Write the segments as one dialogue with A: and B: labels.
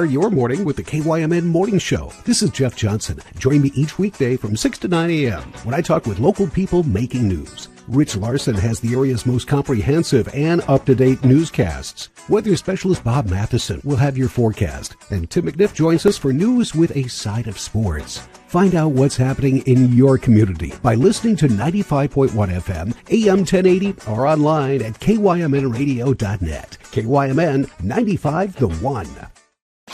A: Your morning with the KYMN Morning Show. This is Jeff Johnson. Join me each weekday from 6 to 9 a.m. when I talk with local people making news. Rich Larson has the area's most comprehensive and up-to-date newscasts. Weather specialist Bob Matheson will have your forecast. And Tim McNiff joins us for news with a side of sports. Find out what's happening in your community by listening to 95.1 FM, AM 1080, or online at kymnradio.net. KYMN 95 The One.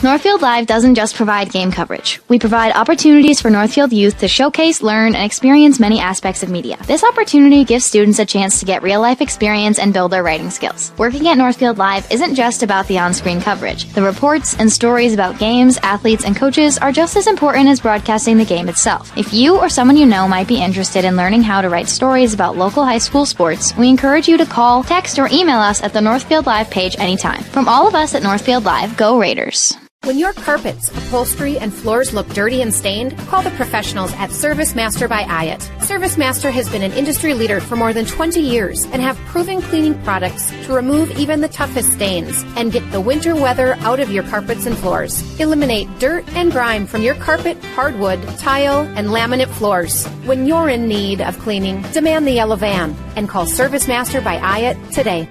B: Northfield Live doesn't just provide game coverage. We provide opportunities for Northfield youth to showcase, learn, and experience many aspects of media. This opportunity gives students a chance to get real-life experience and build their writing skills. Working at Northfield Live isn't just about the on-screen coverage. The reports and stories about games, athletes, and coaches are just as important as broadcasting the game itself. If you or someone you know might be interested in learning how to write stories about local high school sports, we encourage you to call, text, or email us at the Northfield Live page anytime. From all of us at Northfield Live, go Raiders!
C: When your carpets, upholstery, and floors look dirty and stained, call the professionals at Service Master by Ayat. Service Master has been an industry leader for more than 20 years and have proven cleaning products to remove even the toughest stains and get the winter weather out of your carpets and floors. Eliminate dirt and grime from your carpet, hardwood, tile, and laminate floors. When you're in need of cleaning, demand the yellow van and call Service Master by Ayat today.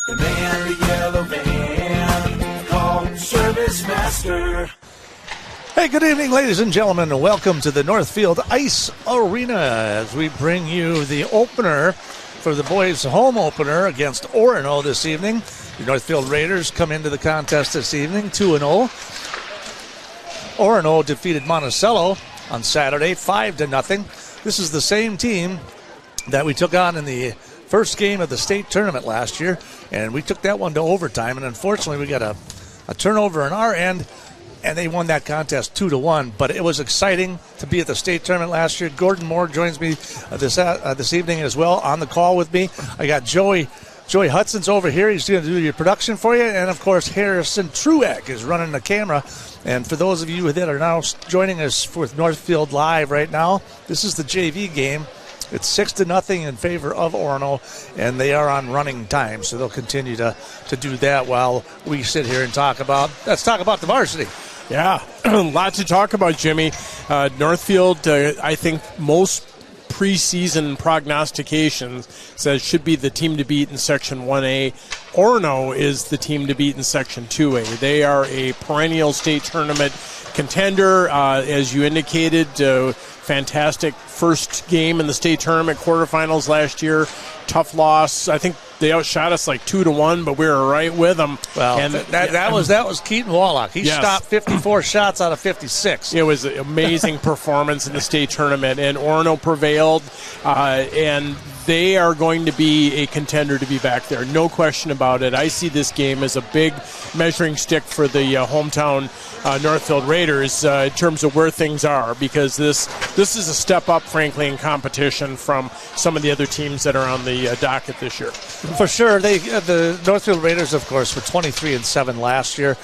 D: Demand the yellow van. Service Master.
E: Hey, good evening, ladies and gentlemen, and welcome to the Northfield Ice Arena as we bring you the opener for the boys' home opener against Orono this evening. The Northfield Raiders come into the contest this evening 2-0. Orono defeated Monticello on Saturday 5-0. This is the same team that we took on in the first game of the state tournament last year, and we took that one to overtime, and unfortunately we got a turnover on our end, and they won that contest 2-1. But it was exciting to be at the state tournament last year. Gordon Moore joins me this evening as well on the call with me. I got Joey Hudson's over here. He's going to do your production for you. And, of course, Harrison Trueck is running the camera. And for those of you that are now joining us with Northfield Live right now, this is the JV game. It's 6-0 in favor of Orono, and they are on running time, so they'll continue to do that while we sit here and let's talk about the varsity.
F: Yeah, a lot to talk about, Jimmy. Northfield, I think most preseason prognostications says should be the team to beat in Section 1A. Orono is the team to beat in Section 2A. They are a perennial state tournament contender, as you indicated. Fantastic first game in the state tournament quarterfinals last year. Tough loss. I think they outshot us like 2-1, but we were right with them.
E: Well, and that was Keaton Wallach. He stopped 54 shots out of 56.
F: It was an amazing performance in the state tournament, and Orono prevailed, and they are going to be a contender to be back there. No question about it. I see this game as a big measuring stick for the hometown Northfield Raiders in terms of where things are, because this is a step up, frankly, in competition from some of the other teams that are on the docket this year.
E: For sure. The Northfield Raiders, of course, were 23-7 last year.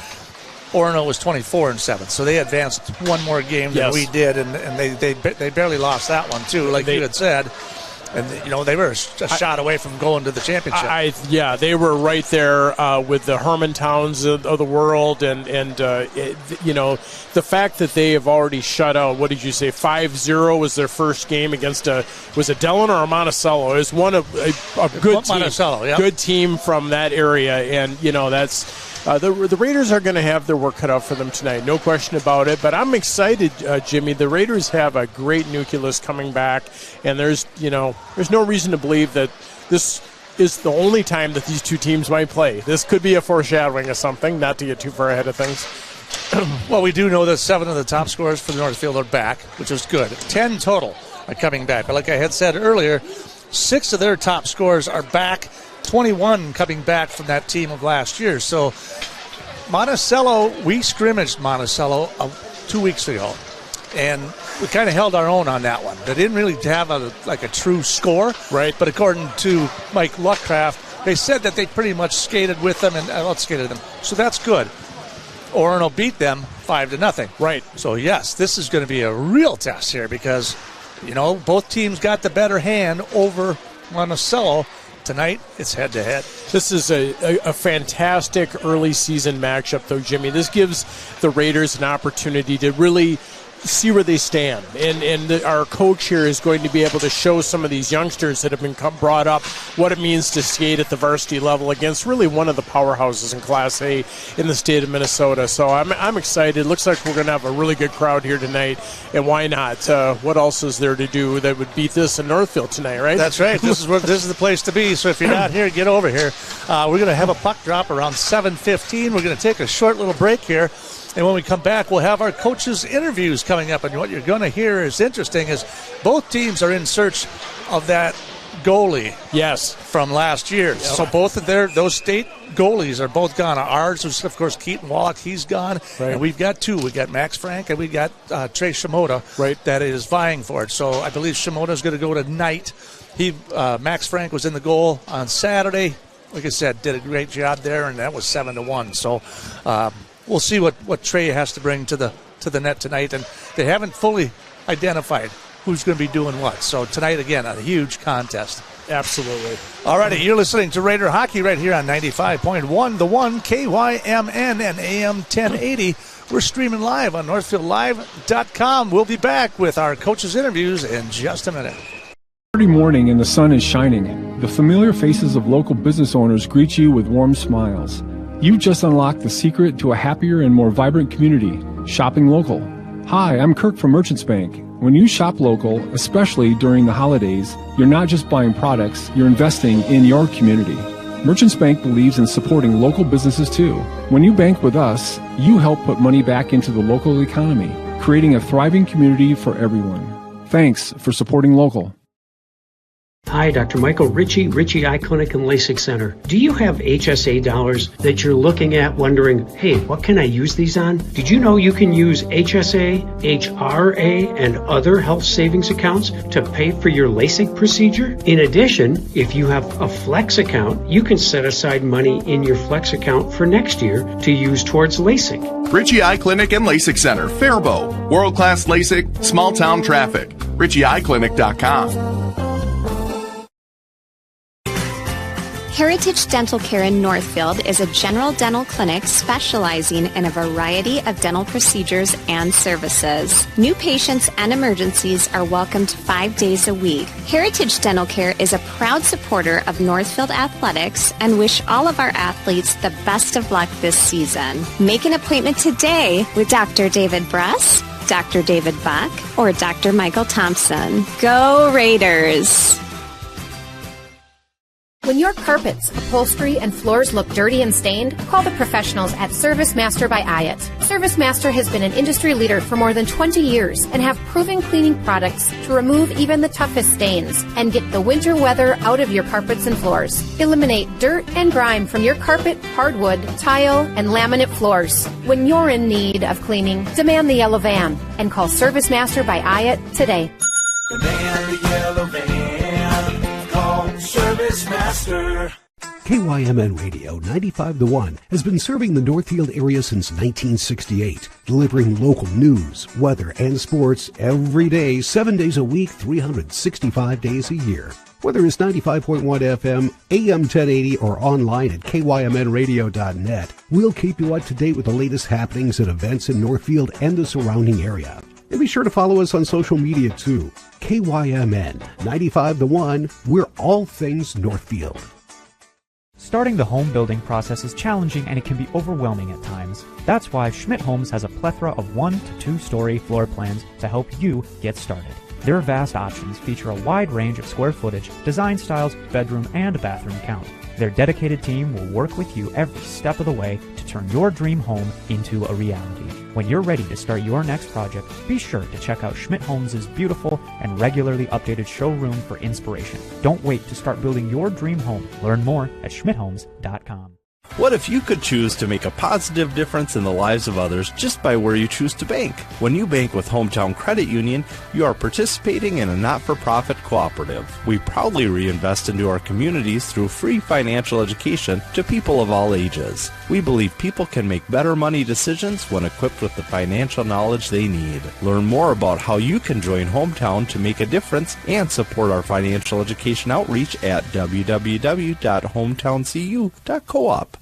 E: Orono was 24-7, so they advanced one more game than we did, and they barely lost that one too, like you had said. And, they were a shot away from going to the championship.
F: They were right there with the Hermantowns of the world. And the fact that they have already shut out, what did you say, 5-0 was their first game against was it Delano or Monticello? It was one of a good team.
E: Monticello, yeah.
F: Good team from that area. And, that's... The Raiders are going to have their work cut out for them tonight, no question about it. But I'm excited, Jimmy. The Raiders have a great nucleus coming back, and there's no reason to believe that this is the only time that these two teams might play. This could be a foreshadowing of something, not to get too far ahead of things.
E: Well, we do know that 7 of the top scorers for the Northfield are back, which is good. 10 total are coming back. But like I had said earlier, 6 of their top scorers are back. 21 coming back from that team of last year. So Monticello, we scrimmaged Monticello 2 weeks ago, and we kind of held our own on that one. They didn't really have a true score,
F: right?
E: But according to Mike Luckcraft, they said that they pretty much skated with them and outskated them. So that's good. Orono beat them 5-0.
F: Right.
E: So yes, this is going to be a real test here because both teams got the better hand over Monticello. Tonight, it's head-to-head.
F: This is a fantastic early season matchup, though, Jimmy. This gives the Raiders an opportunity to really see where they stand. And our coach here is going to be able to show some of these youngsters that have been brought up what it means to skate at the varsity level against really one of the powerhouses in Class A in the state of Minnesota. So I'm excited. Looks like we're going to have a really good crowd here tonight. And why not? What else is there to do that would beat this in Northfield tonight, right?
E: That's right. This is the place to be. So if you're not here, get over here. We're going to have a puck drop around 7:15. We're going to take a short little break here. And when we come back, we'll have our coaches' interviews coming up. And what you're going to hear is interesting is both teams are in search of that goalie.
F: Yes.
E: From last year. Yep. So both of those state goalies are both gone. Ours is, of course, Keaton Wallach. He's gone. Right. And we've got two. We've got Max Frank and we've got Trey Shimoda that is vying for it. So I believe Shimoda's going to go tonight. Max Frank was in the goal on Saturday. Like I said, did a great job there, and that was 7-1. So we'll see what Trey has to bring to the net tonight, and they haven't fully identified who's going to be doing what. So tonight, again, a huge contest.
F: Absolutely.
E: All righty, you're listening to Raider Hockey right here on 95.1, the one, KYMN and AM 1080. We're streaming live on NorthfieldLive.com. We'll be back with our coaches' interviews in just a minute.
G: Saturday morning and the sun is shining. The familiar faces of local business owners greet you with warm smiles. You've just unlocked the secret to a happier and more vibrant community, shopping local. Hi, I'm Kirk from Merchants Bank. When you shop local, especially during the holidays, you're not just buying products, you're investing in your community. Merchants Bank believes in supporting local businesses too. When you bank with us, you help put money back into the local economy, creating a thriving community for everyone. Thanks for supporting local.
H: Hi, Dr. Michael Ritchie Eye Clinic and LASIK Center. Do you have HSA dollars that you're looking at wondering, hey, what can I use these on? Did you know you can use HSA, HRA, and other health savings accounts to pay for your LASIK procedure? In addition, if you have a Flex account, you can set aside money in your Flex account for next year to use towards LASIK.
I: Ritchie Eye Clinic and LASIK Center, Faribault. World-class LASIK, small-town traffic. RitchieEyeClinic.com.
J: Heritage Dental Care in Northfield is a general dental clinic specializing in a variety of dental procedures and services. New patients and emergencies are welcomed 5 days a week. Heritage Dental Care is a proud supporter of Northfield Athletics and wish all of our athletes the best of luck this season. Make an appointment today with Dr. David Bress, Dr. David Buck, or Dr. Michael Thompson. Go Raiders!
C: When your carpets, upholstery, and floors look dirty and stained, call the professionals at Service Master by Hyatt. Service Master has been an industry leader for more than 20 years and have proven cleaning products to remove even the toughest stains and get the winter weather out of your carpets and floors. Eliminate dirt and grime from your carpet, hardwood, tile, and laminate floors. When you're in need of cleaning, demand the yellow van and call Service Master by Hyatt today.
D: The man, the yellow van, call Service Master.
A: KYMN Radio 95 The One has been serving the Northfield area since 1968, delivering local news, weather, and sports every day, 7 days a week, 365 days a year. Whether it's 95.1 FM, AM 1080, or online at kymnradio.net, we'll keep you up to date with the latest happenings and events in Northfield and the surrounding area. And be sure to follow us on social media too. KYMN 95 The One, we're all things Northfield.
K: Starting the home building process is challenging and it can be overwhelming at times. That's why Schmidt Homes has a plethora of 1 to 2 story floor plans to help you get started. Their vast options feature a wide range of square footage, design styles, bedroom, and bathroom count. Their dedicated team will work with you every step of the way to turn your dream home into a reality. When you're ready to start your next project, be sure to check out Schmidt Homes' beautiful and regularly updated showroom for inspiration. Don't wait to start building your dream home. Learn more at schmidthomes.com.
L: What if you could choose to make a positive difference in the lives of others just by where you choose to bank? When you bank with Hometown Credit Union, you are participating in a not-for-profit cooperative. We proudly reinvest into our communities through free financial education to people of all ages. We believe people can make better money decisions when equipped with the financial knowledge they need. Learn more about how you can join Hometown to make a difference and support our financial education outreach at www.hometowncu.coop.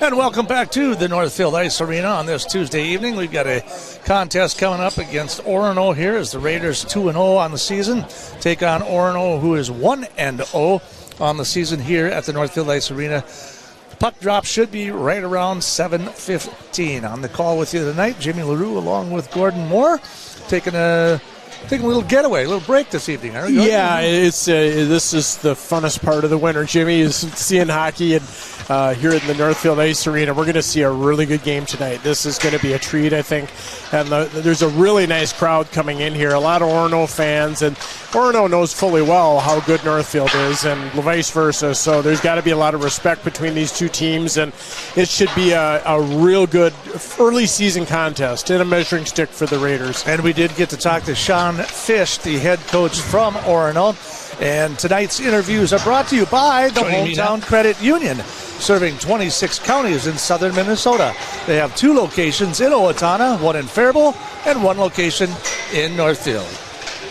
E: And welcome back to the Northfield Ice Arena on this Tuesday evening. We've got a contest coming up against Orono here as the Raiders 2-0 on the season take on Orono, who is 1-0 on the season here at the Northfield Ice Arena. The puck drop should be right around 7:15. On the call with you tonight, Jimmy LaRue along with Gordon Moore, taking a little getaway, a little break this evening.
F: Yeah, this is the funnest part of the winter, Jimmy, is seeing hockey. And here in the Northfield Ice Arena, we're going to see a really good game tonight. This is going to be a treat, I think. And there's a really nice crowd coming in here, a lot of Orono fans. And Orono knows fully well how good Northfield is and vice versa. So there's got to be a lot of respect between these two teams. And it should be a real good early season contest and a measuring stick for the Raiders.
E: And we did get to talk to Sean Fish, the head coach from Orono. And tonight's interviews are brought to you by the Hometown Credit Union, serving 26 counties in southern Minnesota. They have 2 locations in Owatonna, 1 in Faribault, and 1 location in Northfield.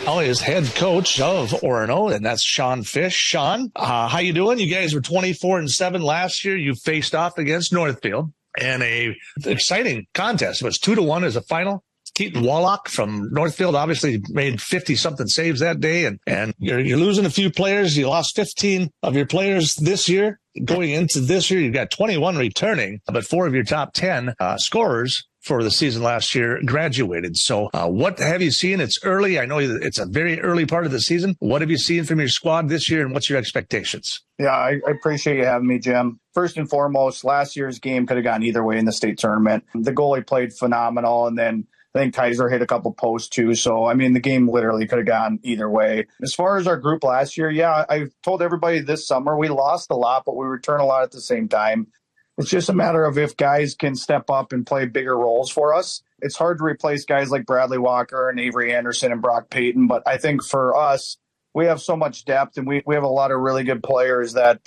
E: Oh, is head coach of Orono, and that's Sean Fish. Sean, how you doing? You guys were 24-7 last year. You faced off against Northfield in a exciting contest. It was 2-1 as a final. Keaton Wallach from Northfield obviously made 50-something saves that day, and you're losing a few players. You lost 15 of your players this year. Going into this year, you've got 21 returning, but 4 of your top 10 scorers for the season last year graduated. So what have you seen? It's early. I know it's a very early part of the season. What have you seen from your squad this year, and what's your expectations?
M: Yeah, I appreciate you having me, Jim. First and foremost, last year's game could have gone either way in the state tournament. The goalie played phenomenal, and then I think Kaiser hit a couple posts too. So, I mean, the game literally could have gone either way. As far as our group last year, yeah, I told everybody this summer we lost a lot, but we returned a lot at the same time. It's just a matter of if guys can step up and play bigger roles for us. It's hard to replace guys like Bradley Walker and Avery Anderson and Brock Payton, but I think for us, we have so much depth, and we have a lot of really good players that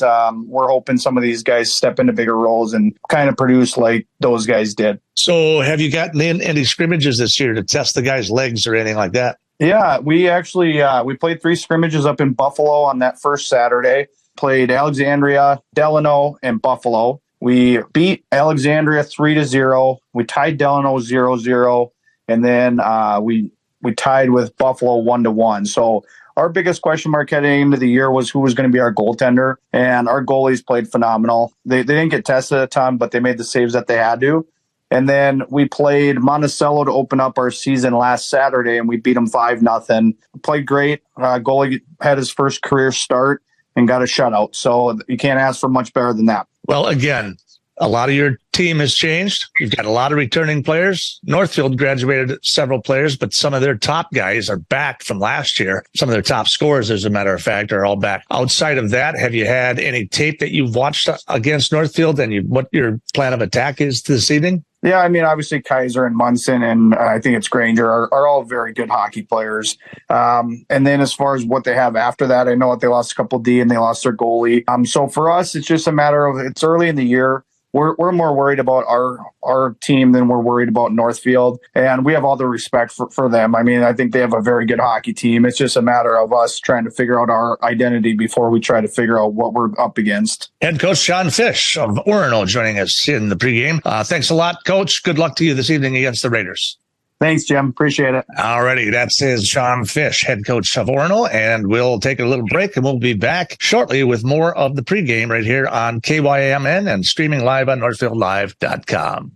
M: we're hoping some of these guys step into bigger roles and kind of produce like those guys did.
E: So have you gotten in any scrimmages this year to test the guys' legs or anything like that?
M: Yeah, we actually we played 3 scrimmages up in Buffalo on that first Saturday. Played Alexandria, Delano, and Buffalo. We beat Alexandria 3-0. We tied Delano 0-0, and then we tied with Buffalo 1-1. So our biggest question mark heading into the year was who was going to be our goaltender, and our goalies played phenomenal. They didn't get tested a ton, but they made the saves that they had to. And then we played Monticello to open up our season last Saturday, and we beat them 5-0. Played great. Goalie had his first career start and got a shutout. So you can't ask for much better than that.
E: Well, again, a lot of your team has changed. You've got a lot of returning players. Northfield graduated several players, but some of their top guys are back from last year. Some of their top scorers, as a matter of fact, are all back. Outside of that, have you had any tape that you've watched against Northfield, and what your plan of attack is this evening?
M: Yeah, I mean, obviously Kaiser and Munson, and I think it's Granger are all very good hockey players. And then as far as what they have after that, I know that they lost a couple D and they lost their goalie. So for us, it's just a matter of it's early in the year. We're more worried about our team than we're worried about Northfield, and we have all the respect for them. I mean, I think they have a very good hockey team. It's just a matter of us trying to figure out our identity before we try to figure out what we're up against.
E: Head coach Sean Fish of Orono joining us in the pregame. Thanks a lot, Coach. Good luck to you this evening against the Raiders.
M: Thanks, Jim. Appreciate it.
E: All righty. That's Sean Fish, head coach of Orono, and we'll take a little break, and we'll be back shortly with more of the pregame right here on KYMN and streaming live on NorthfieldLive.com.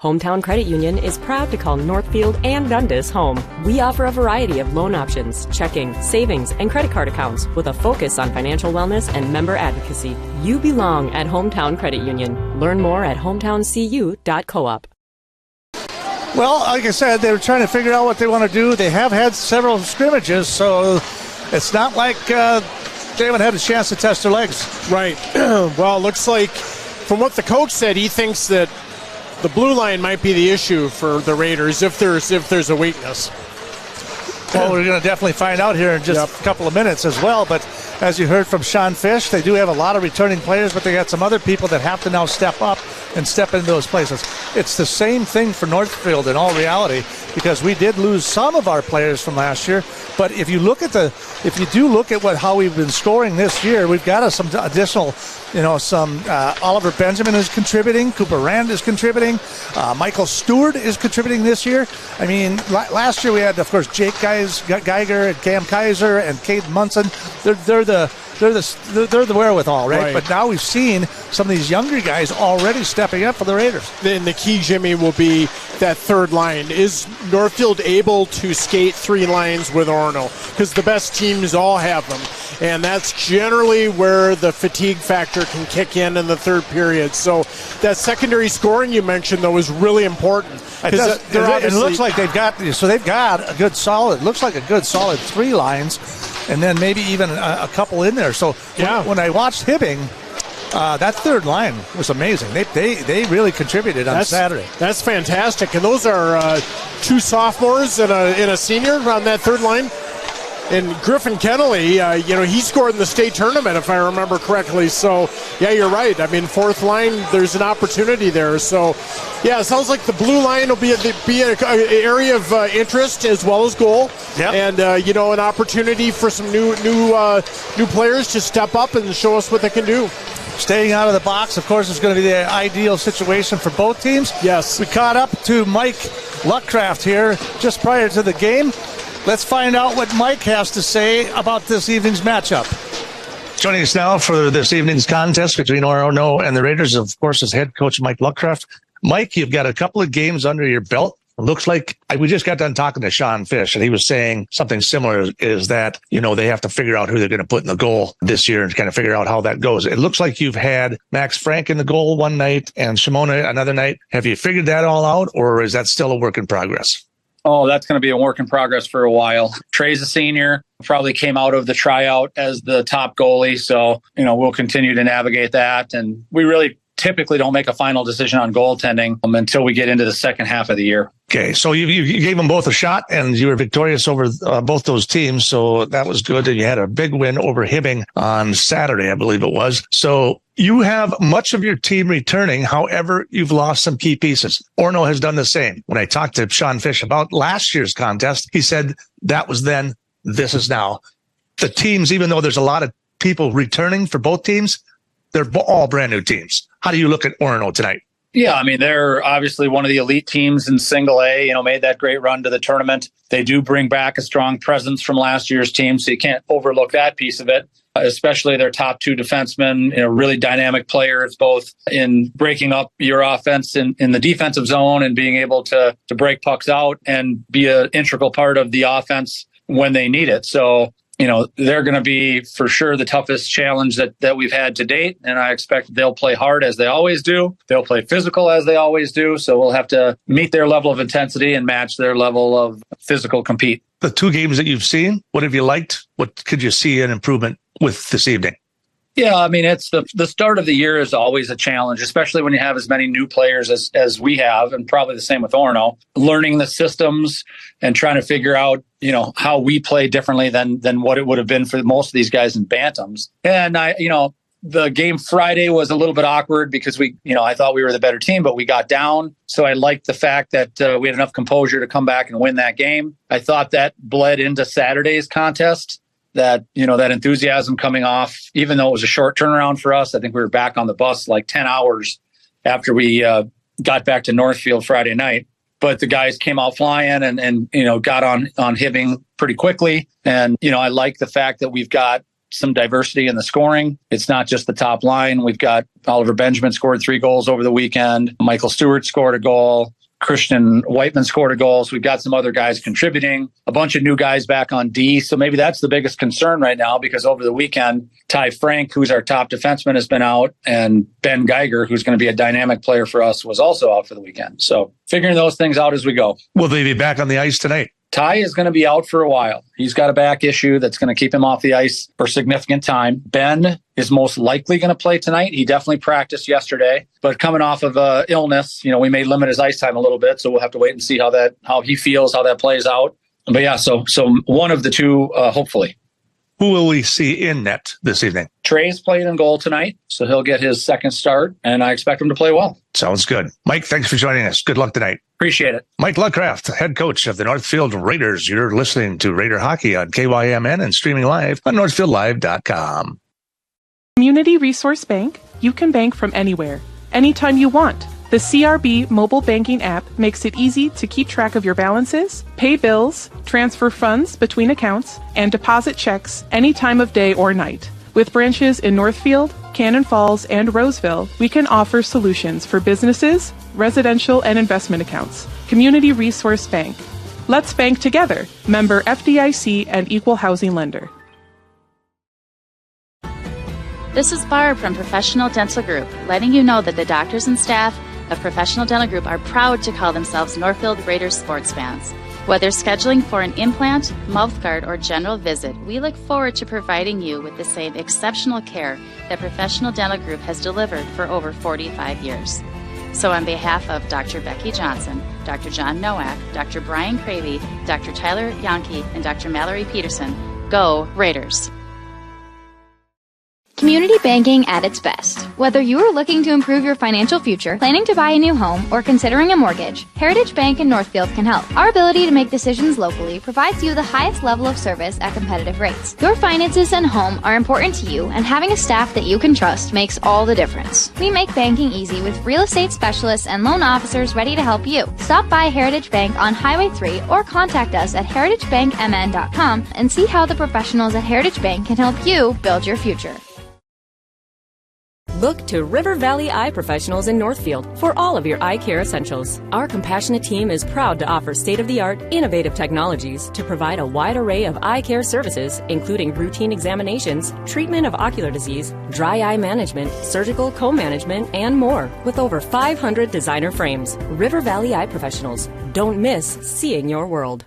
N: Hometown Credit Union is proud to call Northfield and Dundas home. We offer a variety of loan options, checking, savings, and credit card accounts with a focus on financial wellness and member advocacy. You belong at Hometown Credit Union. Learn more at hometowncu.coop.
E: Well, like I said, they were trying to figure out what they want to do. They have had several scrimmages, so it's not like They haven't had a chance to test their legs.
F: Right. Well, it looks like from what the coach said, he thinks that the blue line might be the issue for the Raiders if there's a weakness.
E: Well, we're going to definitely find out here in just a couple of minutes as well. But as you heard from Sean Fish, they do have a lot of returning players, but they got some other people that have to now step up and step into those places. It's the same thing for Northfield in all reality, because we did lose some of our players from last year. But if you do look at how we've been scoring this year, we've got some additional, Oliver Benjamin is contributing, Cooper Rand is contributing, Michael Stewart is contributing this year. I mean, last year we had, of course, Jake Geiger and Cam Kaiser and Cade Munson. They're the wherewithal, right? But now we've seen some of these younger guys already stepping up for the Raiders.
F: Then the key, Jimmy, will be that third line. Is Northfield able to skate three lines with Orono? Because the best teams all have them. And that's generally where the fatigue factor can kick in the third period. So that secondary scoring you mentioned, though, is really important.
E: It looks like they've got a good solid, three lines, and then maybe even a couple in there. So when I watched Hibbing, that third line was amazing. They really contributed on Saturday.
F: That's fantastic. And those are two sophomores and a senior on that third line. And Griffin Kennelly, he scored in the state tournament, if I remember correctly. So, yeah, you're right. I mean, fourth line, there's an opportunity there. So, yeah, it sounds like the blue line will be an area of interest as well as goal.
E: Yep.
F: And, an opportunity for some new players to step up and show us what they can do.
E: Staying out of the box, of course, is going to be the ideal situation for both teams.
F: Yes.
E: We caught up to Mike Luckcraft here just prior to the game. Let's find out what Mike has to say about this evening's matchup. Joining us now for this evening's contest between Orono and the Raiders, of course, is head coach Mike Luckcraft. Mike, you've got a couple of games under your belt. It looks like we just got done talking to Sean Fish, and he was saying something similar, is that, they have to figure out who they're going to put in the goal this year and kind of figure out how that goes. It looks like you've had Max Frank in the goal one night and Shimona another night. Have you figured that all out, or is that still a work in progress?
O: Oh, that's going to be a work in progress for a while. Trey's a senior, probably came out of the tryout as the top goalie. So, we'll continue to navigate that. And we really typically don't make a final decision on goaltending until we get into the second half of the year.
E: Okay, so you gave them both a shot, and you were victorious over both those teams, so that was good. And you had a big win over Hibbing on Saturday, I believe it was. So you have much of your team returning. However, you've lost some key pieces. Orono has done the same. When I talked to Sean Fish about last year's contest, he said that was then, this is now. The teams, even though there's a lot of people returning for both teams, they're all brand new teams. How do you look at Orono tonight?
O: Yeah, I mean, they're obviously one of the elite teams in single A, made that great run to the tournament. They do bring back a strong presence from last year's team, so you can't overlook that piece of it, especially their top two defensemen, really dynamic players, both in breaking up your offense in the defensive zone and being able to break pucks out and be an integral part of the offense when they need it. So, they're going to be for sure the toughest challenge that we've had to date. And I expect they'll play hard as they always do. They'll play physical as they always do. So we'll have to meet their level of intensity and match their level of physical compete.
E: The two games that you've seen, what have you liked? What could you see an improvement with this evening?
O: Yeah, I mean, it's the start of the year is always a challenge, especially when you have as many new players as we have, and probably the same with Orono, learning the systems and trying to figure out, how we play differently than what it would have been for most of these guys in bantams. And the game Friday was a little bit awkward because I thought we were the better team, but we got down. So I liked the fact that we had enough composure to come back and win that game. I thought that bled into Saturday's contest. That enthusiasm coming off, even though it was a short turnaround for us. I think we were back on the bus like 10 hours after we got back to Northfield Friday night. But the guys came out flying and got on Hibbing pretty quickly. And, I like the fact that we've got some diversity in the scoring. It's not just the top line. We've got Oliver Benjamin scored 3 goals over the weekend. Michael Stewart scored a goal. Christian Whiteman scored a goal. So we've got some other guys contributing, a bunch of new guys back on D. So maybe that's the biggest concern right now, because over the weekend, Ty Frank, who's our top defenseman, has been out, and Ben Geiger, who's going to be a dynamic player for us, was also out for the weekend. So figuring those things out as we go.
E: Will they be back on the ice tonight?
O: Ty is going to be out for a while. He's got a back issue that's going to keep him off the ice for significant time. Ben is most likely going to play tonight. He definitely practiced yesterday, but coming off of illness, we may limit his ice time a little bit. So we'll have to wait and see how he feels, how that plays out. But yeah, so one of the two, hopefully.
E: Who will we see in net this evening?
O: Trey's playing in goal tonight, so he'll get his second start, and I expect him to play well.
E: Sounds good. Mike, thanks for joining us. Good luck tonight.
O: Appreciate it.
E: Mike Ludcraft, head coach of the Northfield Raiders. You're listening to Raider Hockey on KYMN and streaming live on northfieldlive.com.
P: Community Resource Bank. You can bank from anywhere, anytime you want. The CRB mobile banking app makes it easy to keep track of your balances, pay bills, transfer funds between accounts, and deposit checks any time of day or night. With branches in Northfield, Cannon Falls, and Roseville, we can offer solutions for businesses, residential, and investment accounts. Community Resource Bank. Let's bank together. Member FDIC and Equal Housing Lender.
Q: This is Barb from Professional Dental Group, letting you know that the doctors and staff of Professional Dental Group are proud to call themselves Northfield Raiders sports fans. Whether scheduling for an implant, mouthguard, or general visit, we look forward to providing you with the same exceptional care that Professional Dental Group has delivered for over 45 years. So on behalf of Dr. Becky Johnson, Dr. John Nowak, Dr. Brian Cravey, Dr. Tyler Yonke, and Dr. Mallory Peterson, go Raiders!
B: Community banking at its best. Whether you are looking to improve your financial future, planning to buy a new home, or considering a mortgage, Heritage Bank in Northfield can help. Our ability to make decisions locally provides you the highest level of service at competitive rates. Your finances and home are important to you, and having a staff that you can trust makes all the difference. We make banking easy with real estate specialists and loan officers ready to help you. Stop by Heritage Bank on Highway 3 or contact us at heritagebankmn.com and see how the professionals at Heritage Bank can help you build your future.
N: Look to River Valley Eye Professionals in Northfield for all of your eye care essentials. Our compassionate team is proud to offer state-of-the-art, innovative technologies to provide a wide array of eye care services, including routine examinations, treatment of ocular disease, dry eye management, surgical co-management, and more. With over 500 designer frames, River Valley Eye Professionals. Don't miss seeing your world.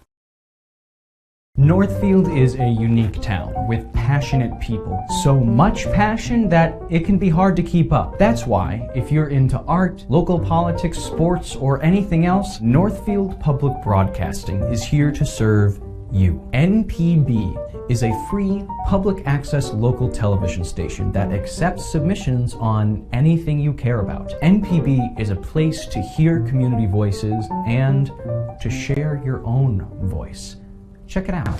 R: Northfield is a unique town with passionate people. So much passion that it can be hard to keep up. That's why, if you're into art, local politics, sports, or anything else, Northfield Public Broadcasting is here to serve you. NPB is a free public access local television station that accepts submissions on anything you care about. NPB is a place to hear community voices and to share your own voice. Check it out.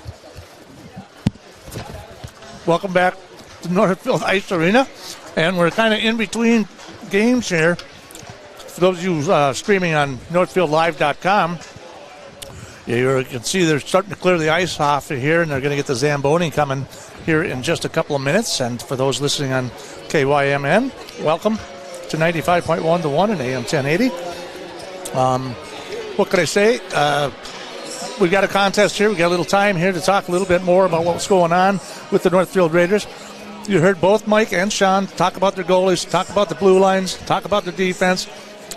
E: Welcome back to Northfield Ice Arena. And we're kind of in between games here. For those of you streaming on northfieldlive.com, you can see they're starting to clear the ice off here, and they're going to get the Zamboni coming here in just a couple of minutes. And for those listening on KYMN, welcome to 95.1 The One and AM 1080. What can I say? We've got a contest here. We've got a little time here to talk a little bit more about what's going on with the Northfield Raiders. You heard both Mike and Sean talk about their goalies, talk about the blue lines, talk about their defense.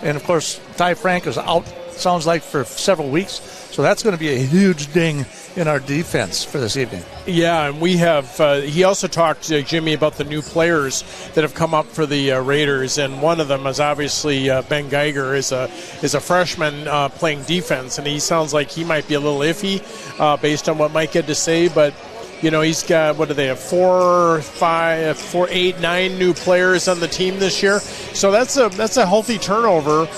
E: And, of course, Ty Frank is out, sounds like, for several weeks. So that's going to be a huge ding in our defense for this evening.
F: Yeah, and we have he also talked to Jimmy about the new players that have come up for the Raiders, and one of them is obviously Ben Geiger is a freshman playing defense, and he sounds like he might be a little iffy based on what Mike had to say, but you know, he's got, what do they have, 4, 5, 8, 9 new players on the team this year. So that's a healthy turnover.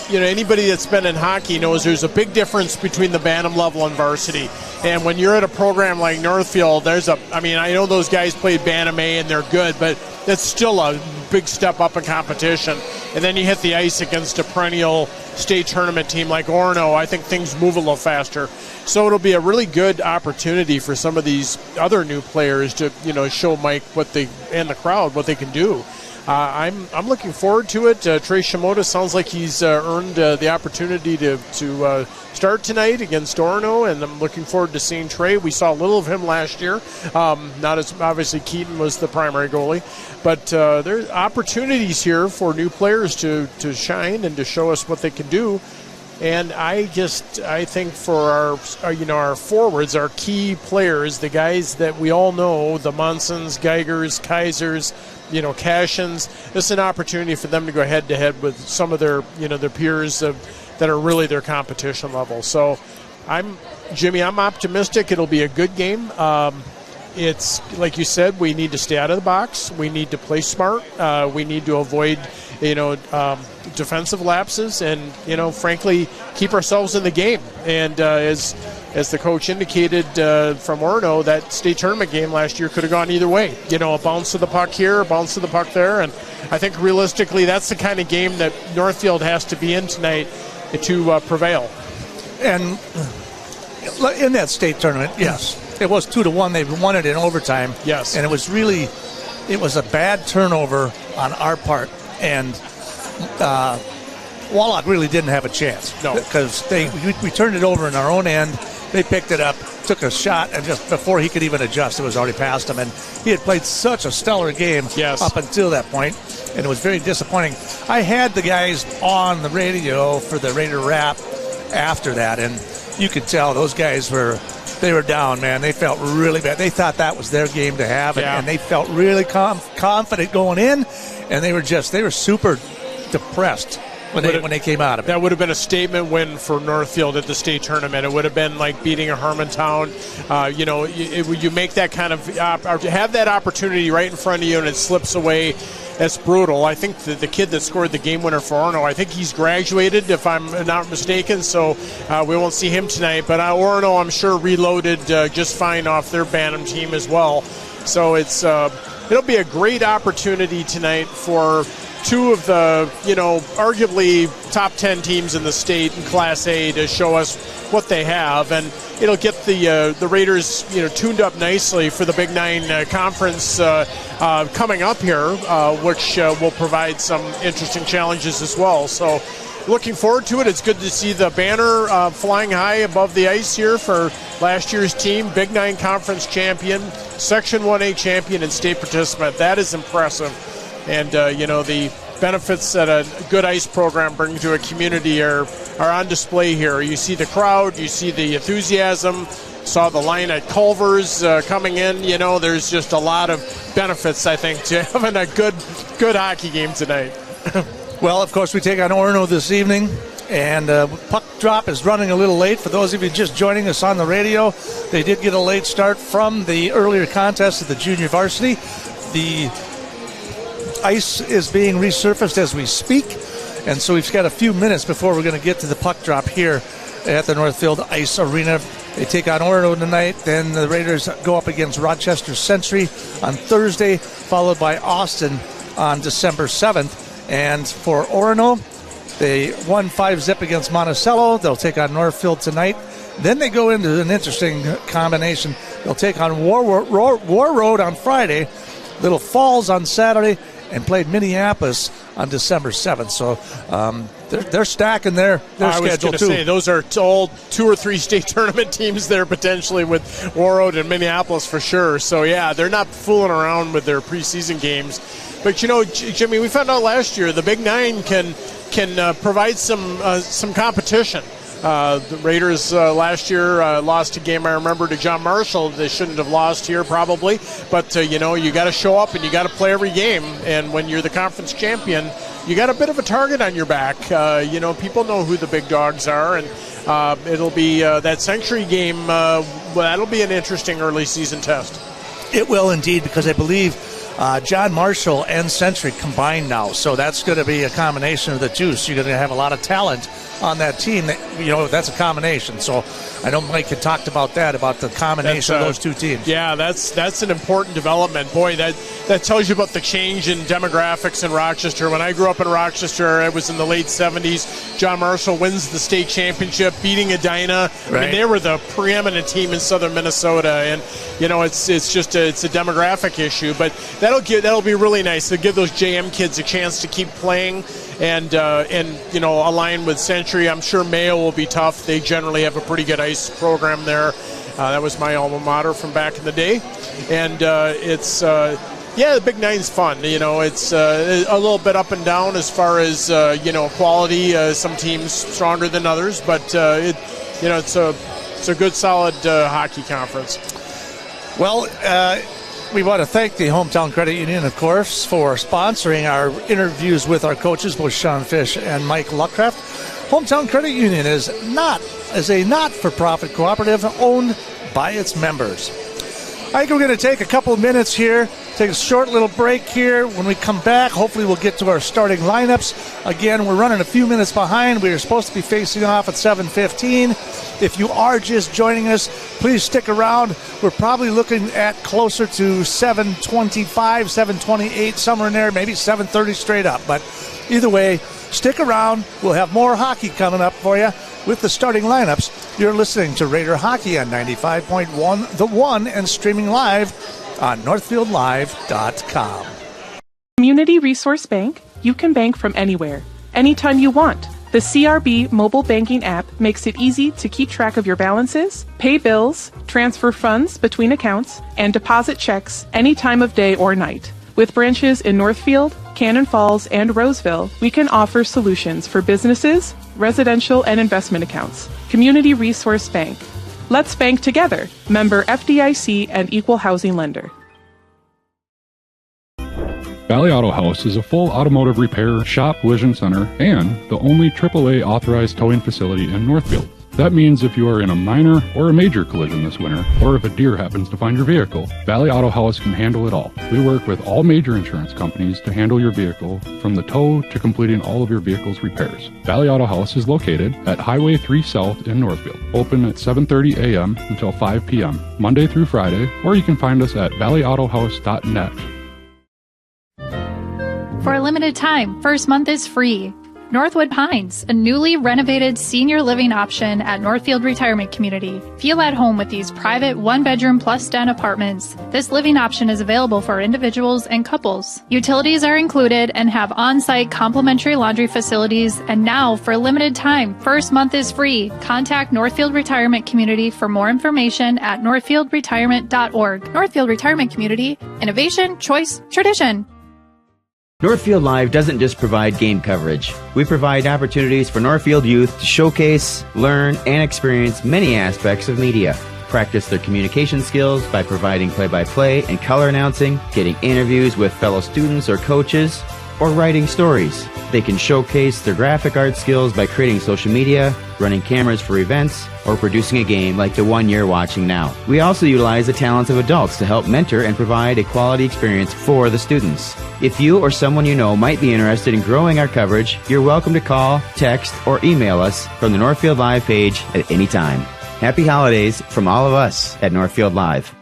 F: You know, anybody that's been in hockey knows there's a big difference between the Bantam level and varsity. And when you're at a program like Northfield, I know those guys played Bantam A and they're good, but it's still a big step up in competition. And then you hit the ice against a perennial state tournament team like Orono. I think things move a little faster. So it'll be a really good opportunity for some of these other new players to, you know, show Mike and the crowd what they can do. I'm looking forward to it. Trey Shimoda sounds like he's earned the opportunity to start tonight against Orono, and I'm looking forward to seeing Trey. We saw a little of him last year. Not as obviously Keaton was the primary goalie, but there's opportunities here for new players to shine and to show us what they can do. And I think for our forwards, our key players, the guys that we all know, the Munsons, Geigers, Kaisers, Cashins, this is an opportunity for them to go head to head with some of their peers that are really their competition level. So I'm optimistic it'll be a good game. It's like you said, we need to stay out of the box. We need to play smart. We need to avoid, defensive lapses, and frankly, keep ourselves in the game. And as the coach indicated from Orono, that state tournament game last year could have gone either way. A bounce of the puck here, a bounce of the puck there, and I think realistically, that's the kind of game that Northfield has to be in tonight to prevail.
E: And in that state tournament, yes. It was 2-1. They won it in overtime.
F: Yes.
E: And it was a bad turnover on our part. And Wallach really didn't have a chance.
F: No.
E: Because we turned it over in our own end. They picked it up, took a shot, and just before he could even adjust, it was already past him. And he had played such a stellar game up until that point, and it was very disappointing. I had the guys on the radio for the Raider Wrap after that, and you could tell those guys were down, man. They felt really bad. They thought that was their game to have, and they felt really confident going in, and they were super depressed when they came out of it.
F: That would have been a statement win for Northfield at the state tournament. It would have been like beating a Hermantown. You make that kind of have that opportunity right in front of you, and it slips away. That's brutal. I think the kid that scored the game winner for Orono, I think he's graduated, if I'm not mistaken, so we won't see him tonight. But Orono, I'm sure, reloaded just fine off their Bantam team as well. So it'll be a great opportunity tonight for two of the, arguably top 10 teams in the state in Class A to show us what they have. And it'll get the Raiders, tuned up nicely for the Big Nine conference coming up here, which will provide some interesting challenges as well. So looking forward to it. It's good to see the banner flying high above the ice here for last year's team, Big Nine conference champion, Section 1A champion, and state participant. That is impressive. And, the benefits that a good ice program brings to a community are on display here. You see the crowd, you see the enthusiasm, saw the line at Culver's coming in. There's just a lot of benefits, I think, to having a good hockey game tonight.
E: Well, of course, we take on Orono this evening, and puck drop is running a little late. For those of you just joining us on the radio, they did get a late start from the earlier contest at the junior varsity. The ice is being resurfaced as we speak, and so we've got a few minutes before we're going to get to the puck drop here at the Northfield Ice Arena. They take on Orono tonight, then the Raiders go up against Rochester Century on Thursday, followed by Austin on December 7th. And for Orono, they won 5-0 against Monticello. They'll take on Northfield tonight. Then they go into an interesting combination. They'll take on War Road on Friday, Little Falls on Saturday, and played Minneapolis on December 7th. So they're stacking their schedule, too.
F: I was going to say, those are all 2 or 3 state tournament teams there potentially with War Road and Minneapolis for sure. So, yeah, they're not fooling around with their preseason games. But, Jimmy, we found out last year the Big Nine can provide some competition. The Raiders last year lost a game, I remember, to John Marshall. They shouldn't have lost here probably. But, you got to show up and you got to play every game. And when you're the conference champion, you got a bit of a target on your back. People know who the big dogs are. And it'll be that Century game, that'll be an interesting early season test.
E: It will indeed, because I believe John Marshall and Century combined now. So that's going to be a combination of the two. So you're going to have a lot of talent on that team. That's a combination. So I know Mike had talked about that, about the combination of those two teams.
F: Yeah, that's an important development. Boy, that tells you about the change in demographics in Rochester. When I grew up in Rochester, it was in the late 70s. John Marshall wins the state championship, beating Edina. Right. I mean, they were the preeminent team in southern Minnesota. And, it's a demographic issue. But that'll be really nice to give those JM kids a chance to keep playing and align with Century. I'm sure Mayo will be tough. They generally have a pretty good ice program there. That was my alma mater from back in the day, and Yeah, the Big Nine's fun. It's a little bit up and down as far as quality. Some teams stronger than others, but it's a good, solid hockey conference.
E: Well, we want to thank the Hometown Credit Union, of course, for sponsoring our interviews with our coaches, both Sean Fish and Mike Luckcraft. Hometown Credit Union is a not-for-profit cooperative owned by its members. I think we're going to take a couple of minutes here, take a short little break here. When we come back, hopefully we'll get to our starting lineups. Again, we're running a few minutes behind. We are supposed to be facing off at 7:15. If you are just joining us, please stick around. We're probably looking at closer to 7:25, 7:28, somewhere in there, maybe 7:30 straight up. But either way, stick around. We'll have more hockey coming up for you with the starting lineups. You're listening to Raider Hockey on 95.1 The One and streaming live on northfieldlive.com.
P: Community Resource Bank. You can bank from anywhere, anytime you want. The CRB mobile banking app makes it easy to keep track of your balances, pay bills, transfer funds between accounts, and deposit checks any time of day or night. With branches in Northfield, Cannon Falls, and Roseville, we can offer solutions for businesses, residential, and investment accounts. Community Resource Bank. Let's bank together. Member FDIC and Equal Housing Lender.
G: Valley Auto House is a full automotive repair, shop, collision center, and the only AAA authorized towing facility in Northfield. That means if you are in a minor or a major collision this winter, or if a deer happens to find your vehicle, Valley Auto House can handle it all. We work with all major insurance companies to handle your vehicle, from the tow to completing all of your vehicle's repairs. Valley Auto House is located at Highway 3 South in Northfield, open at 7:30 a.m. until 5 p.m., Monday through Friday, or you can find us at valleyautohouse.net.
S: For a limited time, first month is free. Northwood Pines, a newly renovated senior living option at Northfield Retirement Community. Feel at home with these private one-bedroom plus den apartments. This living option is available for individuals and couples. Utilities are included and have on-site complimentary laundry facilities. And now, for a limited time, first month is free. Contact Northfield Retirement Community for more information at northfieldretirement.org. Northfield Retirement Community, innovation, choice, tradition.
T: Northfield Live doesn't just provide game coverage. We provide opportunities for Northfield youth to showcase, learn, and experience many aspects of media. Practice their communication skills by providing play-by-play and color announcing, getting interviews with fellow students or coaches, or writing stories. They can showcase their graphic art skills by creating social media, running cameras for events, or producing a game like the one you're watching now. We also utilize the talents of adults to help mentor and provide a quality experience for the students. If you or someone you know might be interested in growing our coverage, you're welcome to call, text, or email us from the Northfield Live page at any time. Happy holidays from all of us at Northfield Live.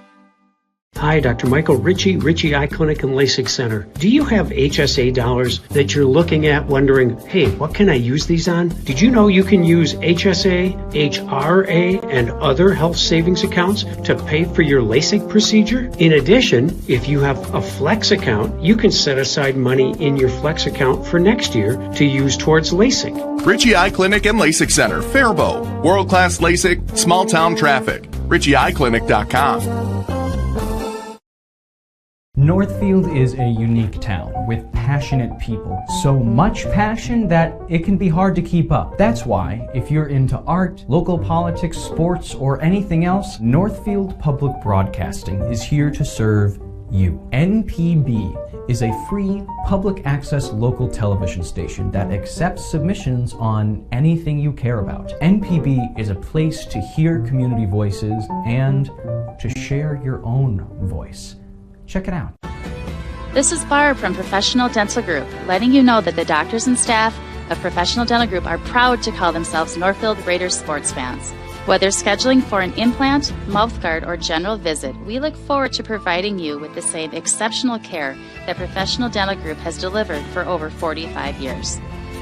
H: Hi, Dr. Michael Ritchie Eye Clinic and LASIK Center. Do you have HSA dollars that you're looking at wondering, hey, what can I use these on? Did you know you can use HSA, HRA, and other health savings accounts to pay for your LASIK procedure? In addition, if you have a Flex account, you can set aside money in your Flex account for next year to use towards LASIK.
I: Ritchie Eye Clinic and LASIK Center, Faribault. World-class LASIK, small-town traffic. RitchieEyeClinic.com.
R: Northfield is a unique town with passionate people. So much passion that it can be hard to keep up. That's why, if you're into art, local politics, sports, or anything else, Northfield Public Broadcasting is here to serve you. NPB is a free, public access local television station that accepts submissions on anything you care about. NPB is a place to hear community voices and to share your own voice. Check it out.
Q: This is Barb from Professional Dental Group, letting you know that the doctors and staff of Professional Dental Group are proud to call themselves Northfield Raiders sports fans. Whether scheduling for an implant, mouth guard, or general visit, we look forward to providing you with the same exceptional care that Professional Dental Group has delivered for over 45 years.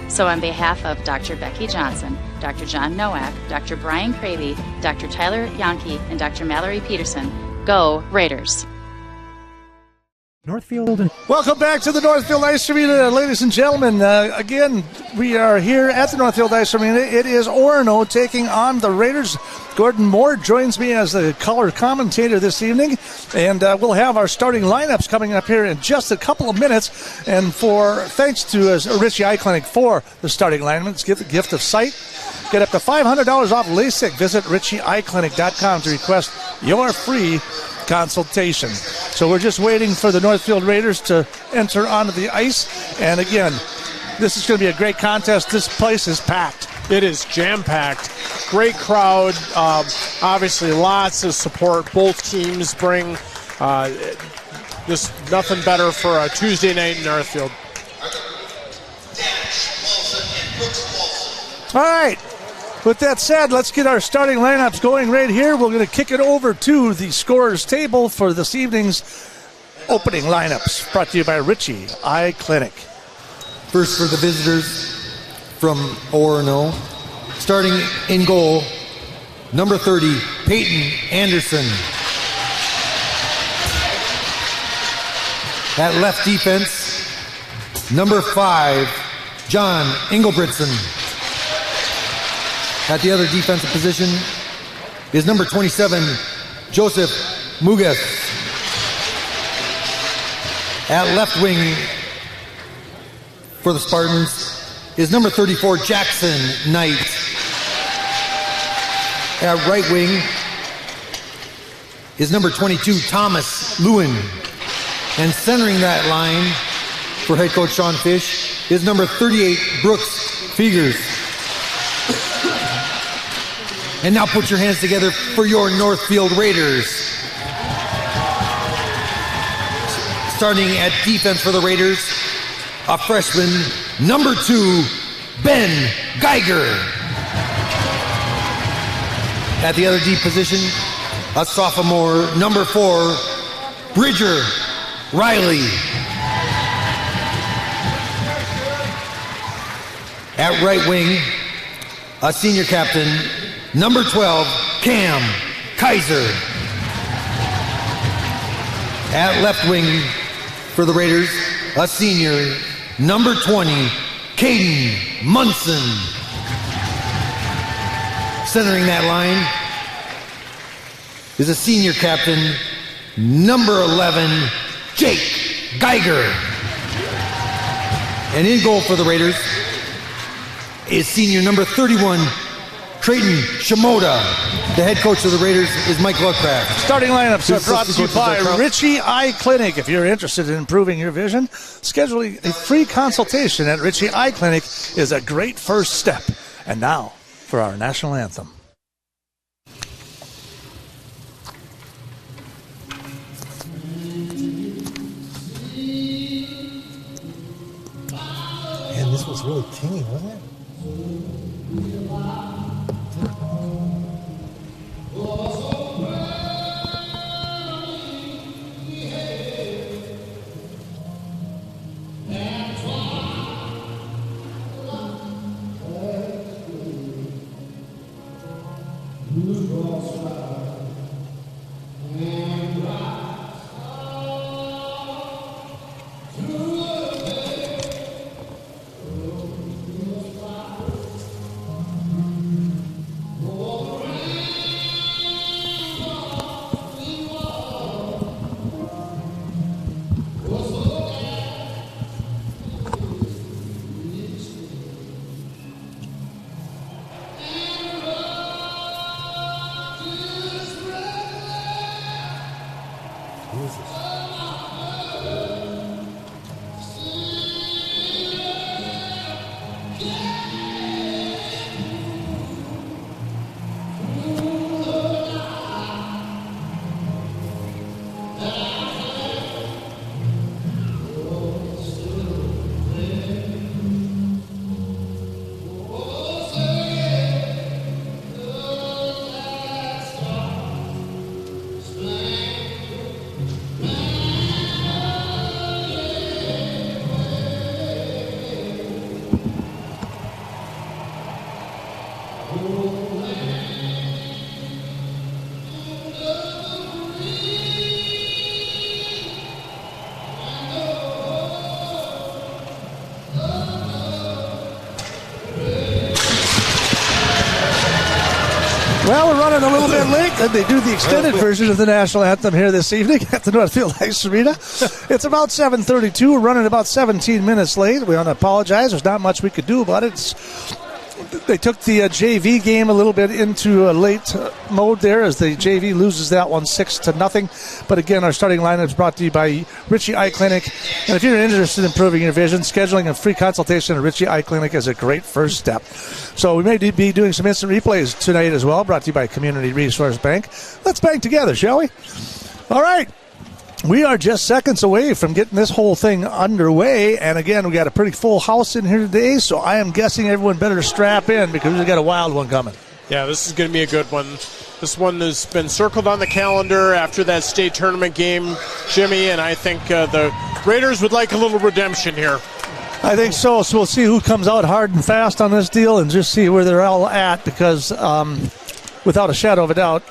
Q: So on behalf of Dr. Becky Johnson, Dr. John Nowak, Dr. Brian Cravey, Dr. Tyler Yonke, and Dr. Mallory Peterson, go Raiders!
K: Northfield and...
E: Welcome back to the Northfield Ice Arena, ladies and gentlemen. Again, we are here at the Northfield Ice Arena. It is Orono taking on the Raiders. Gordon Moore joins me as the color commentator this evening, and we'll have our starting lineups coming up here in just a couple of minutes. And thanks to Richie Eye Clinic for the starting lineups, give the gift of sight. Get up to $500 off LASIK. Visit richieeyeclinic.com to request your free consultation. So we're just waiting for the Northfield Raiders to enter onto the ice. And again, this is going to be a great contest. This place is packed.
F: It is jam-packed. Great crowd. Obviously, lots of support. Both teams bring just nothing better for a Tuesday night in Northfield.
E: All right. With that said, let's get our starting lineups going right here. We're going to kick it over to the scorer's table for this evening's opening lineups, brought to you by Richie Eye Clinic.
U: First for the visitors from Orono, starting in goal, number 30, Peyton Anderson. At left defense, number 5, John Engelbritson. At the other defensive position is number 27, Joseph Mugas. At left wing for the Spartans is number 34, Jackson Knight. At right wing is number 22, Thomas Lewin. And centering that line for head coach Sean Fish is number 38, Brooks Fegers. And now put your hands together for your Northfield Raiders. Starting at defense for the Raiders, a freshman, number 2, Ben Geiger. At the other deep position, a sophomore, number 4, Bridger Riley. At right wing, a senior captain, number 12, Cam Kaiser. At left wing for the Raiders, a senior, number 20, Caden Munson. Centering that line is a senior captain, number 11, Jake Geiger. And in goal for the Raiders is senior number 31, Creighton Shimoda. The head coach of the Raiders is Mike Lovecraft.
E: Starting lineups are brought to you by Richie Eye Clinic. If you're interested in improving your vision, scheduling a free consultation at Richie Eye Clinic is a great first step. And now for our national anthem.
V: Man, this was really tingy, wasn't it?
E: Well, we're running a little bit late, and they do the extended version of the national anthem here this evening at the Northfield Ice Arena. It's about 7:32. We're running about 17 minutes late. We want to apologize. There's not much we could do about it. They took the JV game a little bit into a late mode there as the JV loses that one 6-0. But again, our starting lineup is brought to you by Ritchie Eye Clinic. And if you're interested in improving your vision, scheduling a free consultation at Ritchie Eye Clinic is a great first step. So we may be doing some instant replays tonight as well, brought to you by Community Resource Bank. Let's bank together, shall we? All right. We are just seconds away from getting this whole thing underway. And again, we got a pretty full house in here today, so I am guessing everyone better strap in because we've got a wild one coming.
F: Yeah, this is going to be a good one. This one has been circled on the calendar after that state tournament game, Jimmy, and I think the Raiders would like a little redemption here.
E: I think so. So we'll see who comes out hard and fast on this deal and just see where they're all at because without a shadow of a doubt,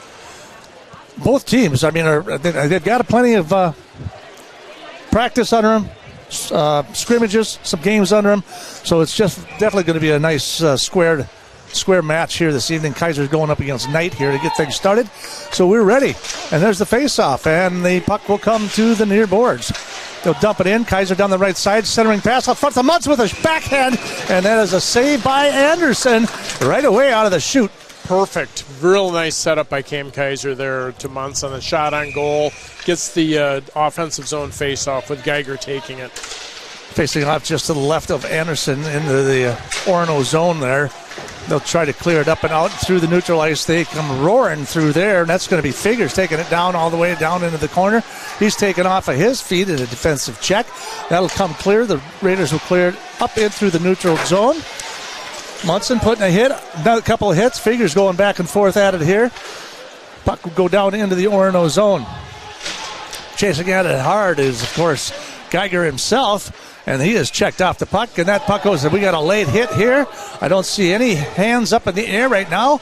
E: both teams, I mean, they've got plenty of practice under them, scrimmages, some games under them. So it's just definitely going to be a nice square match here this evening. Kaiser's going up against Knight here to get things started. So we're ready. And there's the face-off, and the puck will come to the near boards. They'll dump it in. Kaiser down the right side, centering pass out front to Muntz with a backhand, and that is a save by Anderson right away out of the chute.
F: Perfect. Real nice setup by Cam Kaiser there to Muntz on the shot on goal. Gets the offensive zone face-off with Geiger taking it.
E: Facing off just to the left of Anderson into the Orono zone there. They'll try to clear it up and out through the neutral ice. They come roaring through there, and that's going to be Figures taking it down all the way down into the corner. He's taken off of his feet in a defensive check. That'll come clear. The Raiders will clear it up in through the neutral zone. Munson putting a hit, another couple of hits. Figures going back and forth at it here. Puck will go down into the Orono zone. Chasing at it hard is, of course, Geiger himself, and he has checked off the puck, and that puck goes, we got a late hit here. I don't see any hands up in the air right now.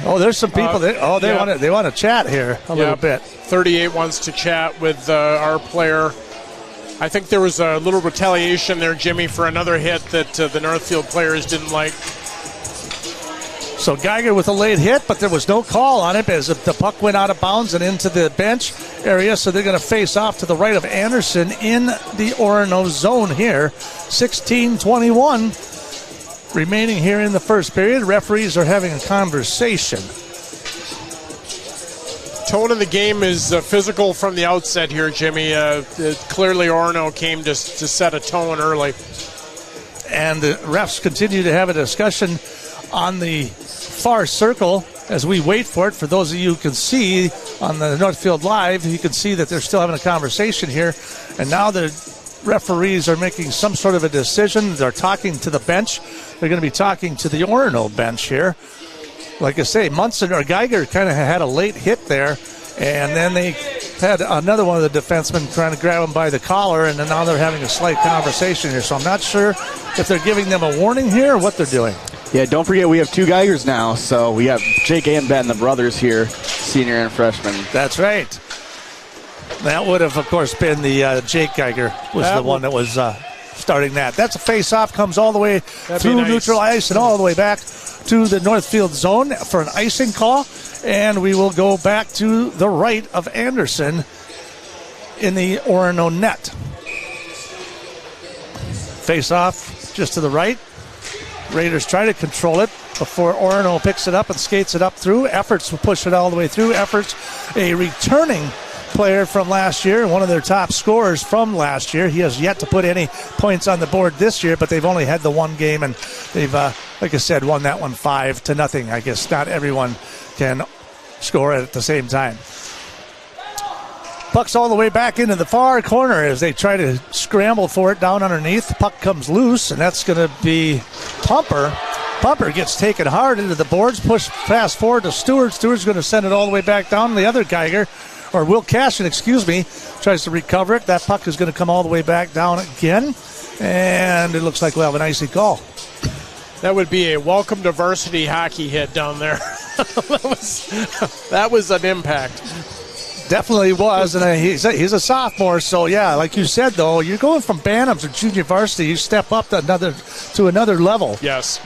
E: Oh, there's some people. They want to chat here a little bit.
F: 38 wants to chat with our player. I think there was a little retaliation there, Jimmy, for another hit that the Northfield players didn't like.
E: So Geiger with a late hit, but there was no call on it as the puck went out of bounds and into the bench area. So they're going to face off to the right of Anderson in the Orono zone here. 16:21 remaining here in the first period. Referees are having a conversation.
F: Tone of the game is physical from the outset here, Jimmy. Clearly Orono came to set a tone early.
E: And the refs continue to have a discussion on the far circle as we wait for it. For those of you who can see on the Northfield Live, you can see that they're still having a conversation here. And now the referees are making some sort of a decision. They're talking to the bench. They're going to be talking to the Orono bench here. Like I say, Munson or Geiger kind of had a late hit there, and then they had another one of the defensemen trying to grab him by the collar, and then now they're having a slight conversation here. So I'm not sure if they're giving them a warning here or what they're doing.
C: Yeah, don't forget we have two Geigers now, so we got Jake and Ben, the brothers here, senior and freshman.
E: That's right. That would have, of course, been the Jake Geiger was the one that was starting that. That's a face-off, comes all the way through neutral ice and all the way back to the Northfield zone for an icing call. And we will go back to the right of Anderson in the Orono net. Face-off just to the right. Raiders try to control it before Orono picks it up and skates it up through. Efforts will push it all the way through. Efforts, a returning player from last year, one of their top scorers from last year. He has yet to put any points on the board this year, but they've only had the one game, and they've, like I said, won that one 5-0. I guess not everyone can score at the same time. Puck's all the way back into the far corner as they try to scramble for it down underneath. Puck comes loose, and that's going to be Pumper. Pumper gets taken hard into the boards, pushed fast forward to Stewart. Stewart's going to send it all the way back down. The other Geiger, or Will Cashin, tries to recover it. That puck is going to come all the way back down again, and it looks like we'll have an icy call.
F: That would be a welcome to varsity hockey hit down there. that was an impact.
E: Definitely was, and he's a sophomore, so yeah, like you said, though, you're going from Bantam to junior varsity. You step up to another level.
F: Yes.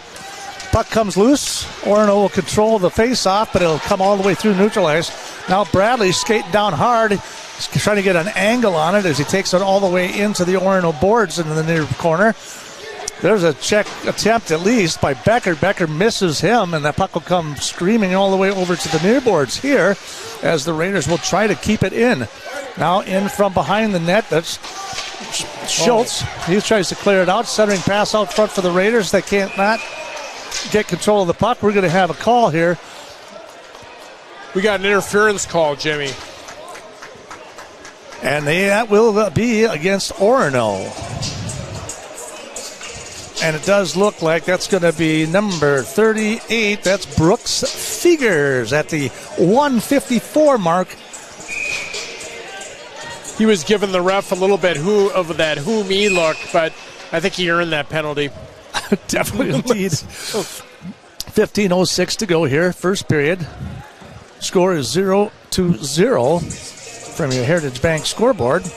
E: Puck comes loose. Orono will control the face-off, but it'll come all the way through neutral ice. Now Bradley skating down hard. He's trying to get an angle on it as he takes it all the way into the Orono boards in the near corner. There's a check attempt at least by Becker. Becker misses him, and that puck will come screaming all the way over to the near boards here as the Raiders will try to keep it in. Now in from behind the net, that's Schultz. He tries to clear it out. Centering pass out front for the Raiders. They can't not get control of the puck. We're going to have a call here.
F: We got an interference call, Jimmy.
E: And that will be against Orono. And it does look like that's going to be number 38. That's Brooks Figures at the 154 mark.
F: He was giving the ref a little bit of that who me look, but I think he earned that penalty.
E: Definitely indeed. 15:06 to go here, first period. Score is 0-0 from your Heritage Bank scoreboard.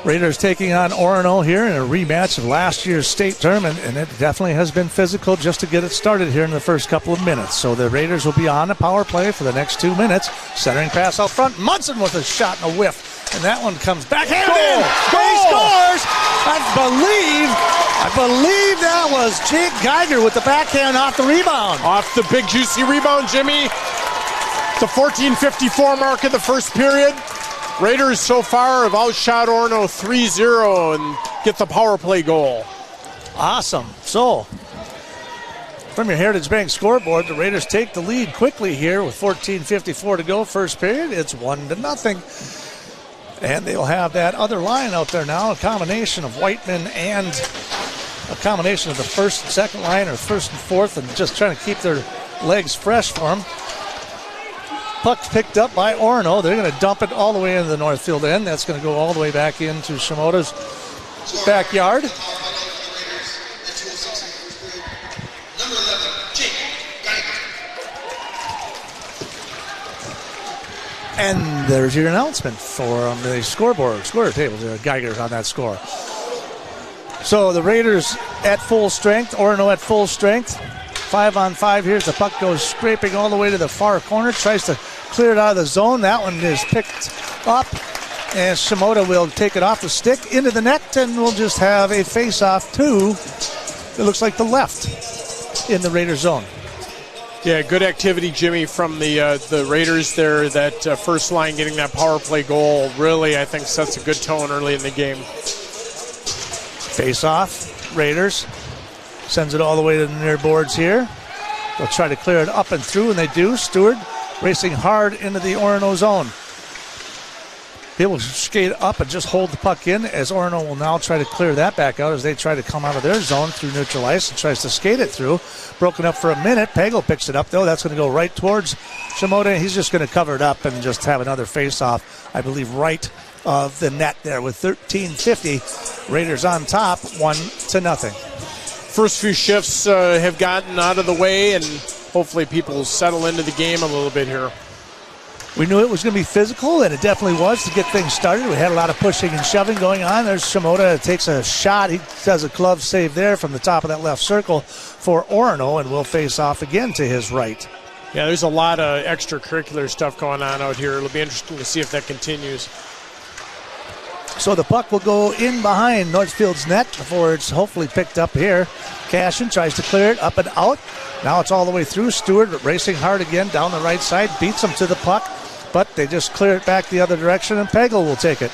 E: Raiders taking on Orono here in a rematch of last year's state tournament, and it definitely has been physical just to get it started here in the first couple of minutes. So the Raiders will be on the power play for the next 2 minutes. Centering pass out front. Munson with a shot and a whiff, and that one comes backhand in. He scores! I believe that was Jake Geiger with the backhand off the rebound.
F: Off the big juicy rebound, Jimmy. The 14:54 mark of the first period. Raiders so far have outshot Orono 3-0 and get the power play goal.
E: Awesome. So, from your Heritage Bank scoreboard, the Raiders take the lead quickly here with 14:54 to go. First period, it's 1-0. And they'll have that other line out there now, a combination of Whiteman and a combination of the first and second line, or first and fourth, and just trying to keep their legs fresh for them. Puck's picked up by Orono. They're going to dump it all the way into the Northfield end. That's going to go all the way back into Shimoda's backyard. And there's your announcement for the score table. Geiger's on that score. So the Raiders at full strength, Orono at full strength. 5-on-5 here as the puck goes scraping all the way to the far corner. Tries to clear it out of the zone. That one is picked up, and Shimoda will take it off the stick into the net, and we'll just have a face-off to, it looks like, the left in the Raiders zone.
F: Yeah, good activity, Jimmy, from the Raiders there. That first line getting that power play goal really, I think, sets a good tone early in the game.
E: Face-off, Raiders. Sends it all the way to the near boards here. They'll try to clear it up and through, and they do. Stewart racing hard into the Orono zone. They will skate up and just hold the puck in, as Orono will now try to clear that back out as they try to come out of their zone through neutral ice and tries to skate it through. Broken up for a minute. Pagel picks it up, though. That's going to go right towards Shimoda. He's just going to cover it up and just have another face-off, I believe, right of the net there with 13:50. Raiders on top, 1-0.
F: First few shifts have gotten out of the way, and hopefully people will settle into the game a little bit here.
E: We knew it was going to be physical, and it definitely was to get things started. We had a lot of pushing and shoving going on. There's Shimoda, takes a shot. He does a glove save there from the top of that left circle for Orono, and will face off again to his right.
F: Yeah, there's a lot of extracurricular stuff going on out here. It'll be interesting to see if that continues.
E: So the puck will go in behind Northfield's net before it's hopefully picked up here. Cashin tries to clear it up and out. Now it's all the way through. Stewart racing hard again down the right side. Beats him to the puck, but they just clear it back the other direction, and Pagel will take it.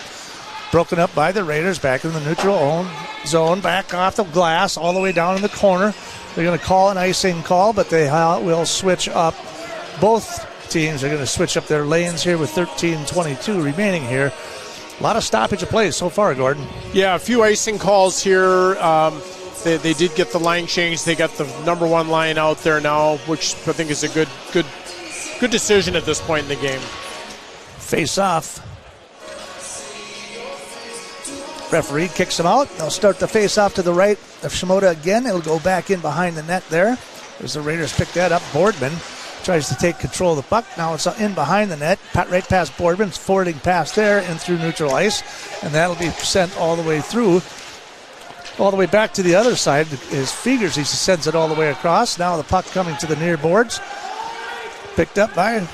E: Broken up by the Raiders back in the neutral own zone. Back off the glass all the way down in the corner. They're going to call an icing call, but they will switch up. Both teams are going to switch up their lanes here with 13:22 remaining here. A lot of stoppage of play so far, Gordon.
F: Yeah, a few icing calls here. They did get the line changed. They got the number one line out there now, which I think is a good decision at this point in the game.
E: Face off. Referee kicks him out. They'll start the face off to the right of Shimoda again. It'll go back in behind the net there. As the Raiders pick that up, Boardman tries to take control of the puck. Now it's in behind the net. Right past Boardman. It's forwarding past there and through neutral ice. And that'll be sent all the way through All the way back to the other side is Figers. He sends it all the way across. Now the puck coming to the near boards. Picked up by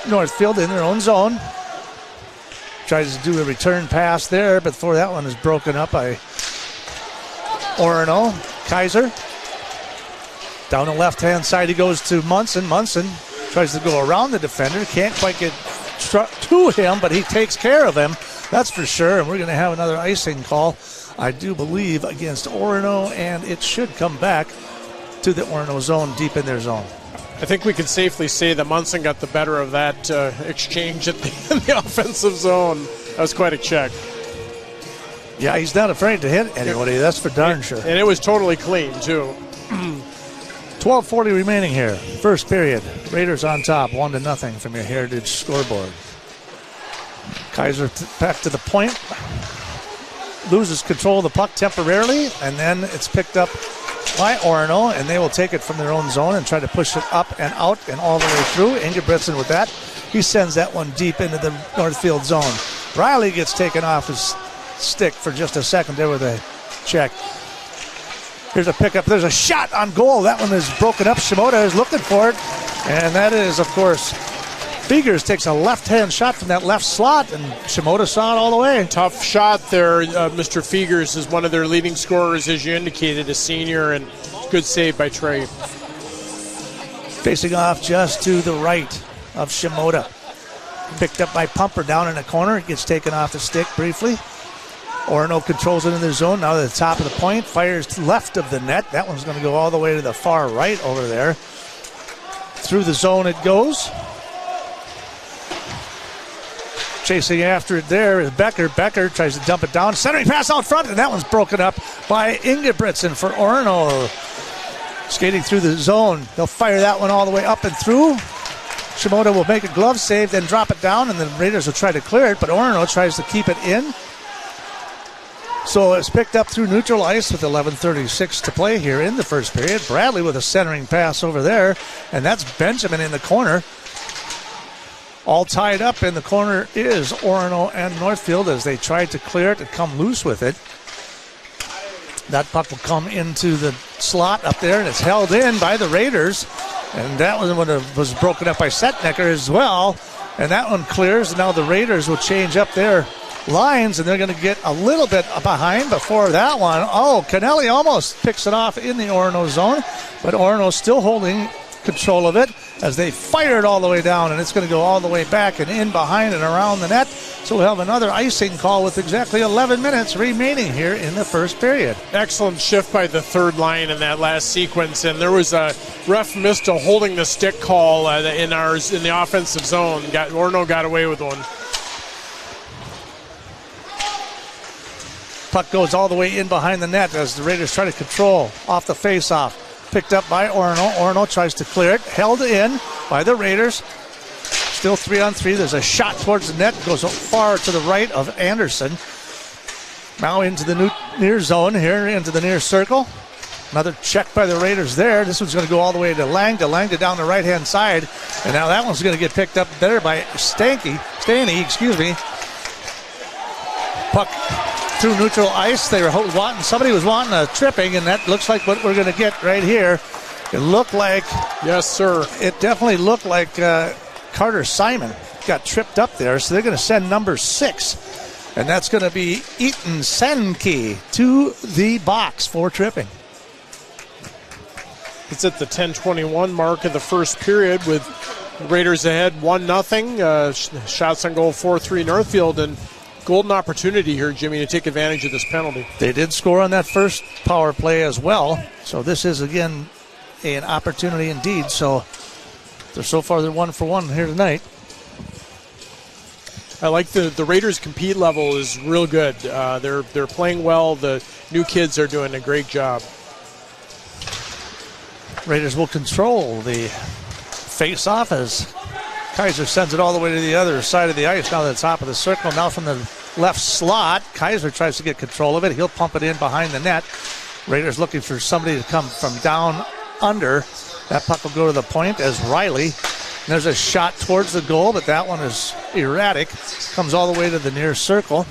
E: Northfield in their own zone. Tries to do a return pass there, but before that one is broken up by Orono. Kaiser. Down the left-hand side, he goes to Munson. Munson tries to go around the defender. Can't quite get to him, but he takes care of him. That's for sure, and we're going to have another icing call, I do believe, against Orono, and it should come back to the Orono zone, deep in their zone.
F: I think we can safely say that Munson got the better of that exchange in the offensive zone. That was quite a check.
E: Yeah, he's not afraid to hit anybody, that's for darn sure.
F: And it was totally clean, too.
E: 12:40 remaining here. First period. Raiders on top, 1-0 from your Heritage scoreboard. Kaiser back to the point. Loses control of the puck temporarily, and then it's picked up by Orono, and they will take it from their own zone and try to push it up and out and all the way through. Ingebrigtsen with that. He sends that one deep into the Northfield zone. Riley gets taken off his stick for just a second there with a check. Here's a pickup. There's a shot on goal. That one is broken up. Shimoda is looking for it. And that is, of course, Figers takes a left-hand shot from that left slot, and Shimoda saw it all the way.
F: Tough shot there. Mr. Figers is one of their leading scorers, as you indicated, a senior, and good save by Trey.
E: Facing off just to the right of Shimoda. Picked up by Pumper down in the corner. It gets taken off the stick briefly. Orono controls it in their zone. Now to the top of the point. Fires left of the net. That one's going to go all the way to the far right over there. Through the zone it goes. Chasing after it there is Becker. Becker tries to dump it down. Centering pass out front, and that one's broken up by Ingebrigtsen for Orono. Skating through the zone. They'll fire that one all the way up and through. Shimoda will make a glove save, then drop it down, and the Raiders will try to clear it, but Orono tries to keep it in. So it's picked up through neutral ice with 11:36 to play here in the first period. Bradley with a centering pass over there, and that's Benjamin in the corner. All tied up in the corner is Orono and Northfield as they try to clear it and come loose with it. That puck will come into the slot up there, and it's held in by the Raiders. And that one was broken up by Setnecker as well. And that one clears, and now the Raiders will change up their lines, and they're going to get a little bit behind before that one. Oh, Kennelly almost picks it off in the Orono zone, but Orono still holding control of it as they fire it all the way down, and it's going to go all the way back and in behind and around the net. So we'll have another icing call with exactly 11 minutes remaining here in the first period.
F: Excellent shift by the third line in that last sequence, and there was a ref missed a holding the stick call in the offensive zone. Orono got away with one.
E: Puck goes all the way in behind the net as the Raiders try to control off the face-off. Picked up by Orono. Orono tries to clear it. Held in by the Raiders. Still 3-on-3. There's a shot towards the net. Goes far to the right of Anderson. Now into the near zone here, into the near circle. Another check by the Raiders there. This one's going to go all the way to Langda. Langda down the right-hand side. And now that one's going to get picked up there by Staney. Puck through neutral ice. Somebody was wanting a tripping, and that looks like what we're going to get right here. It looked like,
F: yes, sir.
E: It definitely looked like Carter Simon got tripped up there. So they're going to send number 6, and that's going to be Eaton Senke to the box for tripping.
F: It's at the 10:21 mark of the first period with Raiders ahead 1-0. Shots on goal 4-3 Northfield, and golden opportunity here, Jimmy, to take advantage of this penalty.
E: They did score on that first power play as well. So this is, again, an opportunity indeed. So far they're 1-for-1 here tonight.
F: I like the Raiders' compete level is real good. They're playing well. The new kids are doing a great job.
E: Raiders will control the face-off as Kaiser sends it all the way to the other side of the ice, now to the top of the circle. Now from the left slot, Kaiser tries to get control of it. He'll pump it in behind the net. Raiders looking for somebody to come from down under. That puck will go to the point as Riley. And there's a shot towards the goal, but that one is erratic. Comes all the way to the near circle.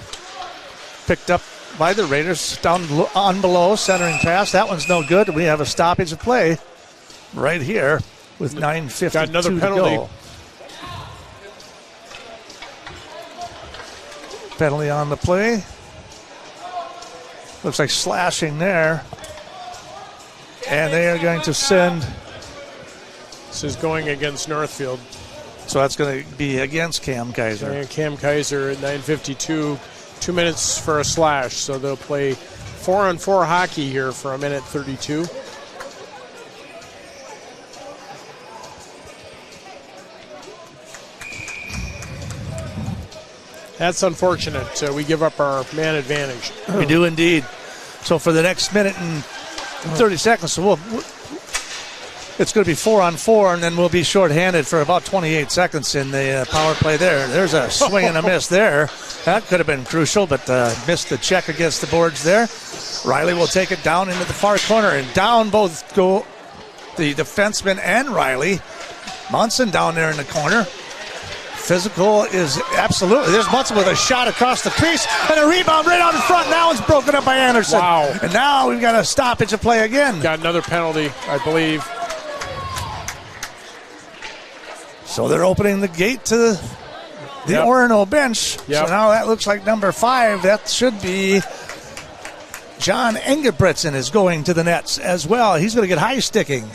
E: Picked up by the Raiders. Down on below, centering pass. That one's no good. We have a stoppage of play right here with 9:52
F: Got another penalty.
E: to go. Penalty on the play. Looks like slashing there. And they are going to send.
F: This is going against Northfield.
E: So that's going to be against Cam Kaiser.
F: And Cam Kaiser at 9:52, 2 minutes for a slash. So they'll play 4-on-4 hockey here for 1:32. That's unfortunate. We give up our man advantage.
E: We do indeed. So for the next minute and 30 seconds, so it's going to be 4-on-4, and then we'll be shorthanded for about 28 seconds in the power play there. There's a swing and a miss there. That could have been crucial, but missed the check against the boards there. Riley will take it down into the far corner, and down both go the defenseman and Riley. Munson down there in the corner. Physical is absolutely. There's Munson with a shot across the crease and a rebound right out in front. That one's broken up by Anderson.
F: Wow.
E: And now we've got a stoppage of play again.
F: Got another penalty, I believe.
E: So they're opening the gate to the Orono bench.
F: Yep.
E: So now that looks like number 5. That should be John Engebretson is going to the nets as well. He's going to get high sticking.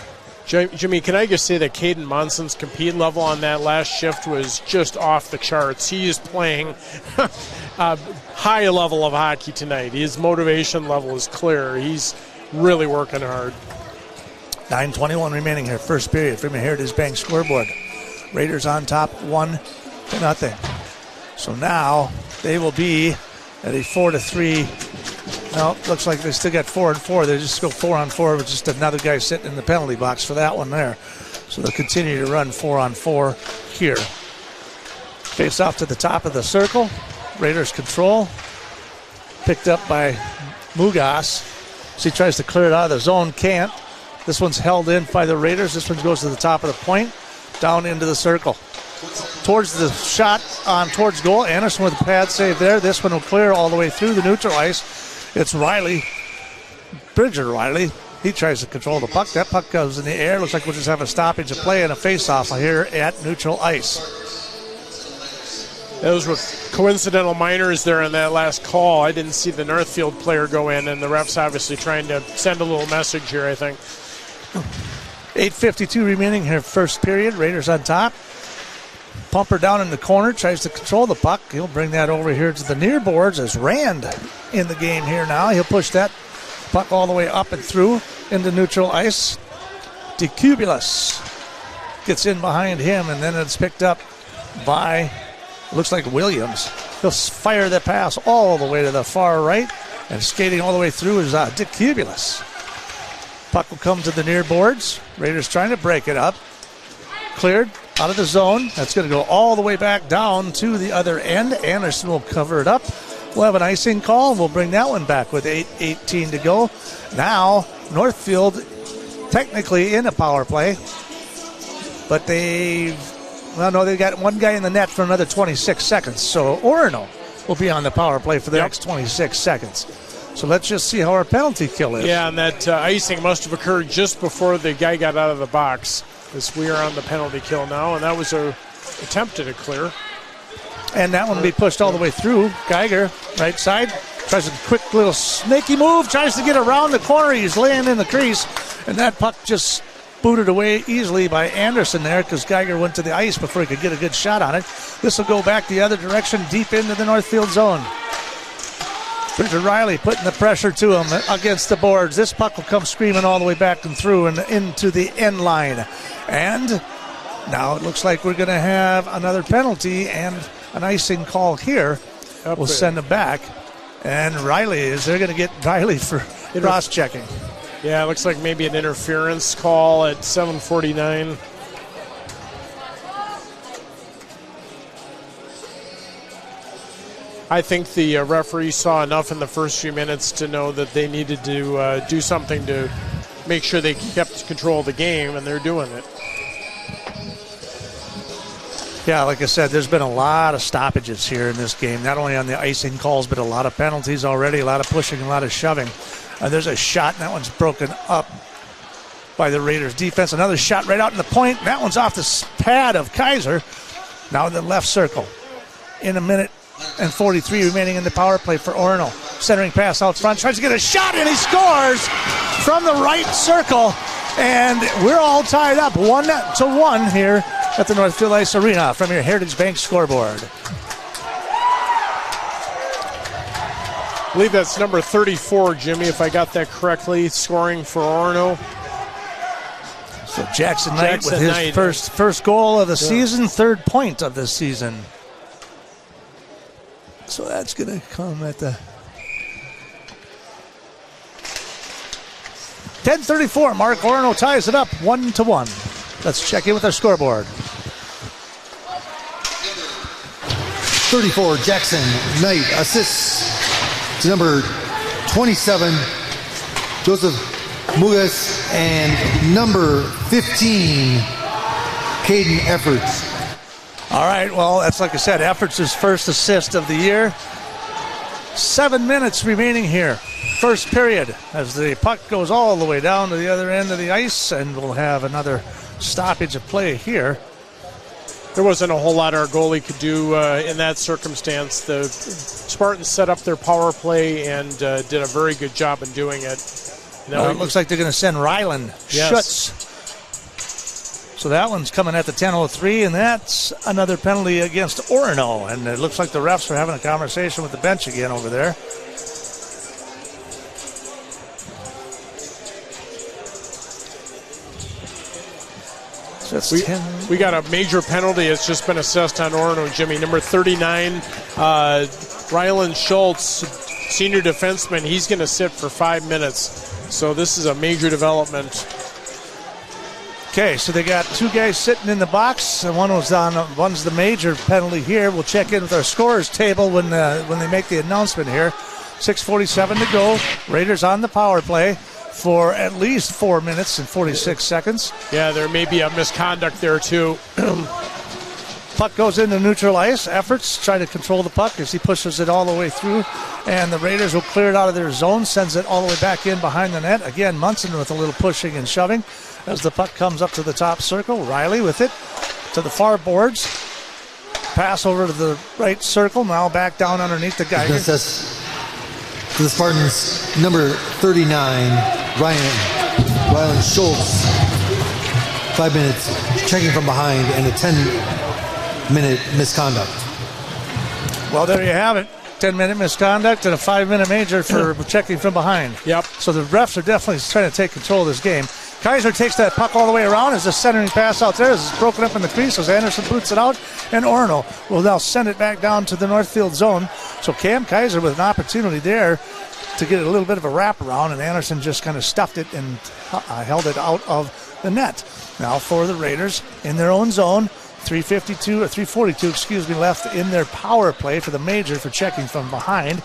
F: Jimmy, can I just say that Caden Monson's compete level on that last shift was just off the charts. He is playing a high level of hockey tonight. His motivation level is clear. He's really working hard.
E: 9:21 remaining here, first period from the Heritage Bank scoreboard. Raiders on top 1-0. So now they will be at a 4-3. Well, looks like they still got 4-4. They just go 4-on-4 with just another guy sitting in the penalty box for that one there. So they'll continue to run 4-on-4 here. Face off to the top of the circle. Raiders control. Picked up by Mugas. So he tries to clear it out of the zone. Can't. This one's held in by the Raiders. This one goes to the top of the point. Down into the circle. Towards the shot on towards goal. Anderson with a pad save there. This one will clear all the way through the neutral ice. It's Riley. Bridger Riley. He tries to control the puck. That puck goes in the air. Looks like we'll just have a stoppage of play and a face-off here at neutral ice.
F: Those were coincidental minors there in that last call. I didn't see the Northfield player go in, and the ref's obviously trying to send a little message here, I think.
E: 8:52 remaining here, first period. Raiders on top. Pumper down in the corner, tries to control the puck. He'll bring that over here to the near boards as Rand in the game here now. He'll push that puck all the way up and through into neutral ice. DeCubulus gets in behind him, and then it's picked up by, looks like Williams. He'll fire the pass all the way to the far right, and skating all the way through is DeCubulus. Puck will come to the near boards. Raiders trying to break it up. Cleared out of the zone. That's going to go all the way back down to the other end. Anderson will cover it up. We'll have an icing call. We'll bring that one back with 8:18 to go. Now, Northfield technically in a power play, but they've got one guy in the net for another 26 seconds. So Orono will be on the power play for the next 26 seconds. So let's just see how our penalty kill is.
F: Yeah, and that icing must have occurred just before the guy got out of the box, as we are on the penalty kill now, and that was a attempt at a clear.
E: And that one will be pushed all the way through. Geiger, right side, tries a quick little snaky move, tries to get around the corner. He's laying in the crease, and that puck just booted away easily by Anderson there because Geiger went to the ice before he could get a good shot on it. This will go back the other direction, deep into the Northfield zone. Bridger Riley putting the pressure to him against the boards. This puck will come screaming all the way back and through and into the end line. And now it looks like we're going to have another penalty and an icing call here. We'll send it back. And Riley, they're going to get Riley for cross-checking.
F: Yeah, it looks like maybe an interference call at 7:49. I think the referee saw enough in the first few minutes to know that they needed to do something to make sure they kept control of the game, and they're doing it.
E: Yeah, like I said, there's been a lot of stoppages here in this game, not only on the icing calls, but a lot of penalties already, a lot of pushing, a lot of shoving. There's a shot, and that one's broken up by the Raiders defense. Another shot right out in the point. That one's off the pad of Kaiser. Now in the left circle. In a minute and 43 remaining in the power play for Orono. Centering pass out front. Tries to get a shot, and he scores from the right circle. And we're all tied up 1-1 here at the Northfield Ice Arena from your Heritage Bank scoreboard.
F: I believe that's number 34, Jimmy, if I got that correctly, scoring for Orono.
E: So Jackson Knight with his first goal of the season, third point of the season. So that's going to come at the 10:34. Mark Orono ties it up 1-1. Let's check in with our scoreboard.
U: 34, Jackson Knight assists to number 27, Joseph Mugas, and number 15, Caden Efforts.
E: All right, well, that's like I said, Efforts' first assist of the year. 7 minutes remaining here. First period as the puck goes all the way down to the other end of the ice, and we'll have another stoppage of play here.
F: There wasn't a whole lot our goalie could do in that circumstance. The Spartans set up their power play and did a very good job in doing it.
E: It looks like they're going to send Ryland Schutz. So that one's coming at the 10:03, and that's another penalty against Orono. And it looks like the refs are having a conversation with the bench again over there. So
F: we got a major penalty. It's just been assessed on Orono, Jimmy. Number 39, Ryland Schultz, senior defenseman. He's going to sit for 5 minutes. So this is a major development.
E: Okay, so they got two guys sitting in the box, and one's the major penalty here. We'll check in with our scorers table when they make the announcement here. 6:47 to go. Raiders on the power play for at least 4 minutes and 46 seconds.
F: Yeah, there may be a misconduct there too.
E: Puck goes into neutral ice. Efforts try to control the puck as he pushes it all the way through, and the Raiders will clear it out of their zone, sends it all the way back in behind the net. Again, Munson with a little pushing and shoving as the puck comes up to the top circle. Riley with it to the far boards. Pass over to the right circle, now back down underneath the Geiger.
U: To the Spartans, number 39, Ryland Schultz. 5 minutes checking from behind and a 10-minute misconduct.
E: Well, there you have it. 10-minute misconduct and a 5-minute major for checking from behind.
F: Yep.
E: So the refs are definitely trying to take control of this game. Kaiser takes that puck all the way around as the centering pass out there. It's broken up in the crease as Anderson boots it out, and Orono will now send it back down to the Northfield zone. So Cam Kaiser with an opportunity there to get a little bit of a wraparound, and Anderson just kind of stuffed it and held it out of the net. Now for the Raiders in their own zone. 342 left in their power play for the major for checking from behind.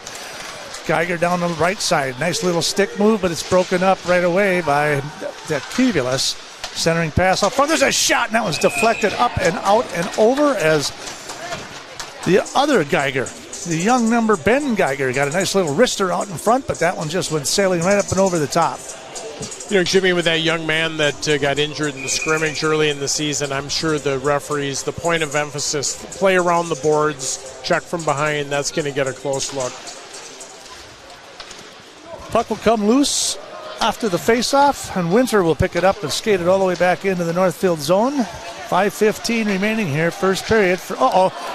E: Geiger down the right side. Nice little stick move, but it's broken up right away by Kivulus. Centering pass out front. There's a shot, and that was deflected up and out and over as the other Geiger, the young number Ben Geiger, got a nice little wrister out in front, but that one just went sailing right up and over the top.
F: You know, Jimmy, with that young man that got injured in the scrimmage early in the season, I'm sure the referees, the point of emphasis, play around the boards, check from behind, that's going to get a close look.
E: Puck will come loose after the faceoff, and Winter will pick it up and skate it all the way back into the Northfield zone. 5:15 remaining here, first period.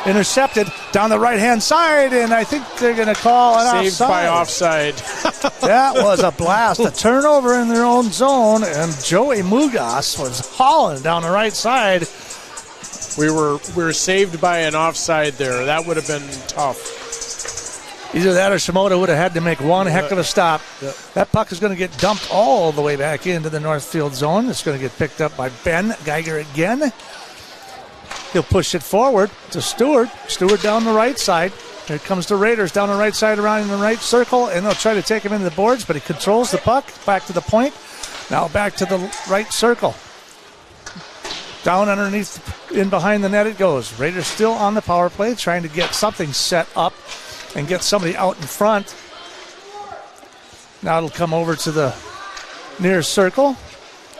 E: Intercepted down the right-hand side, and I think they're going to call an offside.
F: Saved by offside.
E: That was a blast. A turnover in their own zone, and Joey Mugas was hauling down the right side.
F: We were saved by an offside there. That would have been tough.
E: Either that or Shimoda would have had to make one heck of a stop. That puck is going to get dumped all the way back into the Northfield zone. It's going to get picked up by Ben Geiger again. He'll push it forward to Stewart. Stewart down the right side. Here comes the Raiders down the right side around in the right circle, and they'll try to take him into the boards, but he controls the puck back to the point. Now back to the right circle. Down underneath In behind the net it goes. Raiders still on the power play, trying to get something set up and get somebody out in front. Now it'll come over to the near circle.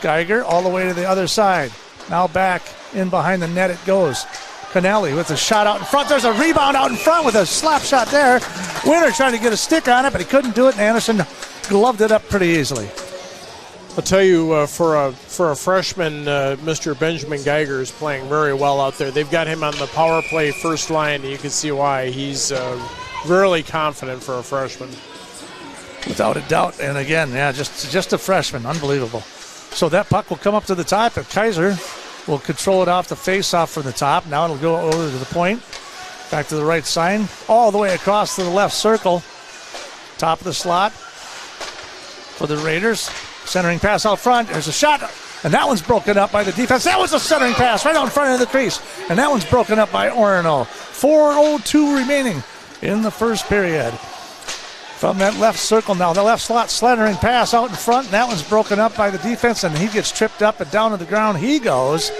E: Geiger all the way to the other side. Now back in behind the net it goes. Canelli with a shot out in front. There's a rebound out in front with a slap shot there. Winter trying to get a stick on it, but he couldn't do it, and Anderson gloved it up pretty easily.
F: I'll tell you, for a freshman, Mr. Benjamin Geiger is playing very well out there. They've got him on the power play first line, and you can see why. He's really confident for a freshman.
E: Without a doubt. And again, just a freshman. Unbelievable. So that puck will come up to the top, and Kaiser will control it off the face-off from the top. Now it'll go over to the point. Back to the right side. All the way across to the left circle. Top of the slot for the Raiders. Centering pass out front. There's a shot, and that one's broken up by the defense. That was a centering pass right out in front of the crease, and that one's broken up by Orono. 4:02 remaining in the first period. From that left circle now, the left slot slithering pass out in front, and that one's broken up by the defense, and he gets tripped up and down to the ground he goes.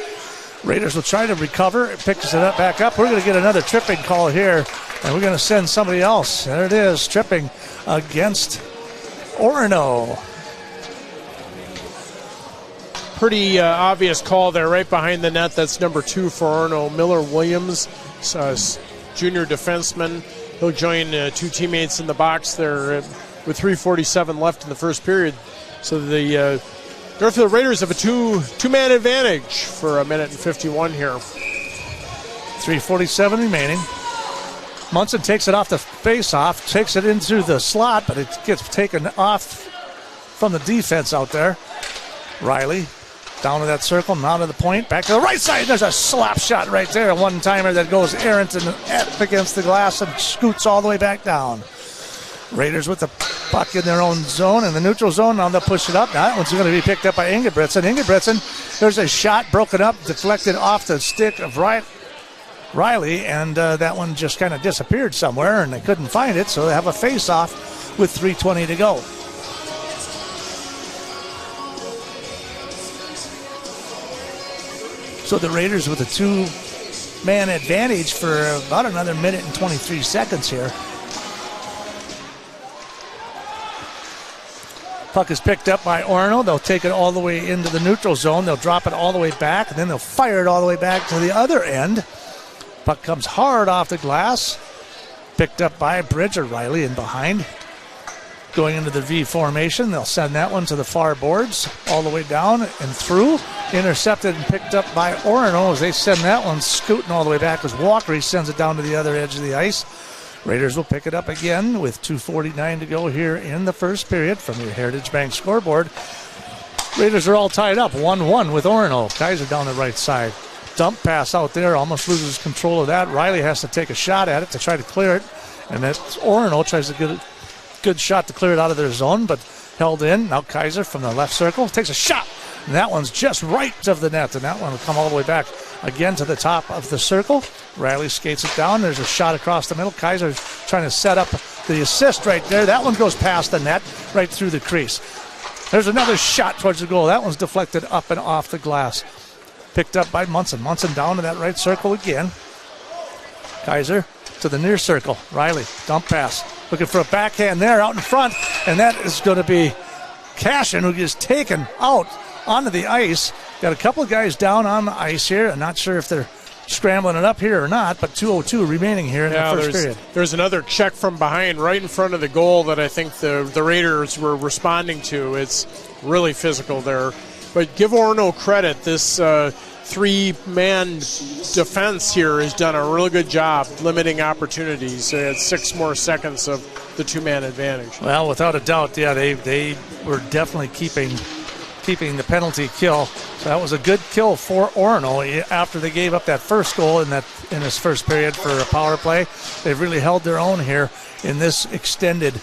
E: Raiders will try to recover. It picks it up back up. We're going to get another tripping call here, and we're going to send somebody else. There it is, tripping against Orono.
F: Pretty obvious call there right behind the net. That's number 2 for Orono. Miller Williams, junior defenseman. He'll join 2 teammates in the box there with 3:47 left in the first period. So the Northfield Raiders have a two-man advantage for a minute and 51 here.
E: 3:47 remaining. Munson takes it off the face-off, takes it into the slot, but it gets taken off from the defense out there. Riley down to that circle, now to the point, back to the right side. There's a slap shot right there, a one-timer that goes errant and up against the glass and scoots all the way back down. Raiders with the puck in their own zone, in the neutral zone. Now they'll push it up. Now that one's going to be picked up by Ingebrigtsen. There's a shot broken up, deflected off the stick of Riley, and that one just kind of disappeared somewhere, and they couldn't find it, so they have a face-off with 3:20 to go. So the Raiders with a 2-man advantage for about another minute and 23 seconds here. Puck is picked up by Orono. They'll take it all the way into the neutral zone. They'll drop it all the way back, and then they'll fire it all the way back to the other end. Puck comes hard off the glass. Picked up by Bridger. Riley in behind. Going into the V formation. They'll send that one to the far boards all the way down and through. Intercepted and picked up by Orono as they send that one scooting all the way back as Walker. He sends it down to the other edge of the ice. Raiders will pick it up again with 2:49 to go here in the first period from the Heritage Bank scoreboard. Raiders are all tied up 1-1 with Orono. Kaiser down the right side. Dump pass out there, almost loses control of that. Riley has to take a shot at it to try to clear it, and that's Orono tries to get a good shot to clear it out of their zone, but held in. Now Kaiser from the left circle takes a shot, and that one's just right of the net, and that one will come all the way back again to the top of the circle. Riley skates it down. There's a shot across the middle. Kaiser trying to set up the assist right there. That one goes past the net, right through the crease. There's another shot towards the goal. That one's deflected up and off the glass. Picked up by Munson. Munson down to that right circle again. Kaiser to the near circle. Riley, dump pass. Looking for a backhand there out in front, and that is going to be Cashin, who gets taken out onto the ice. Got a couple of guys down on the ice here. I'm not sure if they're scrambling it up here or not, but 2:02 remaining here in the first period.
F: There's another check from behind right in front of the goal that I think the Raiders were responding to. It's really physical there. But give Orono credit. This 3-man defense here has done a really good job limiting opportunities. They had 6 more seconds of the 2-man advantage.
E: Well, without a doubt, yeah, they were definitely keeping the penalty kill. So that was a good kill for Orono after they gave up that first goal in this first period for a power play. They've really held their own here in this extended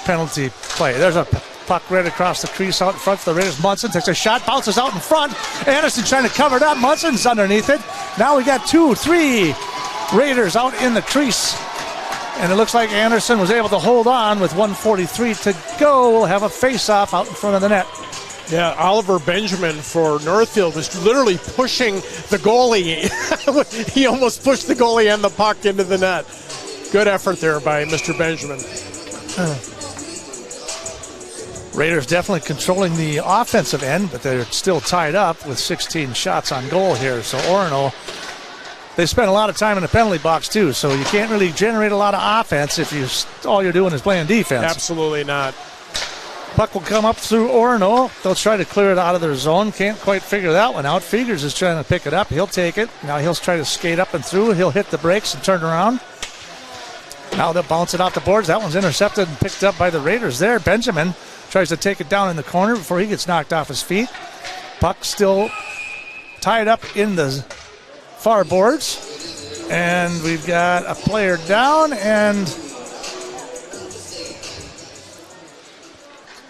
E: penalty play. There's a puck right across the crease out in front for the Raiders. Munson takes a shot, bounces out in front. Anderson trying to cover it up. Munson's underneath it. Now we got 2-3 Raiders out in the crease. And it looks like Anderson was able to hold on with 1:43 to go. We'll have a face-off out in front of the net.
F: Yeah, Oliver Benjamin for Northfield was literally pushing the goalie. He almost pushed the goalie and the puck into the net. Good effort there by Mr. Benjamin.
E: Raiders definitely controlling the offensive end, but they're still tied up with 16 shots on goal here. So Orono, they spend a lot of time in the penalty box too, so you can't really generate a lot of offense if all you're doing is playing defense.
F: Absolutely not.
E: Puck will come up through Orono. They'll try to clear it out of their zone. Can't quite figure that one out. Figures is trying to pick it up. He'll take it. Now he'll try to skate up and through. He'll hit the brakes and turn around. Now they'll bounce it off the boards. That one's intercepted and picked up by the Raiders there. Benjamin tries to take it down in the corner before he gets knocked off his feet. Puck still tied up in the far boards. And we've got a player down, and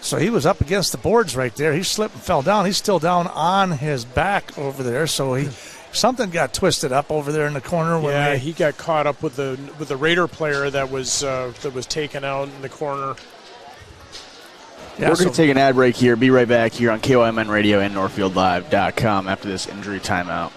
E: so he was up against the boards right there. He slipped and fell down. He's still down on his back over there, so something got twisted up over there in the corner.
F: Yeah, he got caught up with the Raider player that was taken out in the corner.
C: Yeah, we're going to take an ad break here. Be right back here on KYMN Radio and NorthfieldLive.com after this injury timeout.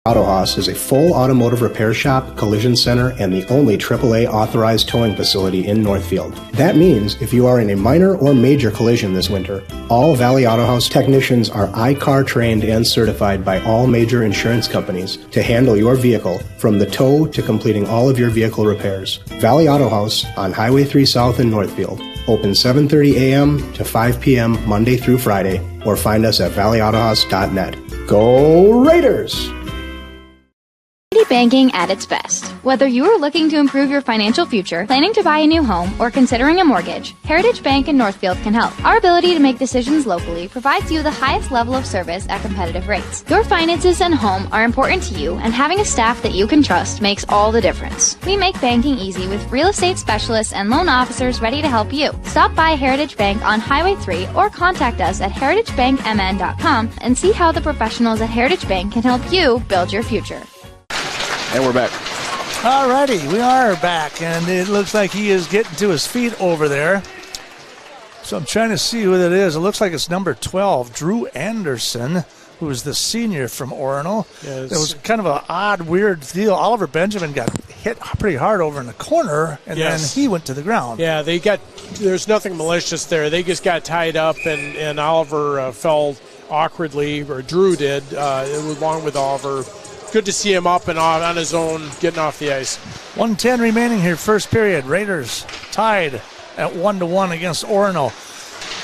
D: Auto Haus is a full automotive repair shop, collision center, and the only AAA authorized towing facility in Northfield. That means if you are in a minor or major collision this winter, all Valley Auto Haus technicians are I-CAR trained and certified by all major insurance companies to handle your vehicle from the tow to completing all of your vehicle repairs. Valley Auto Haus on Highway 3 South in Northfield. Open 7:30 a.m. to 5 p.m. Monday through Friday, or find us at valleyautohaus.net. Go Raiders!
B: Banking at its best. Whether you are looking to improve your financial future, planning to buy a new home, or considering a mortgage, Heritage Bank in Northfield can help. Our ability to make decisions locally provides you the highest level of service at competitive rates. Your finances and home are important to you, and having a staff that you can trust makes all the difference. We make banking easy with real estate specialists and loan officers ready to help you. Stop by Heritage Bank on Highway 3 or contact us at heritagebankmn.com and see how the professionals at Heritage Bank can help you build your future.
C: And we're back.
E: All righty, we are back, and it looks like he is getting to his feet over there. So I'm trying to see who that is. It looks like it's number 12, Drew Anderson, who is the senior from Orono. Yes. It was kind of an odd, weird deal. Oliver Benjamin got hit pretty hard over in the corner, and then he went to the ground.
F: Yeah, there's nothing malicious there. They just got tied up, and Oliver fell awkwardly, or Drew did, along with Oliver. Good to see him up and on his own, getting off the ice.
E: 1:10 remaining here, first period. Raiders tied at 1-1 against Orono.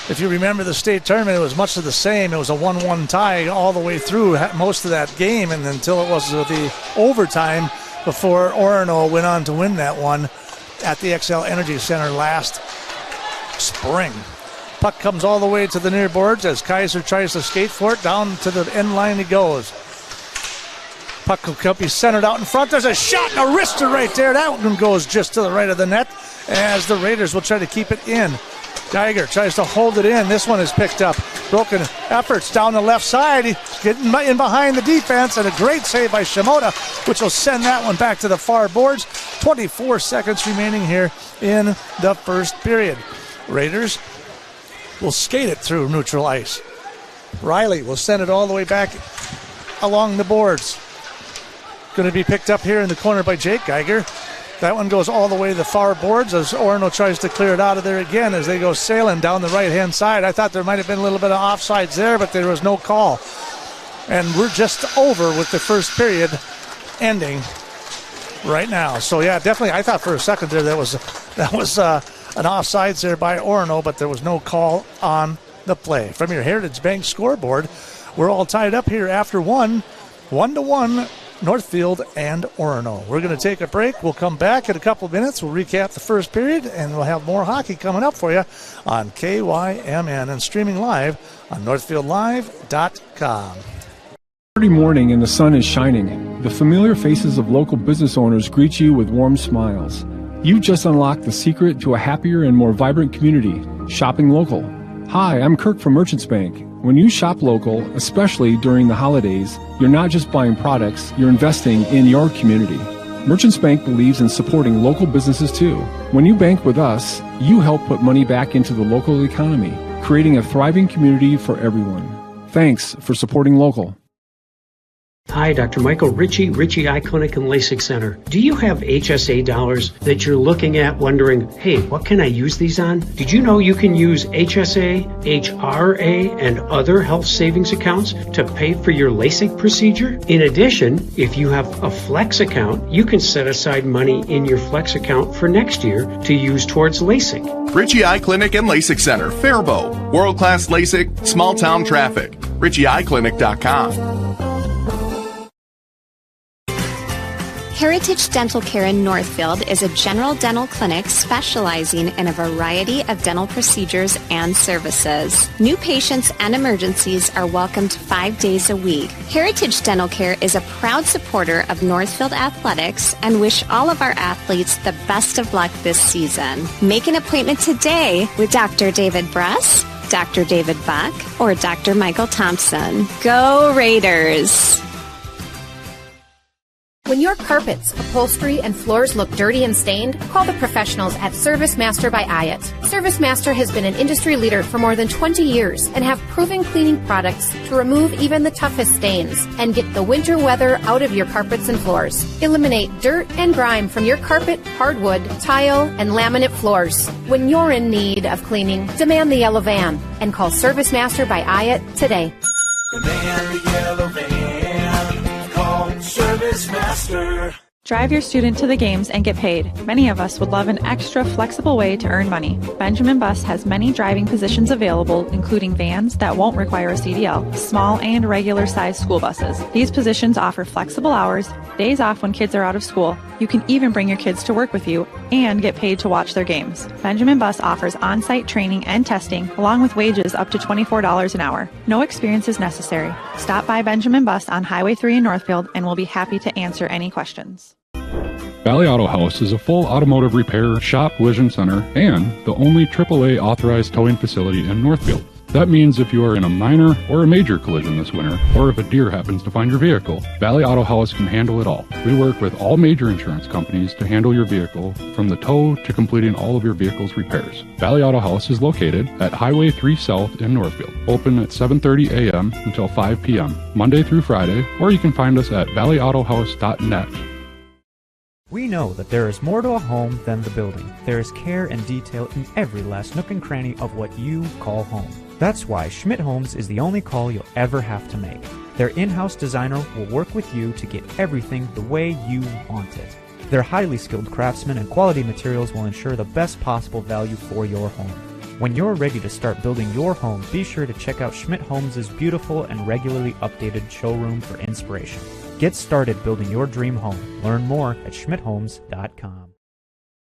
E: If you remember the state tournament, it was much of the same. It was a 1-1 tie all the way through most of that game, and until it was the overtime before Orono went on to win that one at the XL Energy Center last spring. Puck comes all the way to the near boards as Kaiser tries to skate for it. Down to the end line he goes. Puck will be centered out in front. There's a shot and a wrister right there. That one goes just to the right of the net as the Raiders will try to keep it in. Geiger tries to hold it in. This one is picked up. Broken efforts down the left side. He's getting in behind the defense, and a great save by Shimoda, which will send that one back to the far boards. 24 seconds remaining here in the first period. Raiders will skate it through neutral ice. Riley will send it all the way back along the boards. Going to be picked up here in the corner by Jake Geiger. That one goes all the way to the far boards as Orono tries to clear it out of there again as they go sailing down the right-hand side. I thought there might have been a little bit of offsides there, but there was no call. And we're just over with the first period ending right now. So, yeah, definitely, I thought for a second there that was an offsides there by Orono, but there was no call on the play. From your Heritage Bank scoreboard, we're all tied up here after 1-1, Northfield and Orono. We're going to take a break. We'll come back in a couple of minutes. We'll recap the first period, and we'll have more hockey coming up for you on KYMN and streaming live on NorthfieldLive.com.
G: Saturday morning and the sun is shining. The familiar faces of local business owners greet you with warm smiles. You've just unlocked the secret to a happier and more vibrant community, shopping local. Hi, I'm Kirk from Merchants Bank. When you shop local, especially during the holidays, you're not just buying products, you're investing in your community. Merchants Bank believes in supporting local businesses too. When you bank with us, you help put money back into the local economy. creating a thriving community for everyone. Thanks for supporting local.
H: Hi, Dr. Michael Ritchie Eye Clinic and LASIK Center. Do you have HSA dollars that you're looking at wondering, hey, what can I use these on? Did you know you can use HSA, HRA, and other health savings accounts to pay for your LASIK procedure? In addition, if you have a Flex account, you can set aside money in your Flex account for next year to use towards LASIK.
I: Ritchie Eye Clinic and LASIK Center, Faribault. World-class LASIK, small town traffic. RitchieEyeClinic.com.
A: Heritage Dental Care in Northfield is a general dental clinic specializing in a variety of dental procedures and services. New patients and emergencies are welcomed 5 days a week. Heritage Dental Care is a proud supporter of Northfield Athletics and wish all of our athletes the best of luck this season. Make an appointment today with Dr. David Bruss, Dr. David Buck, or Dr. Michael Thompson. Go Raiders!
J: When your carpets, upholstery, and floors look dirty and stained, call the professionals at Service Master by Ayat. Service Master has been an industry leader for more than 20 years and have proven cleaning products to remove even the toughest stains and get the winter weather out of your carpets and floors. Eliminate dirt and grime from your carpet, hardwood, tile, and laminate floors. When you're in need of cleaning, demand the yellow van and call Service Master by Ayat today.
W: Demand the yellow van. Service Master.
X: Drive your student to the games and get paid. Many of us would love an extra flexible way to earn money. Benjamin Bus has many driving positions available, including vans that won't require a CDL, small and regular sized school buses. These positions offer flexible hours, days off when kids are out of school. You can even bring your kids to work with you and get paid to watch their games. Benjamin Bus offers on-site training and testing, along with wages up to $24 an hour. No experience is necessary. Stop by Benjamin Bus on Highway 3 in Northfield and we'll be happy to answer any questions.
G: Valley Auto House is a full automotive repair shop, collision center, and the only AAA authorized towing facility in Northfield. That means if you are in a minor or a major collision this winter, or if a deer happens to find your vehicle, Valley Auto House can handle it all. We work with all major insurance companies to handle your vehicle, from the tow to completing all of your vehicle's repairs. Valley Auto House is located at Highway 3 South in Northfield, open at 7:30 a.m. until 5 p.m., Monday through Friday, or you can find us at valleyautohouse.net.
K: We know that there is more to a home than the building. There is care and detail in every last nook and cranny of what you call home. That's why Schmidt Homes is the only call you'll ever have to make. Their in-house designer will work with you to get everything the way you want it. Their highly skilled craftsmen and quality materials will ensure the best possible value for your home. When you're ready to start building your home, be sure to check out Schmidt Homes' beautiful and regularly updated showroom for inspiration. Get started building your dream home. Learn more at schmidthomes.com.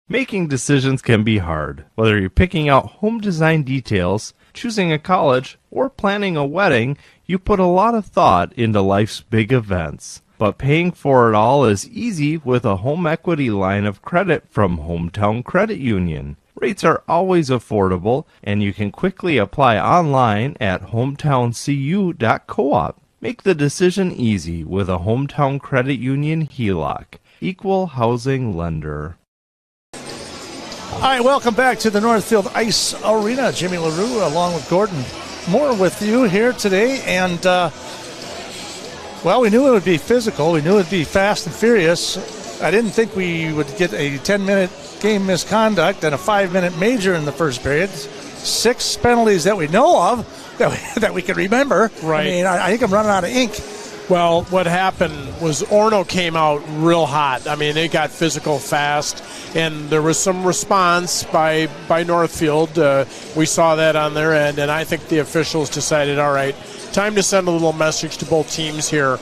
L: Making decisions can be hard. Whether you're picking out home design details, choosing a college, or planning a wedding, you put a lot of thought into life's big events. But paying for it all is easy with a home equity line of credit from Hometown Credit Union. Rates are always affordable, and you can quickly apply online at hometowncu.coop. Make the decision easy with a Hometown Credit Union HELOC. Equal housing lender.
E: All right, welcome back to the Northfield Ice Arena. Jimmy LaRue along with Gordon Moore with you here today. And, well, we knew it would be physical. We knew it would be fast and furious. I didn't think we would get a 10-minute game misconduct and a 5-minute major in the first period. 6 penalties that we know of. That we can remember.
F: Right.
E: I mean, I think I'm running out of ink.
F: Well, what happened was Orono came out real hot. I mean, it got physical fast, and there was some response by Northfield. We saw that on their end, and I think the officials decided, all right, time to send a little message to both teams here.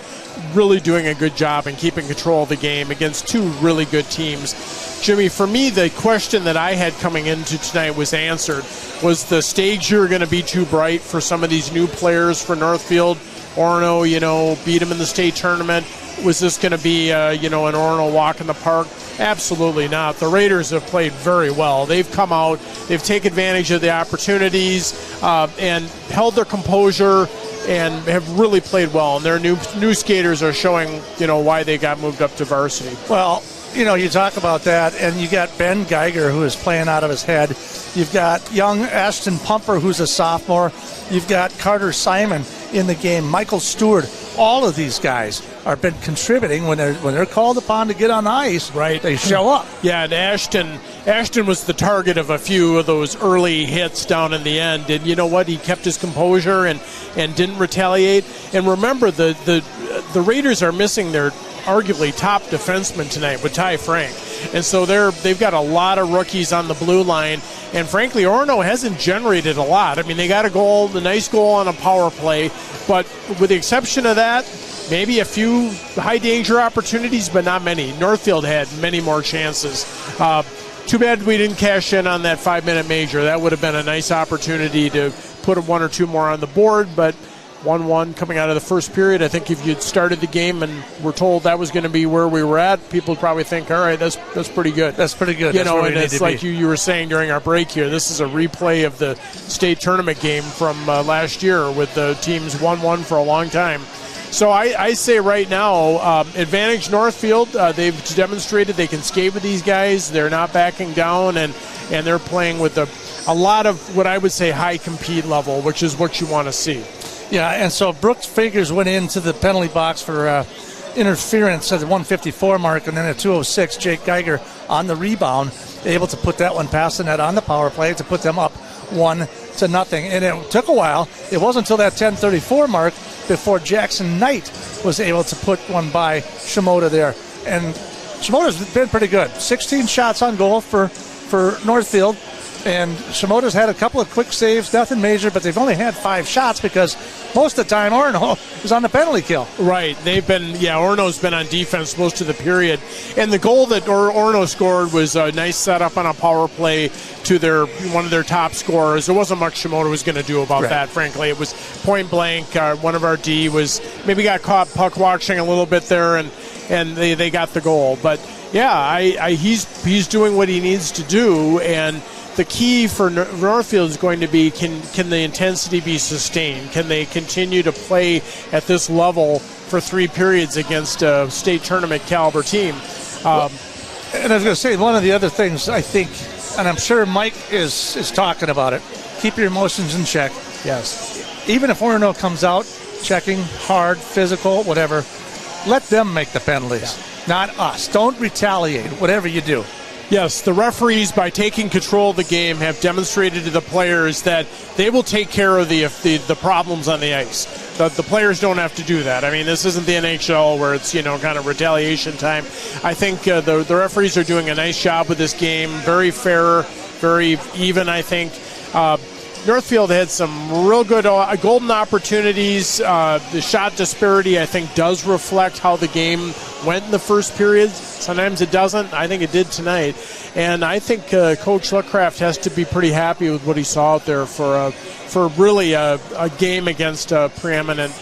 F: Really doing a good job and keeping control of the game against 2 really good teams. Jimmy, for me, the question that I had coming into tonight was answered. Was the stage here going to be too bright for some of these new players for Northfield? Orono, beat them in the state tournament. Was this going to be, an Orono walk in the park? Absolutely not. The Raiders have played very well. They've come out, they've taken advantage of the opportunities and held their composure and have really played well. And their new skaters are showing, why they got moved up to varsity.
E: Well, you talk about that, and you got Ben Geiger, who is playing out of his head. You've got young Ashton Pumper, who's a sophomore. You've got Carter Simon in the game, Michael Stewart. All of these guys have been contributing when they're called upon to get on the ice.
F: Right,
E: they show up.
F: Yeah, and Ashton was the target of a few of those early hits down in the end. And you know what? He kept his composure and didn't retaliate. And remember, the Raiders are missing their arguably top defenseman tonight with Ty Frank. And so they've got a lot of rookies on the blue line. And frankly, Orono hasn't generated a lot. I mean, they got a nice goal on a power play. But with the exception of that, maybe a few high-danger opportunities, but not many. Northfield had many more chances. Too bad we didn't cash in on that 5-minute major. That would have been a nice opportunity to put one or two more on the board, but 1-1 coming out of the first period. I think if you'd started the game and were told that was going to be where we were at, people would probably think, all right, that's pretty good.
E: That's pretty good.
F: You
E: that's
F: know, and it's like you were saying during our break here, this is a replay of the state tournament game from last year with the teams 1-1 for a long time. So I say right now, advantage Northfield. They've demonstrated they can skate with these guys. They're not backing down, and they're playing with a lot of what I would say high compete level, which is what you want to see.
E: Yeah, and so Brooks Figures went into the penalty box for interference at the 154 mark, and then at 2:06, Jake Geiger on the rebound, able to put that one past the net on the power play to put them up 1-0. And it took a while. It wasn't until that 10:34 mark before Jackson Knight was able to put one by Shimoda there. And Shimoda's been pretty good. 16 shots on goal for Northfield. And Shimoda's had a couple of quick saves, nothing major, but they've only had 5 shots because most of the time Orono is on the penalty kill.
F: Right. Orono's been on defense most of the period. And the goal that Orono scored was a nice setup on a power play to one of their top scorers. There wasn't much Shimoda was going to do about that, frankly. It was point blank. One of our D was maybe got caught puck watching a little bit there, and they got the goal. But, yeah, he's doing what he needs to do, and the key for Northfield is going to be can the intensity be sustained? Can they continue to play at this level for 3 periods against a state tournament caliber team?
E: And I was going to say, one of the other things I think, and I'm sure Mike is talking about it, keep your emotions in check.
F: Yes.
E: Even if Orono comes out checking hard, physical, whatever, let them make the penalties, not us. Don't retaliate, whatever you do.
F: Yes, the referees, by taking control of the game, have demonstrated to the players that they will take care of the problems on the ice. The players don't have to do that. I mean, this isn't the NHL where it's, kind of retaliation time. I think the referees are doing a nice job with this game. Very fair, very even, I think. Northfield had some real good golden opportunities. The shot disparity, I think, does reflect how the game went in the first period. Sometimes it doesn't. I think it did tonight. And I think Coach Luckcraft has to be pretty happy with what he saw out there for really a game against a preeminent,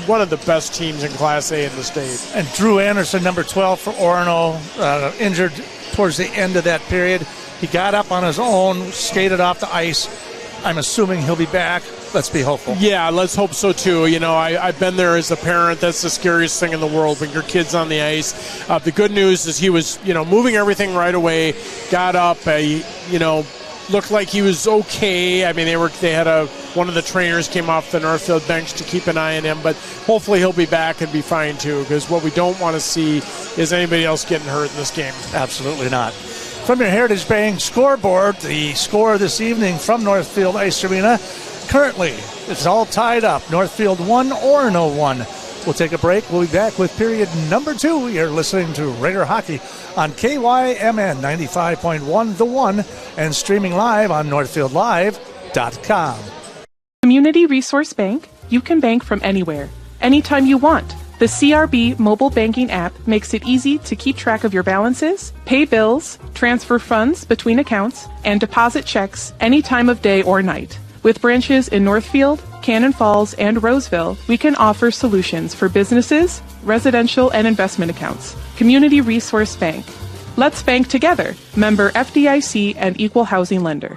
F: one of the best teams in Class A in the state.
E: And Drew Anderson, number 12 for Orono, injured towards the end of that period. He got up on his own, skated off the ice. I'm assuming he'll be back. Let's be hopeful.
F: Yeah, let's hope so too. I've been there as a parent. That's the scariest thing in the world when your kid's on the ice. The good news is he was, moving everything right away. Got up. Looked like he was okay. I mean, they had one of the trainers came off the Northfield bench to keep an eye on him, but hopefully he'll be back and be fine too. Because what we don't want to see is anybody else getting hurt in this game.
E: Absolutely not. From your Heritage Bank scoreboard, the score this evening from Northfield Ice Arena. Currently, it's all tied up. Northfield 1, Orono 1. We'll take a break. We'll be back with period number 2. You're listening to Raider Hockey on KYMN 95.1 The One and streaming live on NorthfieldLive.com.
M: Community Resource Bank, you can bank from anywhere, anytime you want. The CRB mobile banking app makes it easy to keep track of your balances, pay bills, transfer funds between accounts, and deposit checks any time of day or night. With branches in Northfield, Cannon Falls, and Roseville, we can offer solutions for businesses, residential, and investment accounts. Community Resource Bank. Let's bank together. Member FDIC and Equal Housing Lender.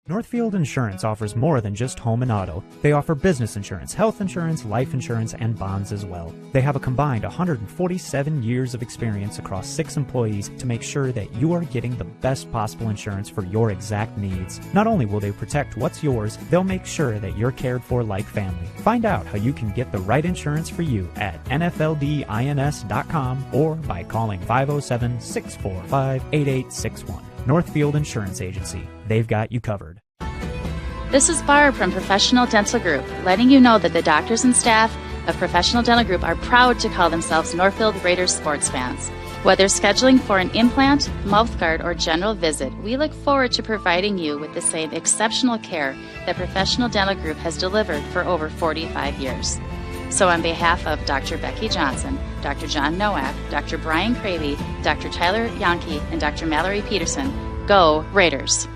K: Northfield Insurance offers more than just home and auto. They offer business insurance, health insurance, life insurance, and bonds as well. They have a combined 147 years of experience across 6 employees to make sure that you are getting the best possible insurance for your exact needs. Not only will they protect what's yours, they'll make sure that you're cared for like family. Find out how you can get the right insurance for you at nfldins.com or by calling 507-645-8861. Northfield Insurance Agency. They've got you covered.
Q: This is Barb from Professional Dental Group, letting you know that the doctors and staff of Professional Dental Group are proud to call themselves Northfield Raiders sports fans. Whether scheduling for an implant, mouthguard, or general visit, we look forward to providing you with the same exceptional care that Professional Dental Group has delivered for over 45 years. So on behalf of Dr. Becky Johnson, Dr. John Nowak, Dr. Brian Cravey, Dr. Tyler Yonke, and Dr. Mallory Peterson, go Raiders!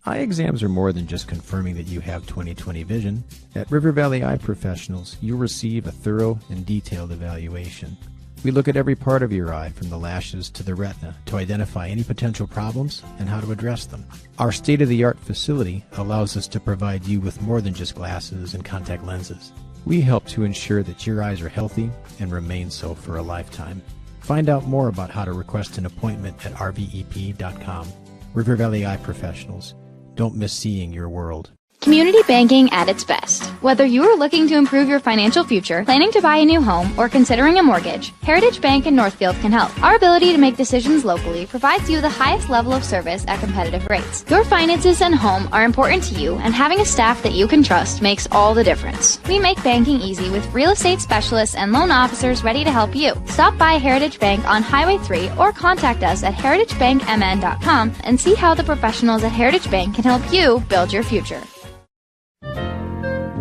N: Eye exams are more than just confirming that you have 20/20 vision. At River Valley Eye Professionals, you'll receive a thorough and detailed evaluation. We look at every part of your eye, from the lashes to the retina, to identify any potential problems and how to address them. Our state-of-the-art facility allows us to provide you with more than just glasses and contact lenses. We help to ensure that your eyes are healthy and remain so for a lifetime. Find out more about how to request an appointment at rvep.com. River Valley Eye Professionals. Don't miss seeing your world.
B: Community banking at its best. Whether you are looking to improve your financial future, planning to buy a new home, or considering a mortgage, Heritage Bank in Northfield can help. Our ability to make decisions locally provides you the highest level of service at competitive rates. Your finances and home are important to you, and having a staff that you can trust makes all the difference. We make banking easy with real estate specialists and loan officers ready to help you. Stop by Heritage Bank on Highway 3 or contact us at heritagebankmn.com and see how the professionals at Heritage Bank can help you build your future.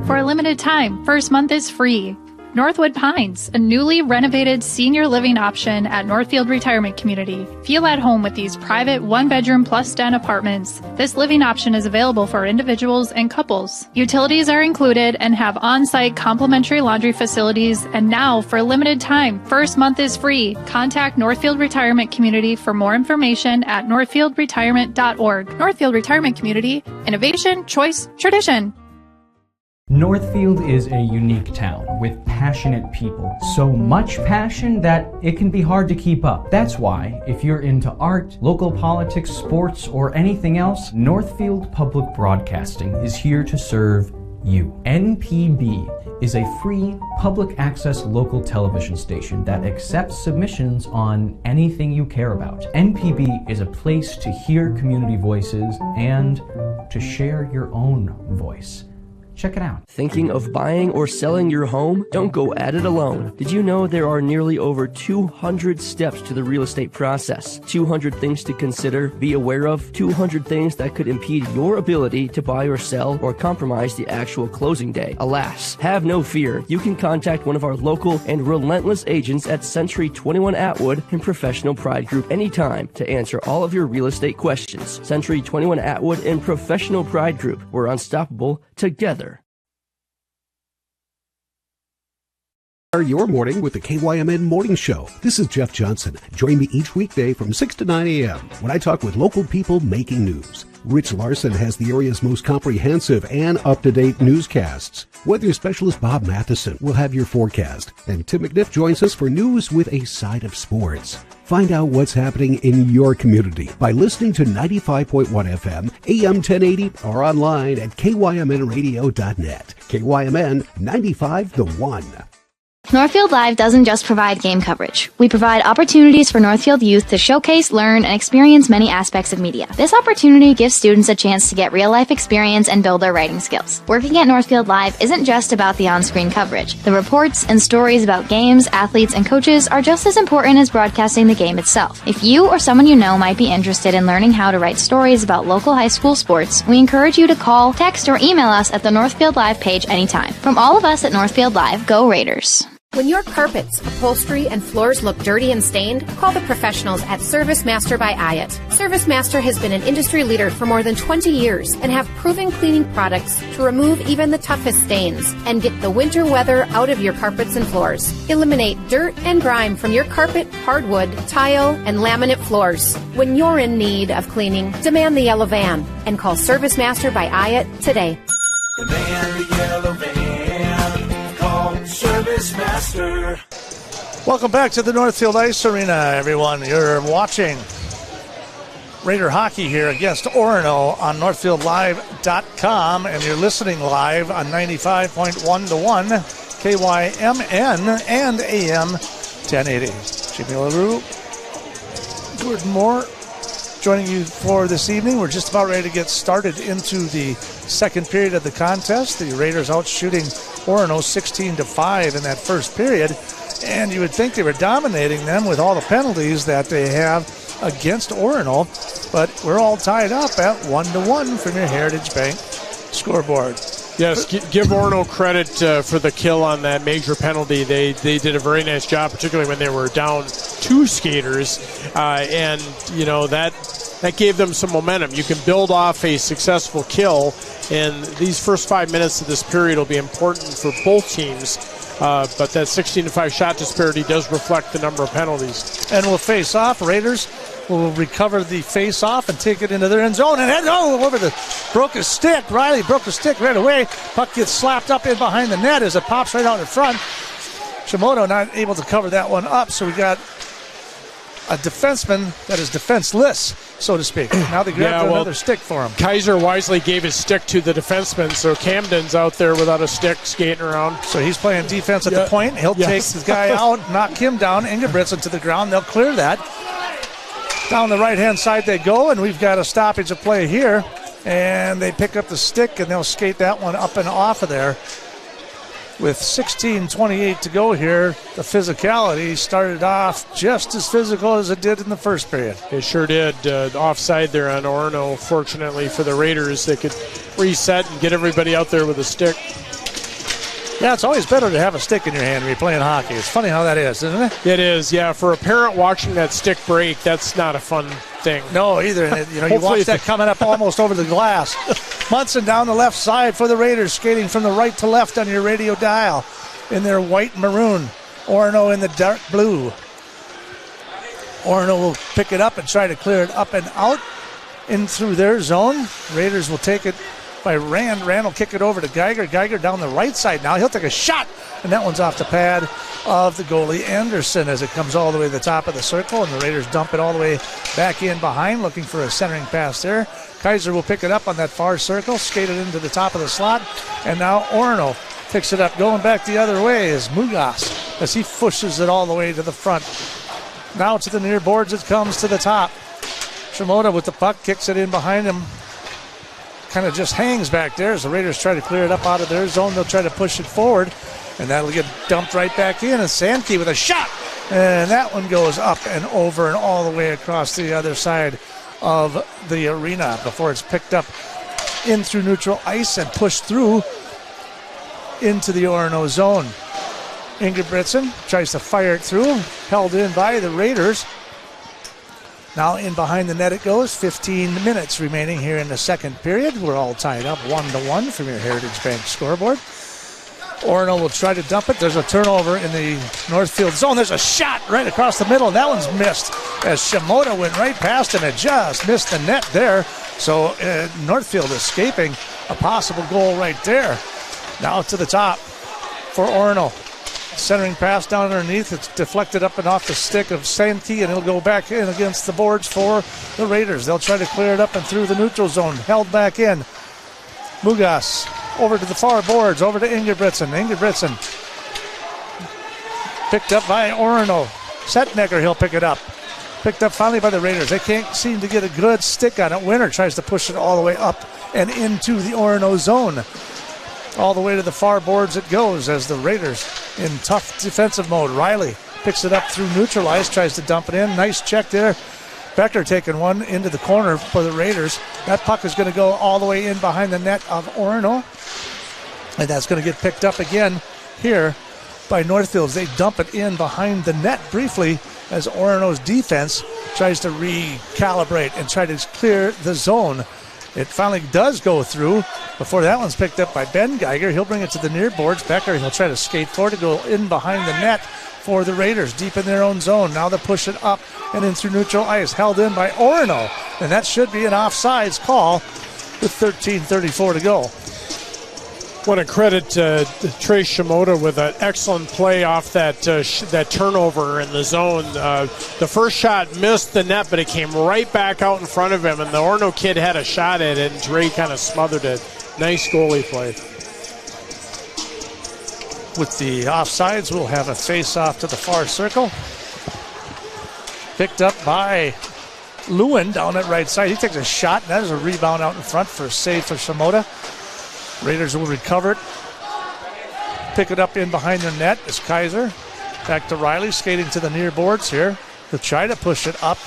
O: For a limited time, first month is free. Northwood Pines, a newly renovated senior living option at Northfield Retirement Community. Feel at home with these private 1-bedroom plus den apartments. This living option is available for individuals and couples. Utilities are included and have on-site complimentary laundry facilities. And now, for a limited time, first month is free. Contact Northfield Retirement Community for more information at northfieldretirement.org. Northfield Retirement Community, innovation, choice, tradition.
R: Northfield is a unique town with passionate people. So much passion that it can be hard to keep up. That's why, if you're into art, local politics, sports, or anything else, Northfield Public Broadcasting is here to serve you. NPB is a free public access local television station that accepts submissions on anything you care about. NPB is a place to hear community voices and to share your own voice. Check it out.
P: Thinking of buying or selling your home? Don't go at it alone. Did you know there are nearly over 200 steps to the real estate process? 200 things to consider, be aware of, 200 things that could impede your ability to buy or sell or compromise the actual closing day. Alas, have no fear. You can contact one of our local and relentless agents at Century 21 Atwood and Professional Pride Group anytime to answer all of your real estate questions. Century 21 Atwood and Professional Pride Group. We're unstoppable together.
S: Your morning with the KYMN Morning Show. This is Jeff Johnson. Join me each weekday from 6 to 9 a.m. when I talk with local people making news. Rich Larson has the area's most comprehensive and up-to-date newscasts. Weather specialist Bob Matheson will have your forecast. And Tim McNiff joins us for news with a side of sports. Find out what's happening in your community by listening to 95.1 FM, AM 1080, or online at kymnradio.net. KYMN 95 The One.
B: Northfield Live doesn't just provide game coverage. We provide opportunities for Northfield youth to showcase, learn, and experience many aspects of media. This opportunity gives students a chance to get real-life experience and build their writing skills. Working at Northfield Live isn't just about the on-screen coverage. The reports and stories about games, athletes, and coaches are just as important as broadcasting the game itself. If you or someone you know might be interested in learning how to write stories about local high school sports, we encourage you to call, text, or email us at the Northfield Live page anytime. From all of us at Northfield Live, go Raiders!
J: When your carpets, upholstery, and floors look dirty and stained, call the professionals at Service Master by Ayat. Service Master has been an industry leader for more than 20 years and have proven cleaning products to remove even the toughest stains and get the winter weather out of your carpets and floors. Eliminate dirt and grime from your carpet, hardwood, tile, and laminate floors. When you're in need of cleaning, demand the yellow van and call Service Master by Ayat today.
W: Demand the yellow van. Call Service Master.
E: Welcome back to the Northfield Ice Arena, everyone. You're watching Raider hockey here against Orono on NorthfieldLive.com, and you're listening live on 95.1 to 1 KYMN and AM 1080. Jimmy LaRue, Gordon Moore, joining you for this evening. We're just about ready to get started into the second period of the contest. The Raiders out shooting Orono 16-5 in that first period, and you would think they were dominating them with all the penalties that they have against Orono, but we're all tied up at 1-1 from your Heritage Bank scoreboard.
F: Yes, give Orono credit for the kill on that major penalty. They did a very nice job, particularly when they were down 2 skaters, and you know that gave them some momentum. You can build off a successful kill, and these first 5 minutes of this period will be important for both teams. But that 16-5 shot disparity does reflect the number of penalties.
E: And we'll face off. Raiders will recover the face-off and take it into their end zone. And broke his stick. Riley broke his stick right away. Puck gets slapped up in behind the net as it pops right out in front. Shimoda not able to cover that one up, so we got a defenseman that is defenseless, so to speak. Now they grabbed another stick for him.
F: Kaiser wisely gave his stick to the defenseman, so Camden's out there without a stick skating around.
E: So he's playing defense at the point. He'll take the guy out, knock him down. Ingebrigtsen to the ground. They'll clear that. Down the right-hand side they go, and we've got a stoppage of play here. And they pick up the stick, and they'll skate that one up and off of there. With 16:28 to go here, the physicality started off just as physical as it did in the first period.
F: It sure did. Offside there on Orono. Fortunately for the Raiders, they could reset and get everybody out there with a stick.
E: Yeah, it's always better to have a stick in your hand when you're playing hockey. It's funny how that is, isn't it?
F: It is, yeah. For a parent watching that stick break, that's not a fun thing.
E: No, either. And you watch that coming up almost over the glass. Munson down the left side for the Raiders, skating from the right to left on your radio dial in their white and maroon. Orono in the dark blue. Orono will pick it up and try to clear it up and out in through their zone. Raiders will take it by Rand. Rand will kick it over to Geiger. Geiger down the right side now. He'll take a shot, and that one's off the pad of the goalie Anderson as it comes all the way to the top of the circle, and the Raiders dump it all the way back in behind, looking for a centering pass there. Kaiser will pick it up on that far circle, skate it into the top of the slot, and now Orono picks it up. Going back the other way is Mugas as he pushes it all the way to the front. Now to the near boards it comes to the top. Shimoda with the puck, kicks it in behind him. Kind of just hangs back there as the Raiders try to clear it up out of their zone. They'll try to push it forward, and that'll get dumped right back in. And Sankey with a shot, and that one goes up and over and all the way across the other side of the arena before it's picked up in through neutral ice and pushed through into the Orono zone. Ingebrigtsen tries to fire it through, held in by the Raiders. Now in behind the net it goes. 15 minutes remaining here in the second period. We're all tied up 1-1 from your Heritage Bank scoreboard. Orono will try to dump it. There's a turnover in the Northfield zone. There's a shot right across the middle, and that one's missed as Shimoda went right past him and just missed the net there. So Northfield escaping a possible goal right there. Now to the top for Orono. Centering pass down underneath. It's deflected up and off the stick of Sankey, and it'll go back in against the boards for the Raiders. They'll try to clear it up and through the neutral zone. Held back in. Mugas over to the far boards, over to Ingebrigtsen. Ingebrigtsen picked up by Orono. Setnecker, he'll pick it up. Picked up finally by the Raiders. They can't seem to get a good stick on it. Winner tries to push it all the way up and into the Orono zone. All the way to the far boards it goes as the Raiders in tough defensive mode. Riley picks it up through neutral ice, tries to dump it in. Nice check there. Becker taking one into the corner for the Raiders. That puck is going to go all the way in behind the net of Orono. And that's going to get picked up again here by Northfield. They dump it in behind the net briefly as Orono's defense tries to recalibrate and try to clear the zone. It finally does go through before that one's picked up by Ben Geiger. He'll bring it to the near boards. Becker, he'll try to skate forward to go in behind the net for the Raiders, deep in their own zone. Now they push it up and in through neutral ice, held in by Orono. And that should be an offsides call with 13:34 to go.
F: Want to credit Trey Shimoda with an excellent play off that turnover in the zone. The first shot missed the net, but it came right back out in front of him, and the Orono kid had a shot at it, and Trey kind of smothered it. Nice goalie play.
E: With the offsides, we'll have a face-off to the far circle. Picked up by Lewin down at right side. He takes a shot, and that is a rebound out in front for a save for Shimoda. Raiders will recover it. Pick it up in behind the net is Kaiser. Back to Riley, skating to the near boards here. They'll try to push it up.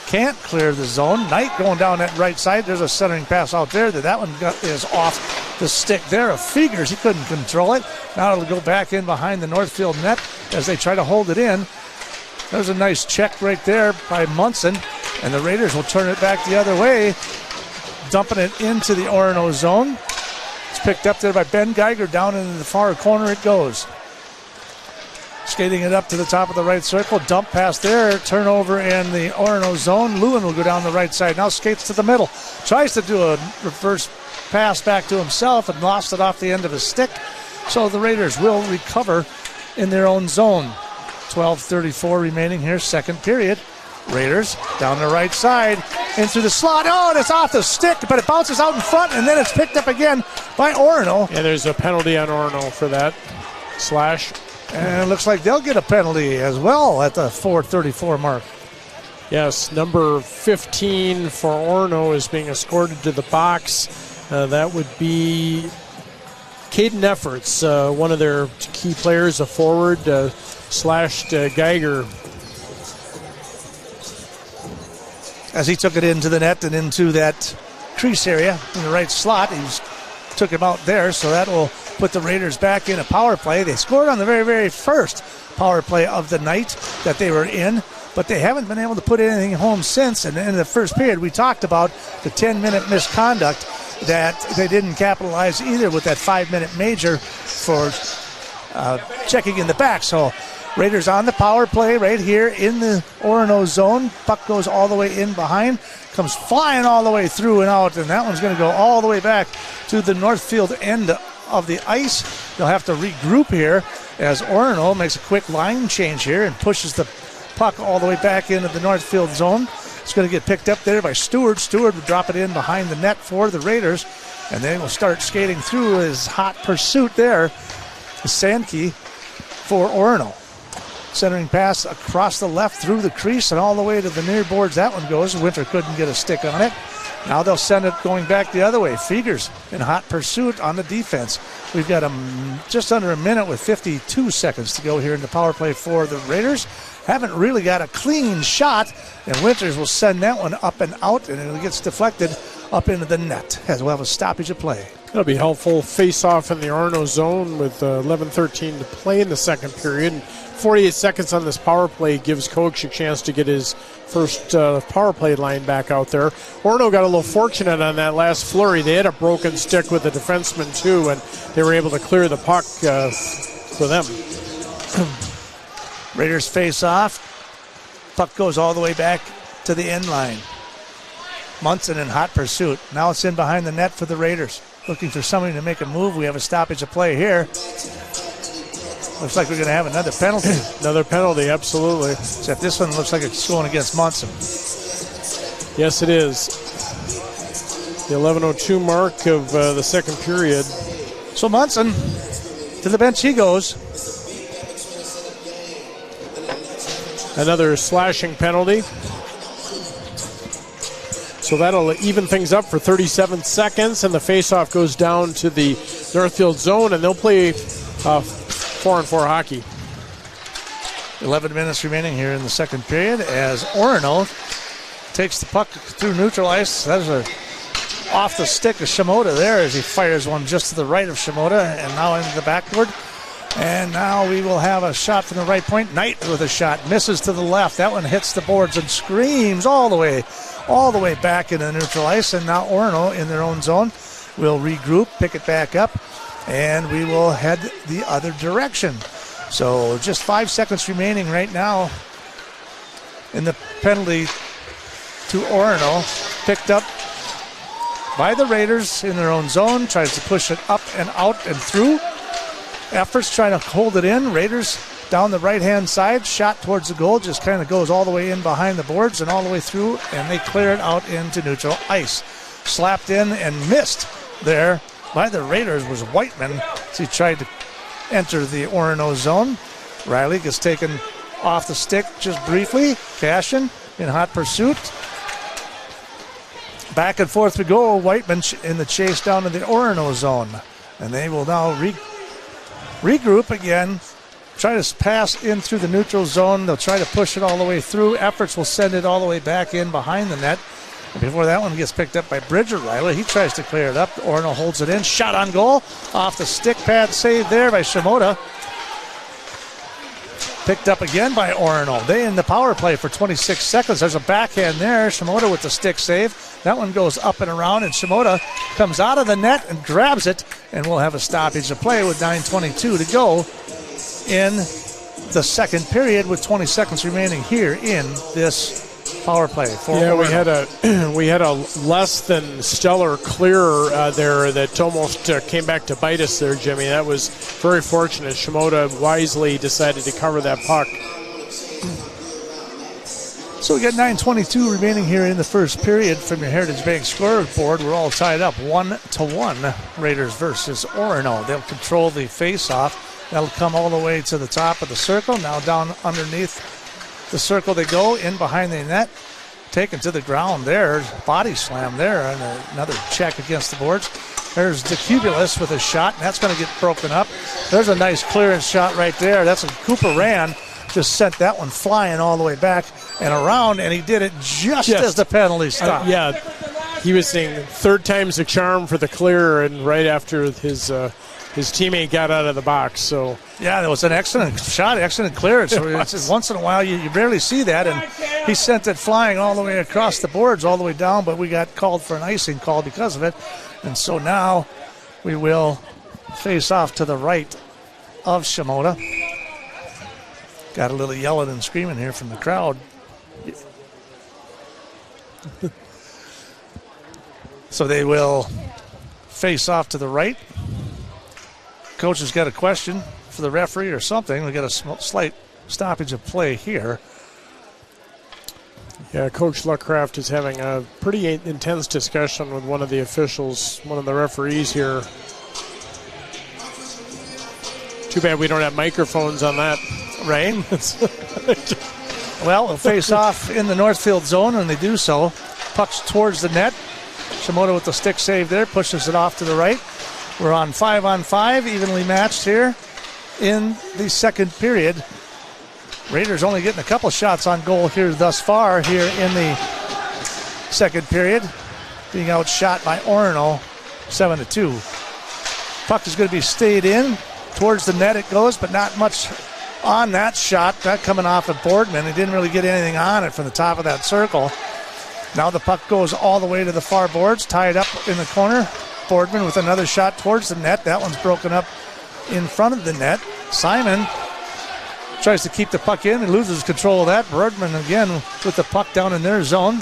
E: Can't clear the zone. Knight going down that right side. There's a centering pass out there. That one is off the stick there of Figers. He couldn't control it. Now it'll go back in behind the Northfield net as they try to hold it in. There's a nice check right there by Munson. And the Raiders will turn it back the other way, dumping it into the Orono zone. It's picked up there by Ben Geiger. Down in the far corner it goes. Skating it up to the top of the right circle. Dump pass there. Turnover in the Orono zone. Lewin will go down the right side. Now skates to the middle. Tries to do a reverse pass back to himself and lost it off the end of his stick. So the Raiders will recover in their own zone. 12:34 remaining here, second period. Raiders down the right side, in through the slot. Oh, and it's off the stick, but it bounces out in front, and then it's picked up again by Orono.
F: Yeah, there's a penalty on Orono for that slash.
E: And it looks like they'll get a penalty as well at the 4:34 mark.
F: Yes, number 15 for Orono is being escorted to the box. That would be Caden Efforts, one of their key players, a forward, slashed Geiger.
E: As he took it into the net and into that crease area in the right slot, he took him out there, so that will put the Raiders back in a power play. They scored on the very, very first power play of the night that they were in, but they haven't been able to put anything home since. And in the first period, we talked about the 10-minute misconduct that they didn't capitalize either with that 5-minute major for checking in the back. So Raiders on the power play right here in the Orono zone. Puck goes all the way in behind, comes flying all the way through and out, and that one's going to go all the way back to the Northfield end of the ice. They'll have to regroup here as Orono makes a quick line change here and pushes the puck all the way back into the Northfield zone. It's going to get picked up there by Stewart. Stewart will drop it in behind the net for the Raiders, and they will start skating through his hot pursuit there. Sankey for Orono. Centering pass across the left through the crease and all the way to the near boards. That one goes. Winter couldn't get a stick on it. Now they'll send it going back the other way. Figers in hot pursuit on the defense. We've got just under a minute with 52 seconds to go here in the power play for the Raiders. Haven't really got a clean shot, and Winters will send that one up and out, and it gets deflected up into the net as we'll have a stoppage of play.
F: That'll be helpful. Face-off in the Orono zone with 11:13 to play in the second period. 48 seconds on this power play gives Coach a chance to get his first power play line back out there. Orono got a little fortunate on that last flurry. They had a broken stick with the defenseman too, and they were able to clear the puck for them.
E: Raiders face off. Puck goes all the way back to the end line. Munson in hot pursuit. Now it's in behind the net for the Raiders. Looking for somebody to make a move. We have a stoppage of play here. Looks like we're going to have another penalty.
F: Another penalty, absolutely.
E: Except this one looks like it's going against Munson.
F: Yes, it is. The 11:02 mark of the second period.
E: So Munson, to the bench he goes.
F: Another slashing penalty. So that'll even things up for 37 seconds, and the faceoff goes down to the Northfield zone, and they'll play 4-on-4 hockey.
E: 11 minutes remaining here in the second period as Orono takes the puck through neutral ice. That's off the stick of Shimoda there as he fires one just to the right of Shimoda, and now into the backboard. And now we will have a shot from the right point. Knight with a shot. Misses to the left. That one hits the boards and screams all the way back into neutral ice. And now Orono in their own zone will regroup, pick it back up, and we will head the other direction. So just 5 seconds remaining right now in the penalty to Orono. Picked up by the Raiders in their own zone. Tries to push it up and out and through. Efforts trying to hold it in. Raiders down the right-hand side. Shot towards the goal. Just kind of goes all the way in behind the boards and all the way through. And they clear it out into neutral ice. Slapped in and missed there by the Raiders was Whiteman as he tried to enter the Orono zone. Riley gets taken off the stick just briefly. Cashin in hot pursuit. Back and forth we go. Whiteman in the chase down to the Orono zone. And they will now regroup again. Try to pass in through the neutral zone. They'll try to push it all the way through. Efforts will send it all the way back in behind the net. And before that one gets picked up by Bridger Riley, he tries to clear it up. Orono holds it in. Shot on goal. Off the stick pad save there by Shimoda. Picked up again by Orono. They in the power play for 26 seconds. There's a backhand there. Shimoda with the stick save. That one goes up and around, and Shimoda comes out of the net and grabs it, and we'll have a stoppage of play with 9:22 to go in the second period with 20 seconds remaining here in this power play.
F: We had a less than stellar clear there that almost came back to bite us there, Jimmy. That was very fortunate. Shimoda wisely decided to cover that puck.
E: So we got 9:22 remaining here in the first period from your Heritage Bank scoreboard. We're all tied up 1-1. Raiders versus Orono. They'll control the face-off. That'll come all the way to the top of the circle. Now down underneath the circle they go, in behind the net. Taken to the ground there. Body slam there, and another check against the boards. There's DeCubulus with a shot, and that's going to get broken up. There's a nice clearance shot right there. That's a Cooper Rand. Just sent that one flying all the way back and around, and he did it just as the penalty stopped.
F: He was saying third time's a charm for the clear, and right after his teammate got out of the box. So
E: yeah, that was an excellent shot, excellent clearance. It's once in a while you barely see that, and he sent it flying all the way across the boards, all the way down, but we got called for an icing call because of it. And so now we will face off to the right of Shimoda. Got a little yelling and screaming here from the crowd. So they will face off to the right. Coach has got a question for the referee or something. We got a slight stoppage of play here.
F: Yeah, Coach Luckcraft is having a pretty intense discussion with one of the officials, one of the referees here. Too bad we don't have microphones on that.
E: Right? Well, we'll face off in the Northfield zone, and they do so. Puck's towards the net. Shimoda with the stick save there, pushes it off to the right. We're on 5-on-5, evenly matched here in the second period. Raiders only getting a couple shots on goal here thus far here in the second period. Being outshot by Orono, 7-2. Puck is going to be stayed in. Towards the net it goes, but not much on that shot. That coming off of Boardman. He didn't really get anything on it from the top of that circle. Now the puck goes all the way to the far boards, tied up in the corner. Boardman with another shot towards the net. That one's broken up in front of the net. Simon tries to keep the puck in and loses control of that. Boardman again with the puck down in their zone.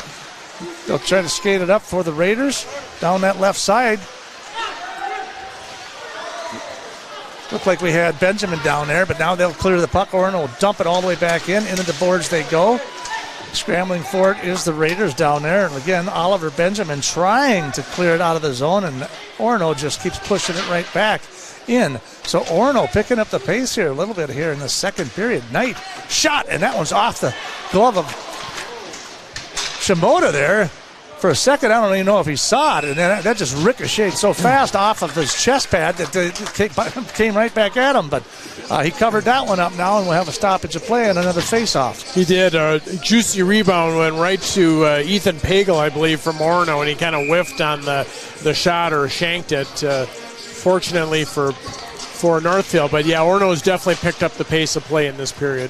E: They'll try to skate it up for the Raiders down that left side. Looked like we had Benjamin down there, but now they'll clear the puck. Orono will dump it all the way back in. Into the boards they go. Scrambling for it is the Raiders down there. And again, Oliver Benjamin trying to clear it out of the zone, and Orono just keeps pushing it right back in. So Orono picking up the pace here a little bit here in the second period. Knight shot, and that one's off the glove of Shimoda there. For a second, I don't even know if he saw it, and then that just ricocheted so fast off of his chest pad that it came right back at him. But he covered that one up now, and we'll have a stoppage of play and another face-off.
F: He did. A juicy rebound went right to Ethan Pagel, I believe, from Orono, and he kind of whiffed on the shot or shanked it. Fortunately for for Northfield. But, yeah, Orono's definitely picked up the pace of play in this period.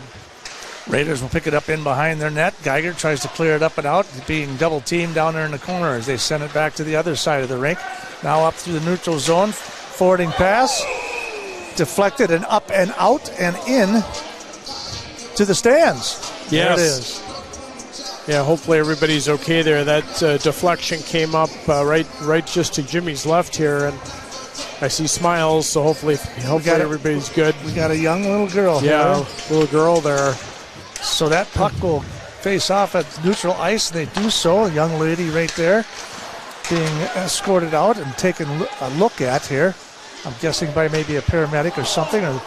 E: Raiders will pick it up in behind their net. Geiger tries to clear it up and out, being double-teamed down there in the corner as they send it back to the other side of the rink. Now up through the neutral zone. Forwarding pass. Deflected and up and out and in to the stands.
F: Yes.
E: There it is.
F: Yeah, hopefully everybody's okay there. That deflection came up right just to Jimmy's left here, and I see smiles, so hopefully everybody's good.
E: We got a young little girl here.
F: Yeah, little girl there.
E: So that puck will face off at neutral ice, and they do so. A young lady right there being escorted out and taken a look at here. I'm guessing by maybe a paramedic or something, or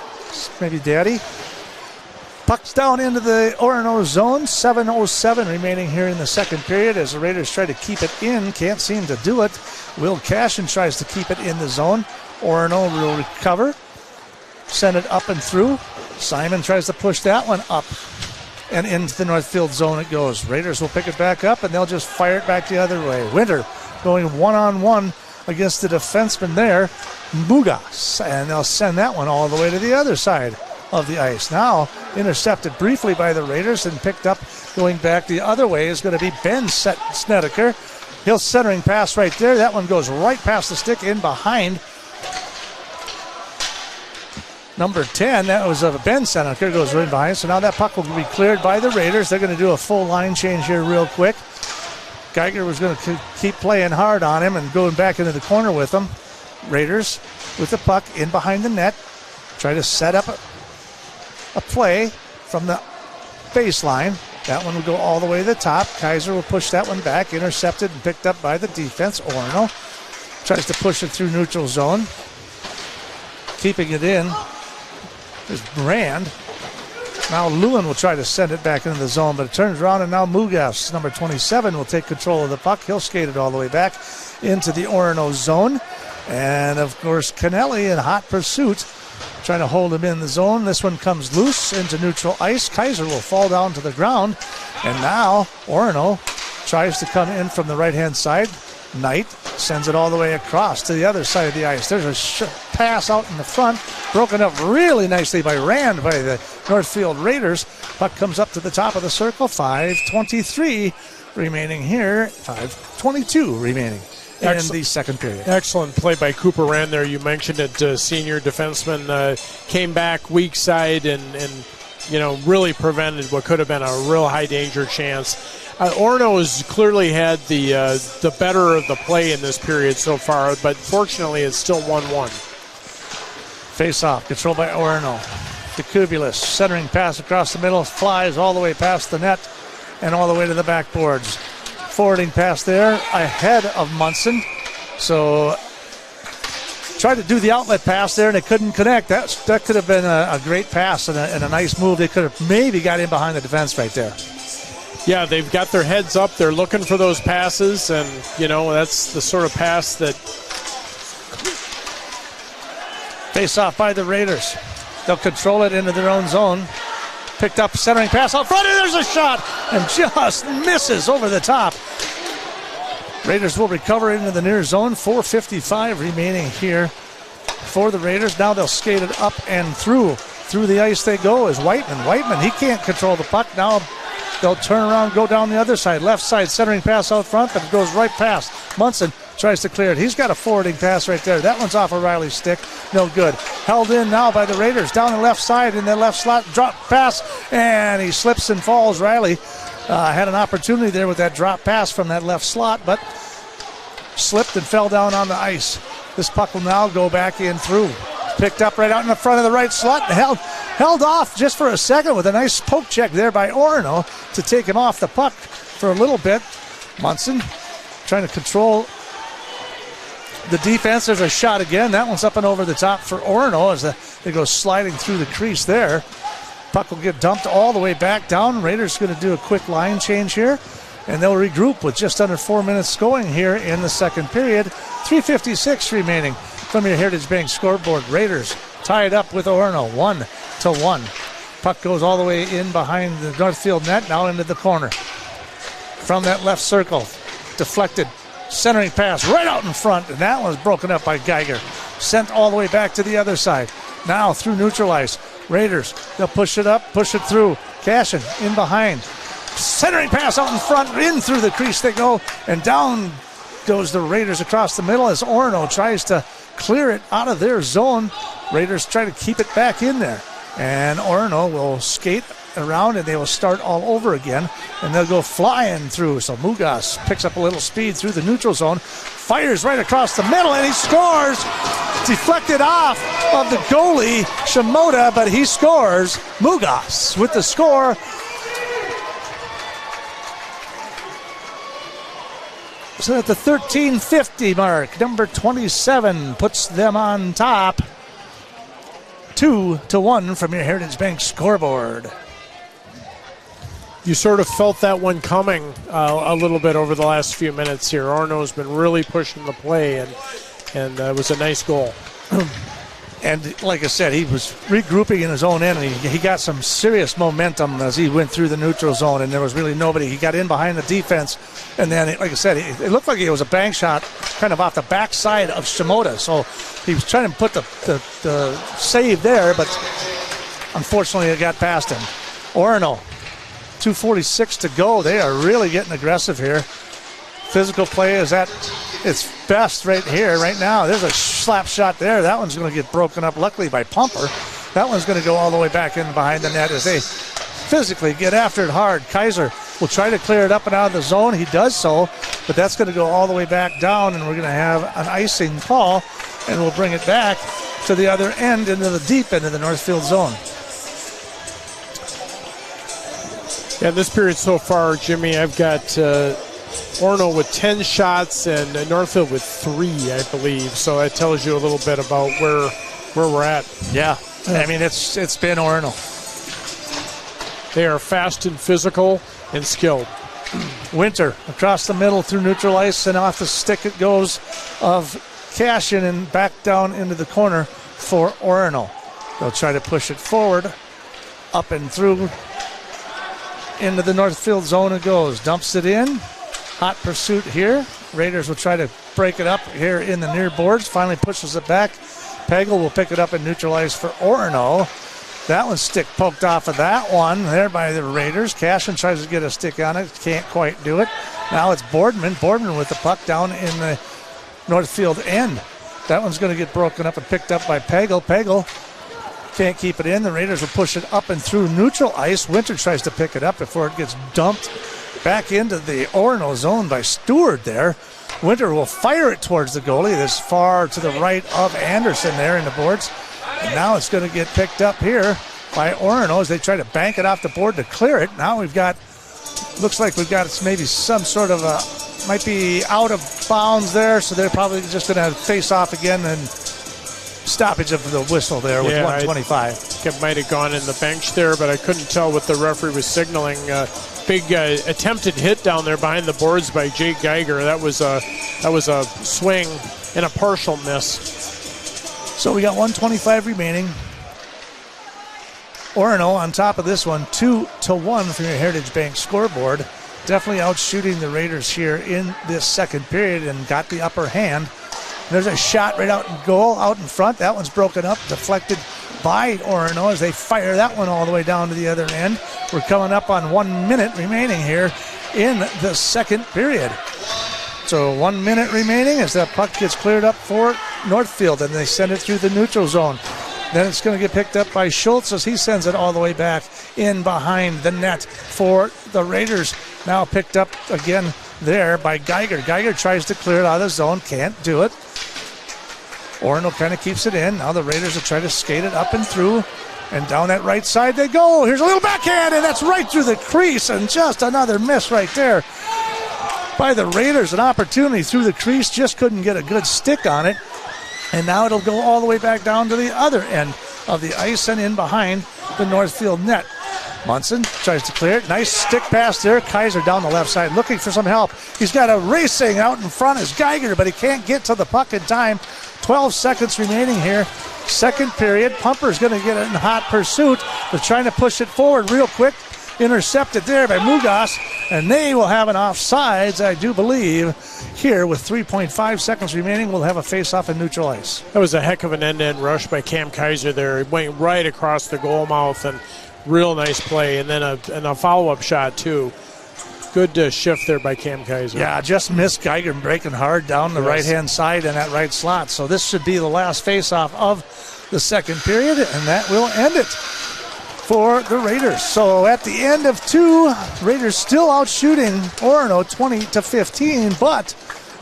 E: maybe daddy. Puck's down into the Orono zone. 7:07 remaining here in the second period as the Raiders try to keep it in. Can't seem to do it. Will Cashin tries to keep it in the zone. Orono will recover. Send it up and through. Simon tries to push that one up and into the Northfield zone it goes. Raiders will pick it back up and they'll just fire it back the other way. Winter going one-on-one against the defenseman there, Mugas, and they'll send that one all the way to the other side of the ice. Now intercepted briefly by the Raiders and picked up going back the other way is going to be Ben Snedeker. He'll centering pass right there. That one goes right past the stick in behind number 10. That was Ben Snedeker, goes right behind. So now that puck will be cleared by the Raiders. They're going to do a full line change here real quick. Geiger was going to keep playing hard on him and going back into the corner with him. Raiders with the puck in behind the net. Try to set up a play from the baseline. That one will go all the way to the top. Kaiser will push that one back. Intercepted and picked up by the defense. Orono tries to push it through neutral zone. Keeping it in is Brand. Now Lewin will try to send it back into the zone, but it turns around and now Mugas, number 27, will take control of the puck. He'll skate it all the way back into the Orono zone. And, of course, Kennelly in hot pursuit, trying to hold him in the zone. This one comes loose into neutral ice. Kaiser will fall down to the ground. And now Orono tries to come in from the right-hand side. Knight sends it all the way across to the other side of the ice. There's a pass out in the front, broken up really nicely by Rand by the Northfield Raiders. Puck comes up to the top of the circle. 5:23 remaining here. 5:22 remaining in the second period.
F: Excellent play by Cooper Rand there. You mentioned it, senior defenseman came back weak side and really prevented what could have been a real high danger chance. Orono has clearly had the better of the play in this period so far, but fortunately it's still 1-1.
E: Face-off, controlled by Orono. DeCubulis, centering pass across the middle, flies all the way past the net and all the way to the backboards. Forwarding pass there ahead of Munson. So tried to do the outlet pass there and it couldn't connect. That could have been a great pass and a nice move. They could have maybe got in behind the defense right there.
F: Yeah, they've got their heads up. They're looking for those passes, and, that's the sort of pass that...
E: Face-off by the Raiders. They'll control it into their own zone. Picked up, centering pass out front, and there's a shot, and just misses over the top. Raiders will recover into the near zone. 4:55 remaining here for the Raiders. Now they'll skate it up and through. Through the ice they go is Whiteman. Whiteman, he can't control the puck. Now they'll turn around, go down the other side. Left side, centering pass out front, but it goes right past. Munson tries to clear it. He's got a forwarding pass right there. That one's off of Riley's stick. No good. Held in now by the Raiders. Down the left side in the left slot. Drop pass, and he slips and falls. Riley had an opportunity there with that drop pass from that left slot, but slipped and fell down on the ice. This puck will now go back in through. Picked up right out in the front of the right slot and held off just for a second with a nice poke check there by Orono to take him off the puck for a little bit. Munson trying to control the defense. There's a shot again. That one's up and over the top for Orono as they go sliding through the crease there. Puck will get dumped all the way back down. Raiders going to do a quick line change here, and they'll regroup with just under 4 minutes going here in the second period. 3:56 remaining from your Heritage Bank scoreboard. Raiders tied up with Orono 1-1. Puck goes all the way in behind the Northfield net, now into the corner. From that left circle, deflected, centering pass right out in front, and that one was broken up by Geiger. Sent all the way back to the other side. now through neutral ice. Raiders, they'll push it up, push it through. Cashin in behind. Centering pass out in front, in through the crease they go, and down goes the Raiders across the middle as Orono tries to clear it out of their zone. Raiders try to keep it back in there. And Orono will skate around and they will start all over again. And they'll go flying through. So Mugas picks up a little speed through the neutral zone, fires right across the middle, and he scores. Deflected off of the goalie, Shimoda, but he scores. Mugas with the score. So at the 13:50 mark, number 27 puts them on top. 2-1 from your Heritage Bank scoreboard.
F: You sort of felt that one coming a little bit over the last few minutes here. Orono's been really pushing the play, and it was a nice goal.
E: And like I said, he was regrouping in his own end, and he got some serious momentum as he went through the neutral zone, and there was really nobody. He got in behind the defense, and then, like I said, it looked like it was a bank shot kind of off the backside of Shimoda. So he was trying to put the save there, but unfortunately it got past him. Orono, 2:46 to go. They are really getting aggressive here. Physical play is at its best right here, right now. There's a slap shot there. That one's going to get broken up, luckily, by Pumper. That one's going to go all the way back in behind the net as they physically get after it hard. Kaiser will try to clear it up and out of the zone. He does so, but that's going to go all the way back down, and we're going to have an icing call, and we'll bring it back to the other end, into the deep end of the Northfield zone.
F: Yeah, this period so far, Jimmy, I've got Orono with 10 shots and Northfield with 3, I believe. So that tells you a little bit about where we're at.
E: Yeah, I mean, it's been Orono.
F: They are fast and physical and skilled.
E: Winter across the middle through neutral ice, and off the stick it goes of Cashin and back down into the corner for Orono. They'll try to push it forward, up and through. Into the Northfield zone it goes. Dumps it in. Hot pursuit here. Raiders will try to break it up here in the near boards. Finally pushes it back. Pagel will pick it up and neutralize for Orono. That one's stick poked off of that one there by the Raiders. Cashin tries to get a stick on it. Can't quite do it. Now it's Boardman. Boardman with the puck down in the Northfield end. That one's going to get broken up and picked up by Pagel. Pagel can't keep it in. The Raiders will push it up and through neutral ice. Winter tries to pick it up before it gets dumped back into the Orono zone by Stewart there. Winter will fire it towards the goalie. This far to the right of Anderson there in the boards. And now it's going to get picked up here by Orono as they try to bank it off the board to clear it. Now we've got, looks like we've got maybe some sort of a, might be out of bounds there. So they're probably just going to face off again, and stoppage of the whistle there with 1:25.
F: I think it might have gone in the bench there, but I couldn't tell what the referee was signaling. Big attempted hit down there behind the boards by Jake Geiger. That was a swing and a partial miss.
E: So we got 1:25 remaining. Orono on top of this one, 2-1 from your Heritage Bank scoreboard. Definitely outshooting the Raiders here in this second period and got the upper hand. There's a shot right out in goal, out in front. That one's broken up, deflected by Orono as they fire that one all the way down to the other end. We're coming up on 1 minute remaining here in the second period. So 1 minute remaining as that puck gets cleared up for Northfield, and they send it through the neutral zone. Then it's going to get picked up by Schultz as he sends it all the way back in behind the net for the Raiders. Now picked up again there by Geiger. Geiger tries to clear it out of the zone, can't do it. Orono kind of keeps it in. Now the Raiders will try to skate it up and through, and down that right side they go. Here's a little backhand, and that's right through the crease, and just another miss right there by the Raiders. An opportunity through the crease, just couldn't get a good stick on it. And now it'll go all the way back down to the other end of the ice and in behind the Northfield net. Munson tries to clear it. Nice stick pass there. Kaiser down the left side looking for some help. He's got a racing out in front is Geiger, but he can't get to the puck in time. 12 seconds remaining here. Second period. Pumper's going to get it in hot pursuit. They're trying to push it forward real quick. intercepted there by Mugas, and they will have an offsides, I do believe. Here, with 3.5 seconds remaining, we'll have a face-off in neutral ice.
F: That was a heck of an end-to-end rush by Cam Kaiser there. It went right across the goal mouth, and real nice play, and then a follow-up shot, too. Good shift there by Cam Kaiser.
E: Yeah, just missed Geiger breaking hard down the right-hand side in that right slot. So this should be the last face-off of the second period, and that will end it for the Raiders. So at the end of 2, Raiders still out shooting Orono 20-15, but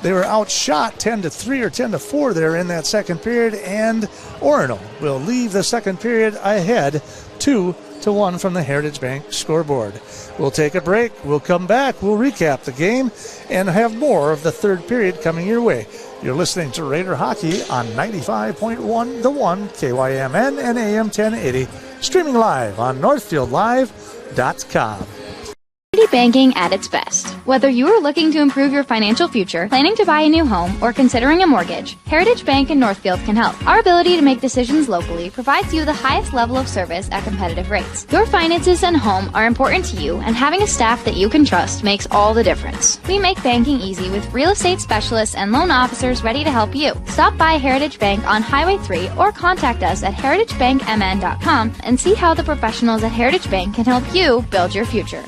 E: they were outshot 10-3 or 10-4 there in that second period, and Orono will leave the second period ahead 2-1 from the Heritage Bank scoreboard. We'll take a break. We'll come back. We'll recap the game and have more of the third period coming your way. You're listening to Raider Hockey on 95.1 The One, KYMN and AM 1080. Streaming live on NorthfieldLive.com.
B: Banking at its best. Whether you are looking to improve your financial future, planning to buy a new home, or considering a mortgage, Heritage Bank in Northfield can help. Our ability to make decisions locally provides you the highest level of service at competitive rates. Your finances and home are important to you, and having a staff that you can trust makes all the difference. We make banking easy with real estate specialists and loan officers ready to help you. Stop by Heritage Bank on Highway 3 or contact us at heritagebankmn.com and see how the professionals at Heritage Bank can help you build your future.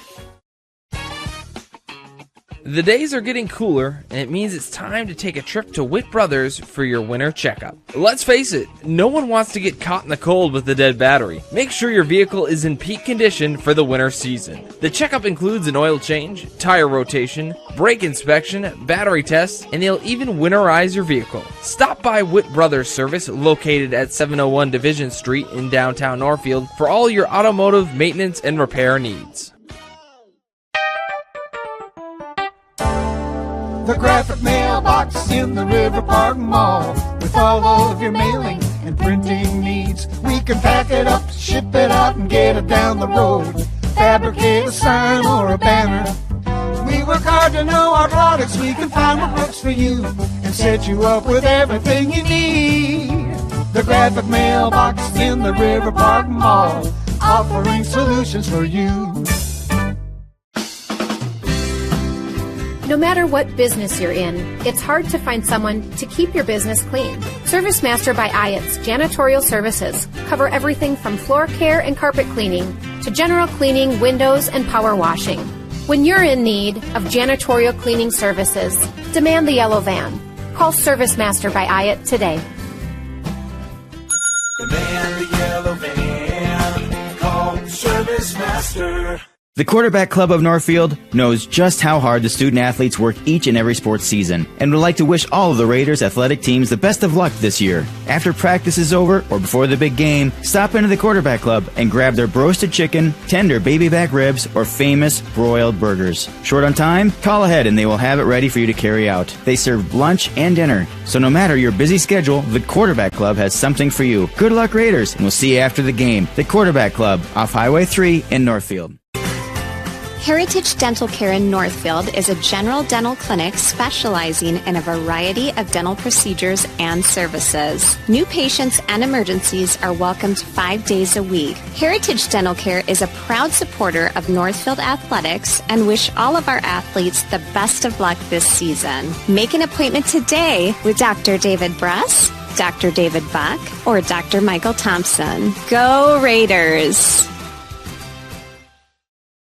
D: The days are getting cooler, and it means it's time to take a trip to Witt Brothers for your winter checkup. Let's face it, no one wants to get caught in the cold with a dead battery. Make sure your vehicle is in peak condition for the winter season. The checkup includes an oil change, tire rotation, brake inspection, battery tests, and they'll even winterize your vehicle. Stop by Witt Brothers Service, located at 701 Division Street in downtown Northfield, for all your automotive maintenance and repair needs.
W: The graphic mailbox in the River Park Mall. With all of your mailing and printing needs, we can pack it up, ship it out, and get it down the road. Fabricate a sign or a banner. We work hard to know our products. We can find what works for you and set you up with everything you need. The graphic mailbox in the River Park Mall, offering solutions for you.
J: No matter what business you're in, it's hard to find someone to keep your business clean. Service Master by Ayat's janitorial services cover everything from floor care and carpet cleaning to general cleaning, windows, and power washing. When you're in need of janitorial cleaning services, demand the yellow van. Call Service Master by Ayat today.
W: Demand the yellow van. Call Service Master.
T: The Quarterback Club of Northfield knows just how hard the student athletes work each and every sports season and would like to wish all of the Raiders athletic teams the best of luck this year. After practice is over or before the big game, stop into the Quarterback Club and grab their roasted chicken, tender baby back ribs, or famous broiled burgers. Short on time? Call ahead and they will have it ready for you to carry out. They serve lunch and dinner, so no matter your busy schedule, the Quarterback Club has something for you. Good luck, Raiders, and we'll see you after the game. The Quarterback Club off Highway 3 in Northfield.
A: Heritage Dental Care in Northfield is a general dental clinic specializing in a variety of dental procedures and services. New patients and emergencies are welcomed 5 days a week. Heritage Dental Care is a proud supporter of Northfield Athletics and wish all of our athletes the best of luck this season. Make an appointment today with Dr. David Bress, Dr. David Buck, or Dr. Michael Thompson. Go Raiders!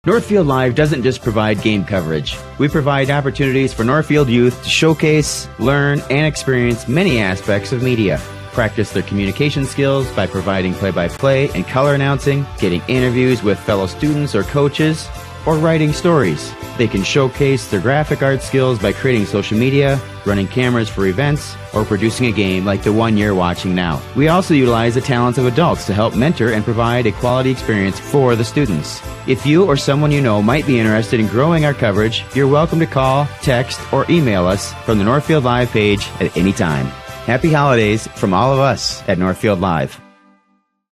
U: Northfield Live doesn't just provide game coverage. We provide opportunities for Northfield youth to showcase, learn, and experience many aspects of media. Practice their communication skills by providing play-by-play and color announcing, getting interviews with fellow students or coaches, or writing stories. They can showcase their graphic art skills by creating social media, running cameras for events, or producing a game like the one you're watching now. We also utilize the talents of adults to help mentor and provide a quality experience for the students. If you or someone you know might be interested in growing our coverage, you're welcome to call, text, or email us from the Northfield Live page at any time. Happy holidays from all of us at Northfield Live.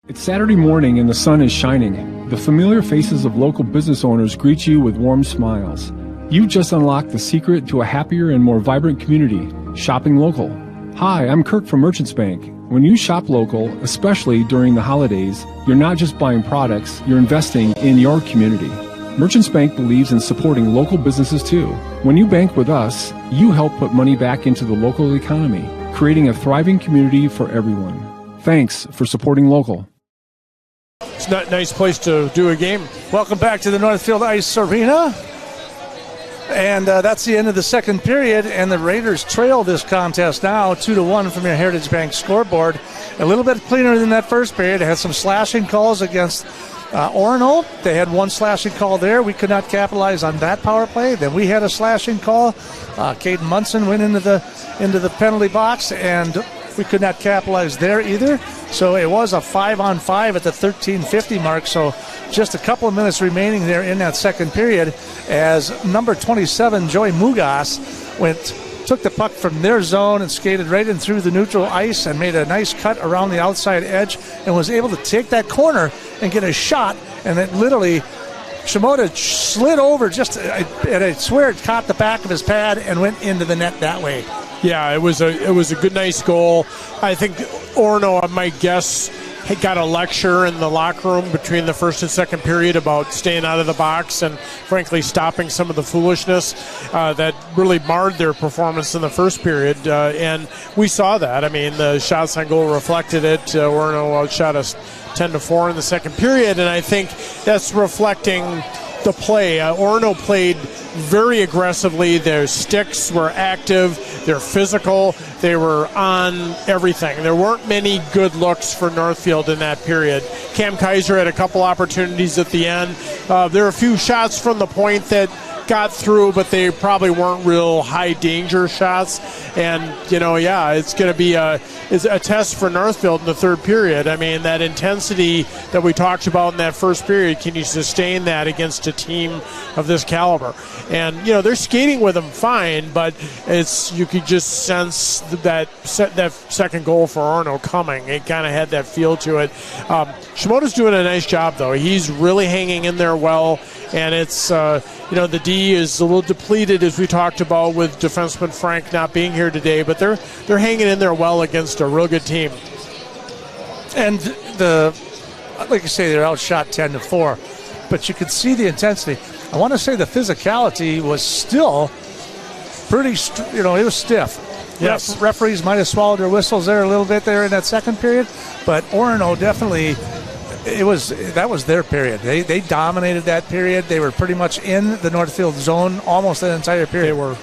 G: It's Saturday morning and the sun is shining. The familiar faces of local business owners greet you with warm smiles. You've just unlocked the secret to a happier and more vibrant community, shopping local. Hi, I'm Kirk from Merchants Bank. When you shop local, especially during the holidays, you're not just buying products, you're investing in your community. Merchants Bank believes in supporting local businesses too. When you bank with us, you help put money back into the local economy, creating a thriving community for everyone. Thanks for supporting local.
E: It's a nice place to do a game. Welcome back to the Northfield Ice Arena. And that's the end of the second period, and the Raiders trail this contest now 2-1 from your Heritage Bank scoreboard. A little bit cleaner than that first period. They had some slashing calls against Orono. They had one slashing call there. We could not capitalize on that power play. Then we had a slashing call. Caden Munson went into the penalty box, and we could not capitalize there either. So it was a 5-on-5 at the 13:50 mark. So just a couple of minutes remaining there in that second period as number 27, Joy Mugas, took the puck from their zone and skated right in through the neutral ice and made a nice cut around the outside edge and was able to take that corner and get a shot. And it literally, Shimoda slid over and I swear it caught the back of his pad and went into the net that way.
F: Yeah, it was a good, nice goal. I think Orono, I might guess, had got a lecture in the locker room between the first and second period about staying out of the box and, frankly, stopping some of the foolishness that really marred their performance in the first period. And we saw that. I mean, the shots on goal reflected it. Orono outshot us 10-4 in the second period, and I think that's reflecting the play. Orono played very aggressively. Their sticks were active. They're physical. They were on everything. There weren't many good looks for Northfield in that period. Cam Kaiser had a couple opportunities at the end. There are a few shots from the point that got through, but they probably weren't real high danger shots. And it's going to be a test for Northfield in the third period. I mean, that intensity that we talked about in that first period, can you sustain that against a team of this caliber? And they're skating with them fine, but you could just sense that second goal for Orono coming. It kind of had that feel to it. Shimoda's doing a nice job, though. He's really hanging in there well, and it's the D is a little depleted, as we talked about, with defenseman Frank not being here today, but they're hanging in there well against a real good team.
E: And like you say, they're outshot 10-4, but you could see the intensity. I want to say the physicality was still pretty, it was stiff.
F: Yes.
E: Referees might have swallowed their whistles there a little bit there in that second period, but Orono definitely, that was their period. They dominated that period. They were pretty much in the Northfield zone almost that entire period.
F: They were.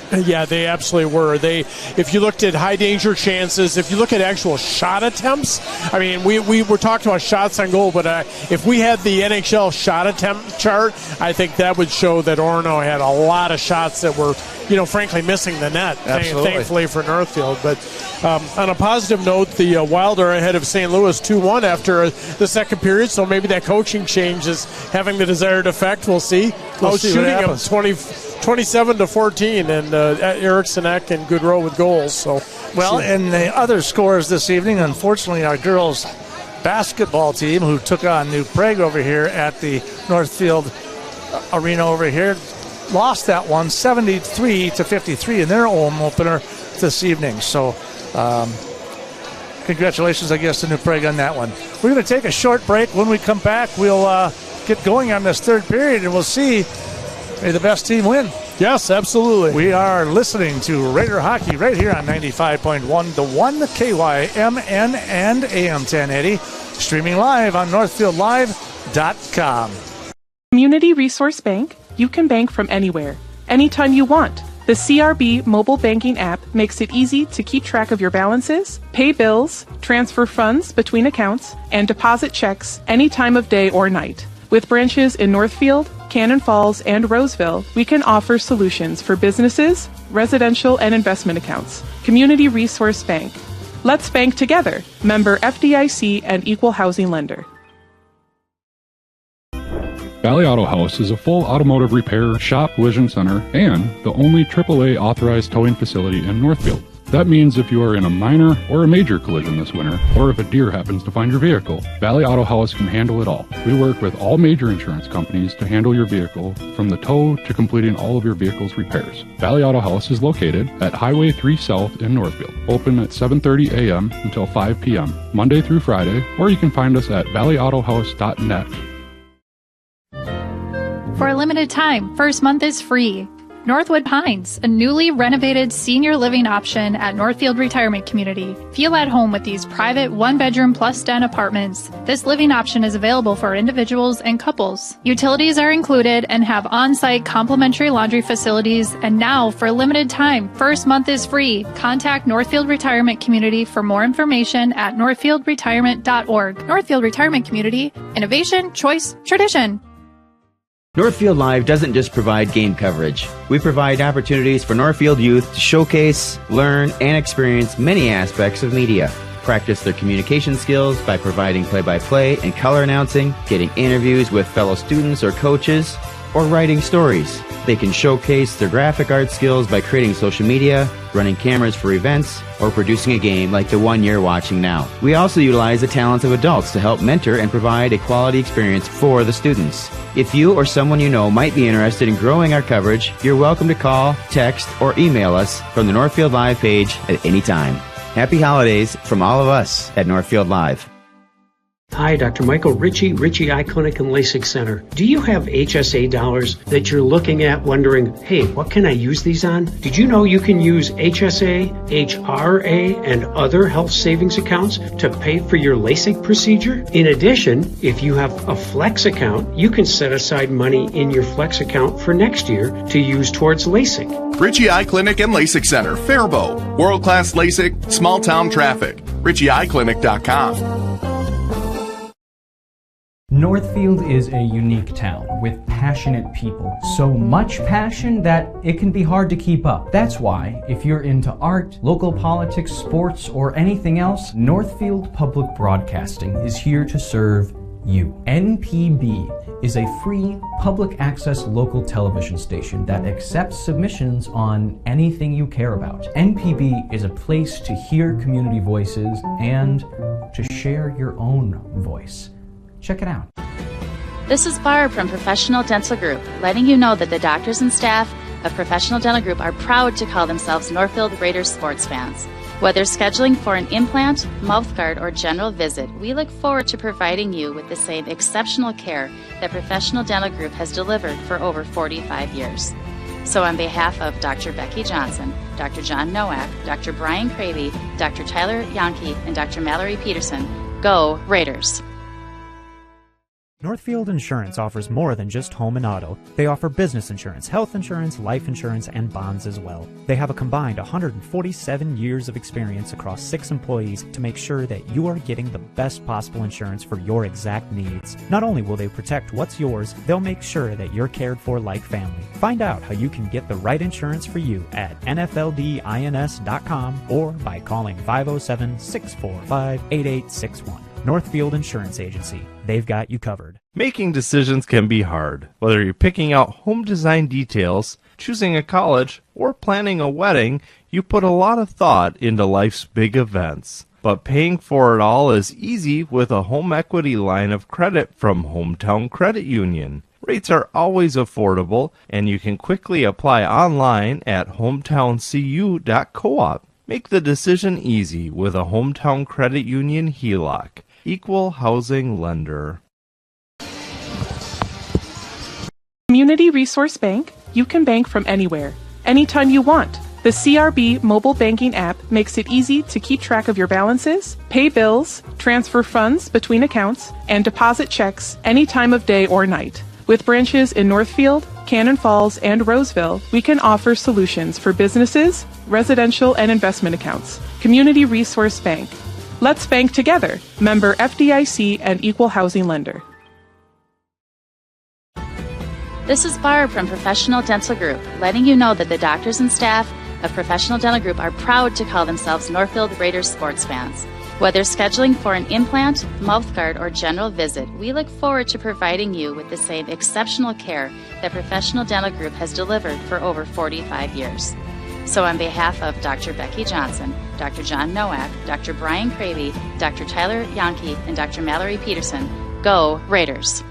F: Yeah, they absolutely were. If you looked at high danger chances, if you look at actual shot attempts, I mean, we were talking about shots on goal, but if we had the NHL shot attempt chart, I think that would show that Orono had a lot of shots that were, frankly, missing the net.
E: Absolutely.
F: Thankfully for Northfield. But on a positive note, the Wild are ahead of St. Louis 2-1 after the second period, so maybe that coaching change is having the desired effect. We'll see. Shooting them 27-14, and Eric Sinek and Goodrow with goals. So,
E: and the other scores this evening, unfortunately, our girls basketball team, who took on New Prague over here at the Northfield Arena over here, lost that one 73-53 in their home opener this evening. So, congratulations, I guess, to New Prague on that one. We're going to take a short break. When we come back, we'll get going on this third period, and we'll see. May the best team win.
F: Yes, absolutely.
E: We are listening to Raider Hockey right here on 95.1 The One, KYMN and AM 1080. Streaming live on NorthfieldLive.com.
M: Community Resource Bank. You can bank from anywhere, anytime you want. The CRB mobile banking app makes it easy to keep track of your balances, pay bills, transfer funds between accounts, and deposit checks any time of day or night. With branches in Northfield, Cannon Falls, and Roseville, we can offer solutions for businesses, residential, and investment accounts. Community Resource Bank. Let's bank together. Member FDIC and Equal Housing Lender.
G: Valley Auto House is a full automotive repair, shop, collision center, and the only AAA authorized towing facility in Northfield. That means if you are in a minor or a major collision this winter, or if a deer happens to find your vehicle, Valley Auto House can handle it all. We work with all major insurance companies to handle your vehicle, from the tow to completing all of your vehicle's repairs. Valley Auto House is located at Highway 3 South in Northfield, open at 7:30 a.m. until 5 p.m., Monday through Friday, or you can find us at valleyautohouse.net.
O: For a limited time, first month is free. Northwood Pines, a newly renovated senior living option at Northfield Retirement Community. Feel at home with these private one-bedroom plus den apartments. This living option is available for individuals and couples. Utilities are included and have on-site complimentary laundry facilities. And now, for a limited time, first month is free. Contact Northfield Retirement Community for more information at northfieldretirement.org. Northfield Retirement Community, innovation, choice, tradition.
U: Northfield Live doesn't just provide game coverage. We provide opportunities for Northfield youth to showcase, learn, and experience many aspects of media. Practice their communication skills by providing play-by-play and color announcing, getting interviews with fellow students or coaches, or writing stories. They can showcase their graphic art skills by creating social media, running cameras for events, or producing a game like the one you're watching now. We also utilize the talents of adults to help mentor and provide a quality experience for the students. If you or someone you know might be interested in growing our coverage, you're welcome to call, text, or email us from the Northfield Live page at any time. Happy holidays from all of us at Northfield Live.
C: Hi, Dr. Michael Ritchie Eye Clinic and LASIK Center. Do you have HSA dollars that you're looking at wondering, hey, what can I use these on? Did you know you can use HSA, HRA, and other health savings accounts to pay for your LASIK procedure? In addition, if you have a Flex account, you can set aside money in your Flex account for next year to use towards LASIK.
H: Ritchie Eye Clinic and LASIK Center, Faribault. World-class LASIK, small-town traffic. RitchieEyeClinic.com.
R: Northfield is a unique town with passionate people. So much passion that it can be hard to keep up. That's why, if you're into art, local politics, sports, or anything else, Northfield Public Broadcasting is here to serve you. NPB is a free public access local television station that accepts submissions on anything you care about. NPB is a place to hear community voices and to share your own voice. Check it out.
Q: This is Barb from Professional Dental Group, letting you know that the doctors and staff of Professional Dental Group are proud to call themselves Northfield Raiders sports fans. Whether scheduling for an implant, mouthguard, or general visit, we look forward to providing you with the same exceptional care that Professional Dental Group has delivered for over 45 years. So on behalf of Dr. Becky Johnson, Dr. John Nowak, Dr. Brian Cravey, Dr. Tyler Yonke, and Dr. Mallory Peterson, go Raiders!
K: Northfield Insurance offers more than just home and auto. They offer business insurance, health insurance, life insurance, and bonds as well. They have a combined 147 years of experience across 6 employees to make sure that you are getting the best possible insurance for your exact needs. Not only will they protect what's yours, they'll make sure that you're cared for like family. Find out how you can get the right insurance for you at nfldins.com or by calling 507-645-8861. Northfield Insurance Agency. They've got you covered.
L: Making decisions can be hard. Whether you're picking out home design details, choosing a college, or planning a wedding, you put a lot of thought into life's big events. But paying for it all is easy with a home equity line of credit from Hometown Credit Union. Rates are always affordable, and you can quickly apply online at hometowncu.coop. Make the decision easy with a Hometown Credit Union HELOC. Equal housing lender.
M: Community Resource Bank, you can bank from anywhere, anytime you want. The CRB mobile banking app makes it easy to keep track of your balances, pay bills, transfer funds between accounts, and deposit checks any time of day or night. With branches in Northfield, Cannon Falls, and Roseville, we can offer solutions for businesses, residential, and investment accounts. Community Resource Bank. Let's bank together. Member FDIC and Equal Housing Lender.
Q: This is Barb from Professional Dental Group, letting you know that the doctors and staff of Professional Dental Group are proud to call themselves Northfield Raiders sports fans. Whether scheduling for an implant, mouthguard, or general visit, we look forward to providing you with the same exceptional care that Professional Dental Group has delivered for over 45 years. So on behalf of Dr. Becky Johnson, Dr. John Nowak, Dr. Brian Cravey, Dr. Tyler Yonke, and Dr. Mallory Peterson, go Raiders!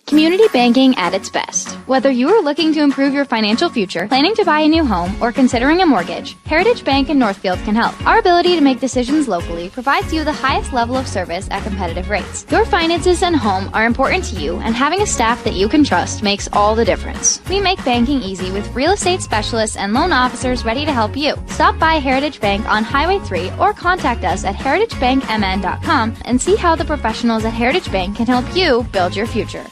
B: Community banking at its best. Whether you are looking to improve your financial future, planning to buy a new home, or considering a mortgage, Heritage Bank in Northfield can help. Our ability to make decisions locally provides you the highest level of service at competitive rates. Your finances and home are important to you, and having a staff that you can trust makes all the difference. We make banking easy with real estate specialists and loan officers ready to help you. Stop by Heritage Bank on Highway 3 or contact us at heritagebankmn.com and see how the professionals at Heritage Bank can help you build your future.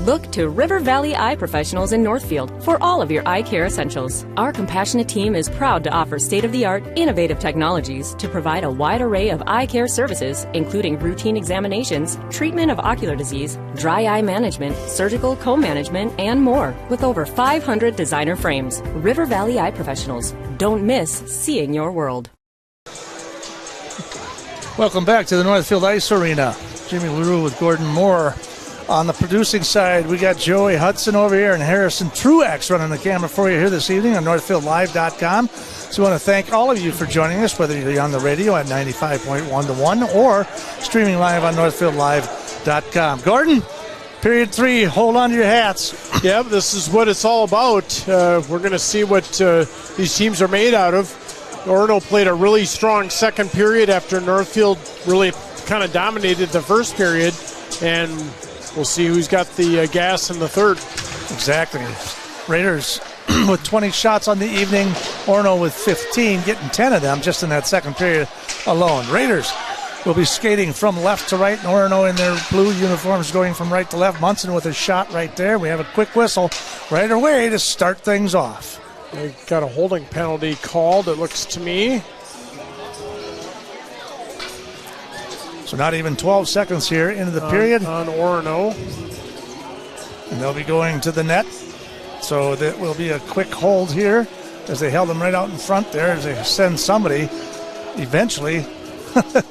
I: Look to River Valley Eye Professionals in Northfield for all of your eye care essentials. Our compassionate team is proud to offer state-of-the-art, innovative technologies to provide a wide array of eye care services, including routine examinations, treatment of ocular disease, dry eye management, surgical co-management, and more. With over 500 designer frames, River Valley Eye Professionals. Don't miss seeing your world.
E: Welcome back to the Northfield Ice Arena. Jimmy LaRue with Gordon Moore. On the producing side, we got Joey Hudson over here and Harrison Truax running the camera for you here this evening on NorthfieldLive.com. So we want to thank all of you for joining us, whether you're on the radio at 95.1 to 1 or streaming live on NorthfieldLive.com. Gordon, period 3, hold on to your hats.
F: Yeah, this is what it's all about. We're going to see what these teams are made out of. Orono played a really strong second period after Northfield really kind of dominated the first period, and we'll see who's got the gas in the third.
E: Exactly. Raiders with 20 shots on the evening. Orono with 15, getting 10 of them just in that second period alone. Raiders will be skating from left to right, and Orono in their blue uniforms going from right to left. Munson with a shot right there. We have a quick whistle right away to start things off.
F: They got a holding penalty called, it looks to me.
E: So not even 12 seconds here into the period.
F: On Orono.
E: And they'll be going to the net. So that will be a quick hold here as they held them right out in front there as they send somebody eventually.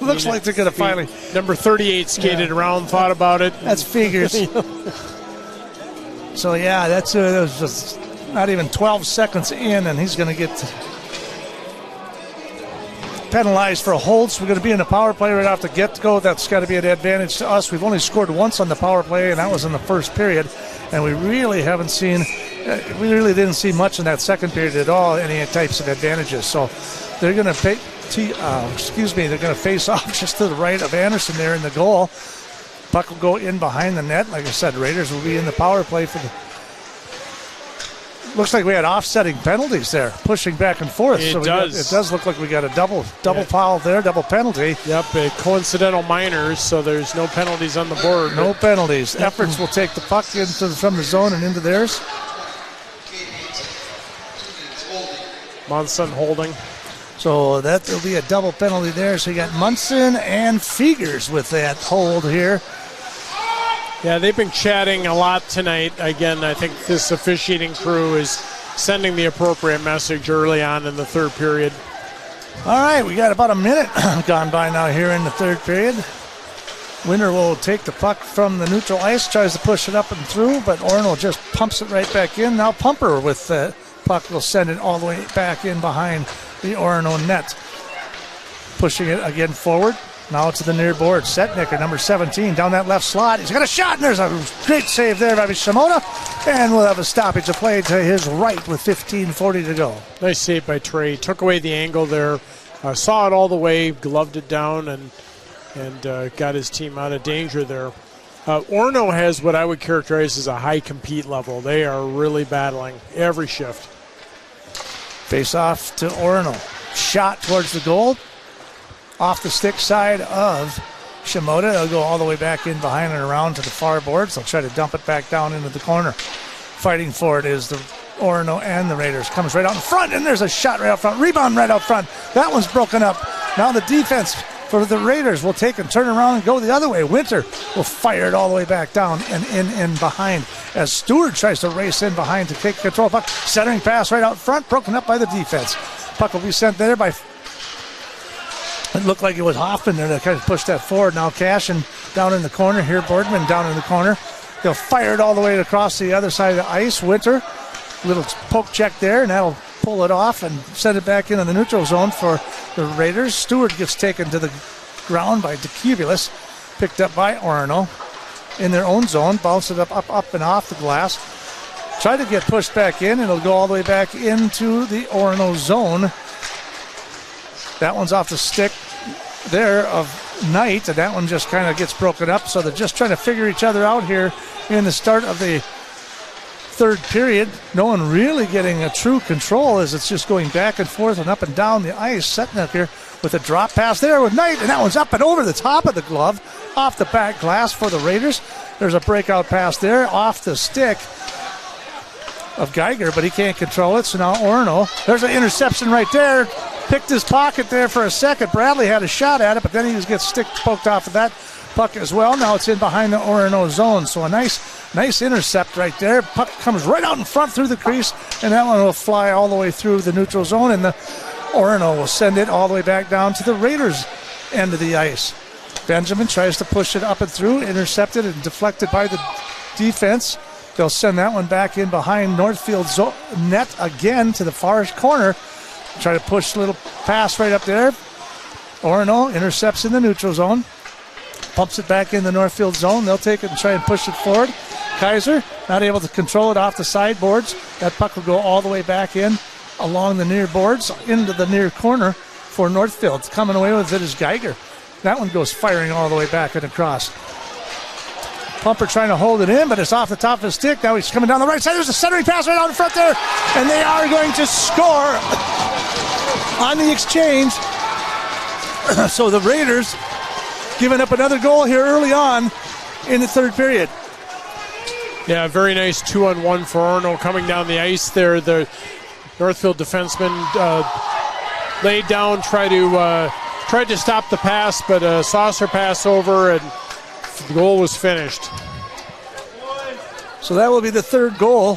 E: Looks like they're going to finally.
F: Number 38 skated around, thought about it.
E: That's figures. So, yeah, that was just not even 12 seconds in, and he's going to get penalized for a hold. So we're going to be in the power play right off the get-go. That's got to be an advantage to us. We've only scored once on the power play, and that was in the first period. And we really didn't see much in that second period at all, any types of advantages. So they're going to they're going to face off just to the right of Anderson there in the goal. Puck will go in behind the net. Like I said, Raiders will be in the power play for the. Looks like we had offsetting penalties there, pushing back and forth.
F: It does
E: look like we got a double foul there, double penalty.
F: Yep, coincidental minors, so there's no penalties on the board.
E: No penalties. Efforts will take the puck from the zone and into theirs.
F: Munson holding.
E: So that will be a double penalty there. So you got Munson and Fegers with that hold here.
F: Yeah, they've been chatting a lot tonight. Again, I think this officiating crew is sending the appropriate message early on in the third period.
E: All right, we got about a minute gone by now here in the third period. Winter will take the puck from the neutral ice, tries to push it up and through, but Orono just pumps it right back in. Now Pumper with the puck will send it all the way back in behind the Orono net. Pushing it again forward. Now to the near board. Setnicker, number 17, down that left slot. He's got a shot, and there's a great save there by Shimoda. And we'll have a stoppage of play to his right with 15:40 to go.
F: Nice save by Trey. Took away the angle there. Saw it all the way, gloved it down, and got his team out of danger there. Orono has what I would characterize as a high compete level. They are really battling every shift.
E: Face off to Orono. Shot towards the goal. Off the stick side of Shimoda. They'll go all the way back in behind and around to the far boards. They'll try to dump it back down into the corner. Fighting for it is the Orono and the Raiders. Comes right out in front, and there's a shot right out front. Rebound right out front. That one's broken up. Now the defense for the Raiders will take and turn around and go the other way. Winter will fire it all the way back down and in behind as Stewart tries to race in behind to take control of the puck. Centering pass right out front, broken up by the defense. Puck will be sent there by. It looked like it was Hoffman there that kind of pushed that forward. Now Cashin down in the corner here. Boardman down in the corner. They'll fire it all the way across the other side of the ice. Winter, little poke check there, and that'll pull it off and send it back into the neutral zone for the Raiders. Stewart gets taken to the ground by DeCubulus. Picked up by Orono. in their own zone. Bounce it up and off the glass. Try to get pushed back in. It'll go all the way back into the Orono zone. That one's off the stick there of Knight, and that one just kind of gets broken up. So they're just trying to figure each other out here in the start of the third period. No one really getting a true control as it's just going back and forth and up and down the ice. Setnecker with a drop pass there with Knight, and that one's up and over the top of the glove, off the back glass for the Raiders. There's a breakout pass there off the stick of Geiger, but he can't control it. So now Orono, there's an interception right there. Picked his pocket there for a second. Bradley had a shot at it, but then he gets stick poked off of that puck as well. Now it's in behind the Orono zone. So a nice intercept right there. Puck comes right out in front through the crease, and that one will fly all the way through the neutral zone, and the Orono will send it all the way back down to the Raiders' end of the ice. Benjamin tries to push it up and through, intercepted and deflected by the defense. They'll send that one back in behind Northfield's net again to the far corner. Try to push a little pass right up there. Orono intercepts in the neutral zone. Pumps it back in the Northfield zone. They'll take it and try and push it forward. Kaiser not able to control it off the sideboards. That puck will go all the way back in along the near boards into the near corner for Northfield. Coming away with it is Geiger. That one goes firing all the way back and across. Pumper trying to hold it in, but it's off the top of his stick. Now he's coming down the right side. There's a centering pass right out in front there, and they are going to score on the exchange. So the Raiders giving up another goal here early on in the third period.
F: Yeah, very nice 2-on-1 for Orono coming down the ice there. The Northfield defenseman laid down, tried to stop the pass, but a saucer pass over, and the goal was finished.
E: So that will be the third goal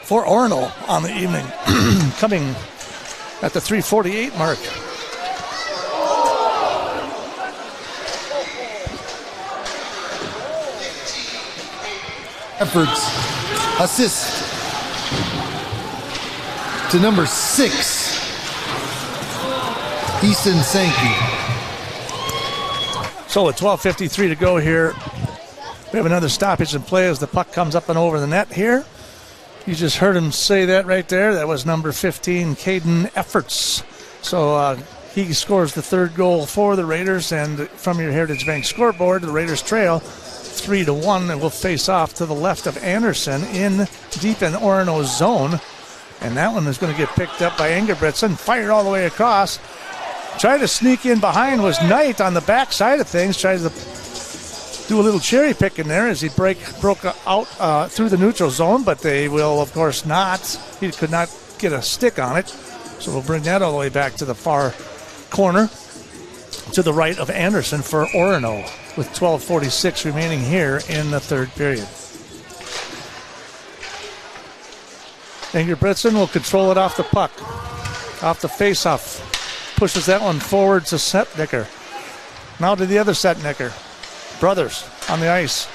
E: for Orono on the evening, coming at the 3:48 mark.
N: Efforts, assist to number 6, Easton Sankey.
E: So with 12:53 to go here, we have another stoppage in play as the puck comes up and over the net here. You just heard him say that right there. That was number 15, Caden Efforts. So he scores the third goal for the Raiders, and from your Heritage Bank scoreboard, the Raiders trail 3-1 and will face off to the left of Anderson deep in Orono's zone. And that one is going to get picked up by Engebretson, fired all the way across. Trying to sneak in behind was Knight on the back side of things. Tries to do a little cherry picking there as he broke out through the neutral zone, but they will, of course, not. He could not get a stick on it. So we'll bring that all the way back to the far corner to the right of Anderson for Orono with 12:46 remaining here in the third period. Engebretson will control it off the puck, off the face-off. Pushes that one forward to Setnecker. Now to the other Setnecker. Brothers on the ice.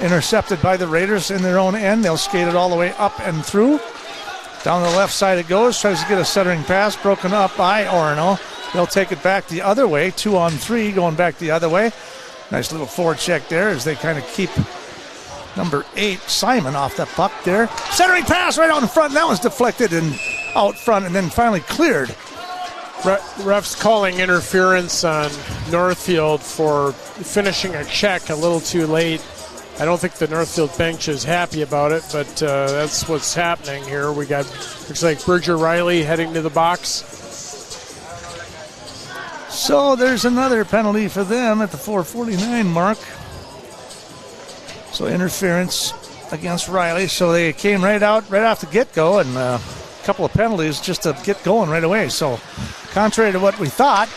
E: Intercepted by the Raiders in their own end. They'll skate it all the way up and through. Down the left side it goes. Tries to get a centering pass. Broken up by Orono. They'll take it back the other way. 2-on-3 going back the other way. Nice little forward check there as they kind of keep number 8, Simon, off that puck there. Centering pass right out in front. That one's deflected and out front and then finally cleared.
F: Refs calling interference on Northfield for finishing a check a little too late. I don't think the Northfield bench is happy about it, but that's what's happening here. We got, looks like Bridger Riley heading to the box.
E: So there's another penalty for them at the 4:49 mark. So interference against Riley. So they came right off the get-go, and a couple of penalties just to get going right away. So contrary to what we thought,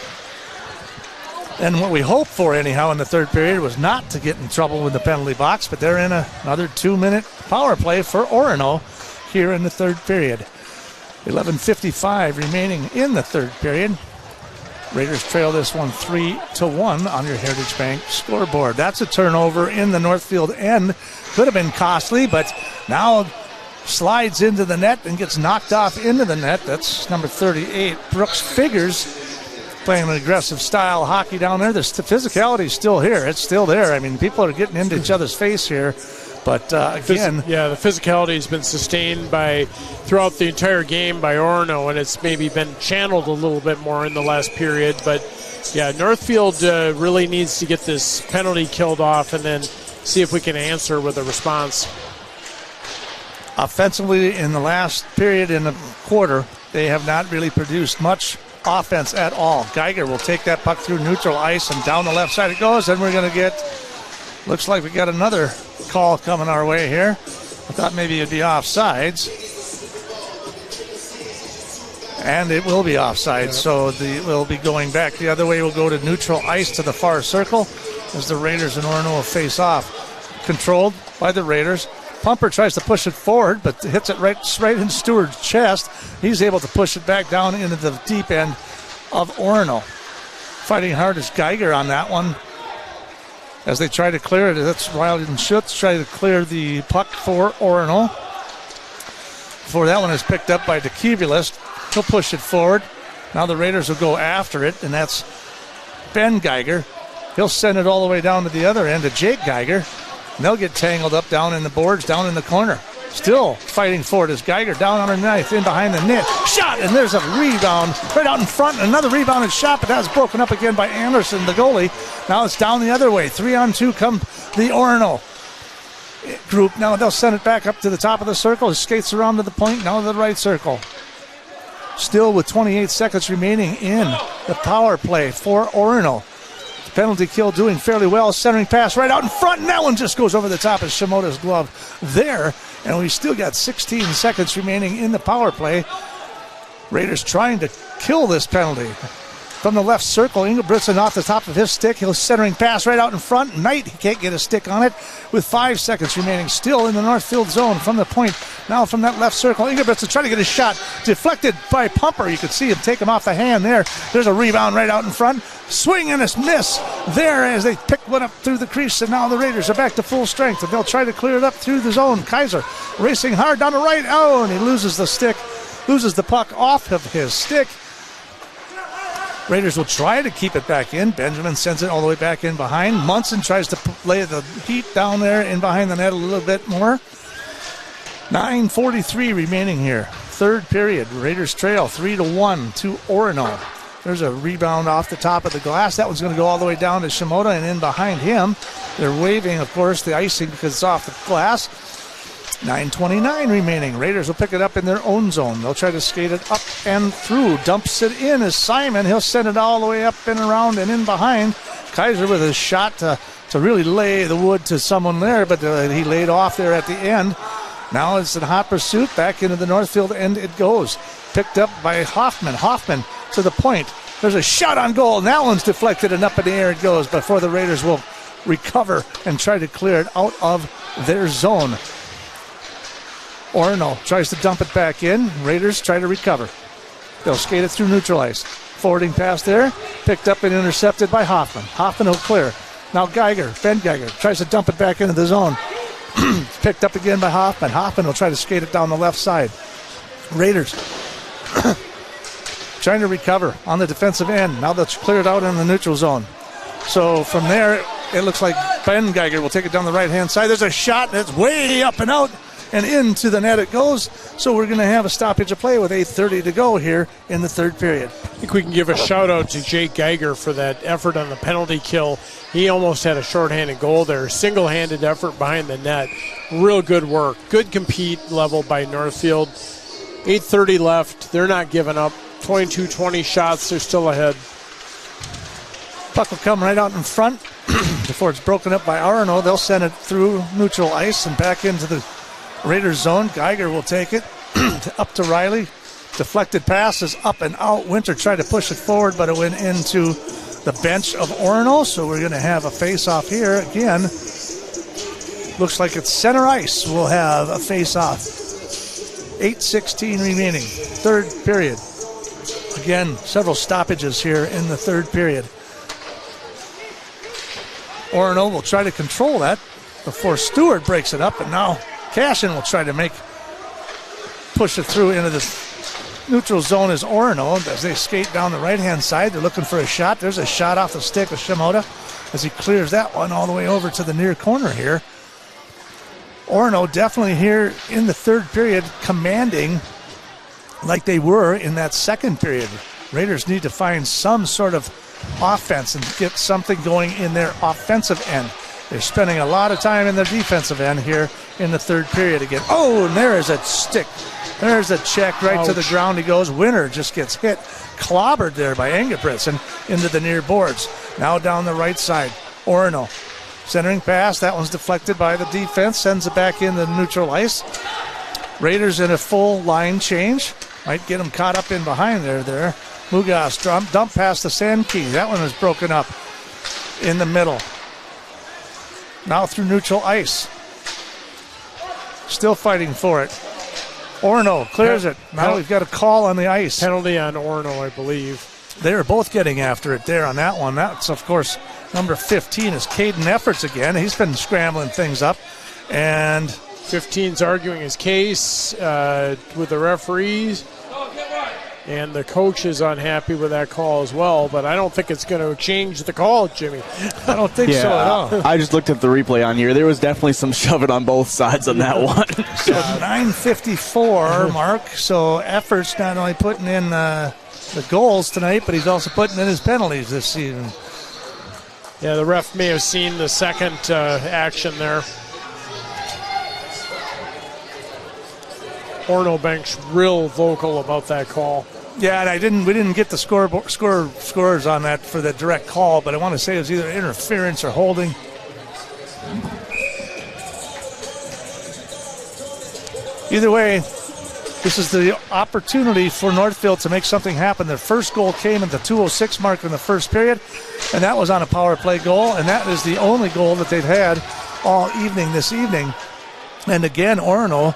E: and what we hoped for anyhow in the third period, was not to get in trouble with the penalty box, but they're in another 2-minute power play for Orono here in the third period. 11:55 remaining in the third period. Raiders trail this one 3-1 on your Heritage Bank scoreboard. That's a turnover in the Northfield end. Could have been costly, but now slides into the net and gets knocked off into the net. That's number 38, Brooks Figures. playing an aggressive style hockey down there. The physicality is still here. It's still there. I mean, people are getting into each other's face here. But again,
F: the physicality has been sustained throughout the entire game by Orono, and it's maybe been channeled a little bit more in the last period. But yeah, Northfield really needs to get this penalty killed off, and then see if we can answer with a response.
E: Offensively, in the last period in the quarter, they have not really produced much offense at all. Geiger will take that puck through neutral ice, and down the left side it goes. And we're going to get, looks like we got another call coming our way here. I thought maybe it'd be offsides. And it will be offsides, so we'll be going back the other way. We'll go to neutral ice to the far circle as the Raiders and Orono will face off. Controlled by the Raiders. Pumper tries to push it forward, but hits it right in Stewart's chest. He's able to push it back down into the deep end of Orono. Fighting hard is Geiger on that one. As they try to clear it, that's Riley and Schutz try to clear the puck for Orono. Before that one is picked up by DeKivulist. He'll push it forward. Now the Raiders will go after it, and that's Ben Geiger. He'll send it all the way down to the other end to Jake Geiger. And they'll get tangled up down in the boards, down in the corner. Still fighting for it is Geiger down on her knife, in behind the net. Shot, and there's a rebound right out in front. Another rebounded shot, but that's broken up again by Anderson, the goalie. Now it's down the other way. 3-on-2 come the Orono group. Now they'll send it back up to the top of the circle. It skates around to the point, now to the right circle. Still with 28 seconds remaining in the power play for Orono. Penalty kill doing fairly well. Centering pass right out in front, and that one just goes over the top of Shimoda's glove there. And we still got 16 seconds remaining in the power play. Raiders trying to kill this penalty. From the left circle, Ingebrigtsen off the top of his stick. He'll centering pass right out in front. Knight, he can't get a stick on it with 5 seconds remaining. Still in the Northfield zone from the point. Now from that left circle, Ingebrigtsen trying to get a shot. Deflected by Pumper. You could see him take him off the hand there. There's a rebound right out in front. Swing and a miss there as they pick one up through the crease. And now the Raiders are back to full strength. And they'll try to clear it up through the zone. Kaiser racing hard down the right. Oh, and he loses the stick. Loses the puck off of his stick. Raiders will try to keep it back in. Benjamin sends it all the way back in behind. Munson tries to lay the heat down there in behind the net a little bit more. 9:43 remaining here. Third period. Raiders trail 3-1 to Orono. There's a rebound off the top of the glass. That one's going to go all the way down to Shimoda, and in behind him, they're waving, of course, the icing because it's off the glass. 9:29 remaining. Raiders will pick it up in their own zone. They'll try to skate it up and through. Dumps it in as Simon. He'll send it all the way up and around and in behind. Kaiser with a shot to really lay the wood to someone there, but he laid off there at the end. Now it's in hot pursuit. Back into the Northfield end it goes. Picked up by Hoffman. Hoffman to the point. There's a shot on goal. And that one's deflected and up in the air it goes before the Raiders will recover and try to clear it out of their zone. Orono tries to dump it back in. Raiders try to recover. They'll skate it through neutral ice. Forwarding pass there. Picked up and intercepted by Hoffman. Hoffman will clear. Now Geiger, Ben Geiger, tries to dump it back into the zone. Picked up again by Hoffman. Hoffman will try to skate it down the left side. Raiders trying to recover on the defensive end. Now they'll clear it out in the neutral zone. So from there, it looks like Ben Geiger will take it down the right-hand side. There's a shot that's way up and out. And into the net it goes. So we're going to have a stoppage of play with 8:30 to go here in the third period.
F: I think we can give a shout out to Jake Geiger for that effort on the penalty kill. He almost had a shorthanded goal there. Single-handed effort behind the net. Real good work. Good compete level by Northfield. 8:30 left. They're not giving up. 22-20 shots. They're still ahead.
E: Puck will come right out in front before it's broken up by Orono. They'll send it through neutral ice and back into the Raiders zone. Geiger will take it up to Riley. Deflected pass is up and out. Winter tried to push it forward, but it went into the bench of Orono. So we're going to have a face-off here again. Looks like it's center ice. We'll have a face-off. 8:16 remaining. Third period. Again, several stoppages here in the third period. Orono will try to control that before Stewart breaks it up, and now Cashin will try to push it through into the neutral zone is Orono as they skate down the right-hand side. They're looking for a shot. There's a shot off the stick of Shimoda as he clears that one all the way over to the near corner here. Orono definitely here in the third period commanding like they were in that second period. Raiders need to find some sort of offense and get something going in their offensive end. They're spending a lot of time in the defensive end here in the third period again. Oh, and there is a stick. There's a check right to the ground. He goes. Winner just gets hit, clobbered there by Engelbretts and into the near boards. Now down the right side, Orono. Centering pass. That one's deflected by the defense. Sends it back in the neutral ice. Raiders in a full line change. Might get them caught up in behind there. Mugas dump past the Sandkey. That one was broken up in the middle. Now through neutral ice. Still fighting for it. Orono clears it. Now we've got a call on the ice.
F: Penalty on Orono, I believe.
E: They were both getting after it there on that one. That's, of course, number 15 is Caden Efforts again. He's been scrambling things up. And
F: 15's arguing his case with the referees. And the coach is unhappy with that call as well, but I don't think it's going to change the call, Jimmy.
E: I don't think so at all.
P: I just looked at the replay on here. There was definitely some shoving on both sides on that one.
E: So 9:54 mark. So Efforts not only putting in the goals tonight, but he's also putting in his penalties this season.
F: Yeah, the ref may have seen the second action there. Orono bench real vocal about that call.
E: Yeah, and we didn't get the scores on that for the direct call, but I want to say it was either interference or holding. Either way, this is the opportunity for Northfield to make something happen. Their first goal came at the 2:06 mark in the first period, and that was on a power play goal, and that is the only goal that they've had all evening this evening. And again, Orono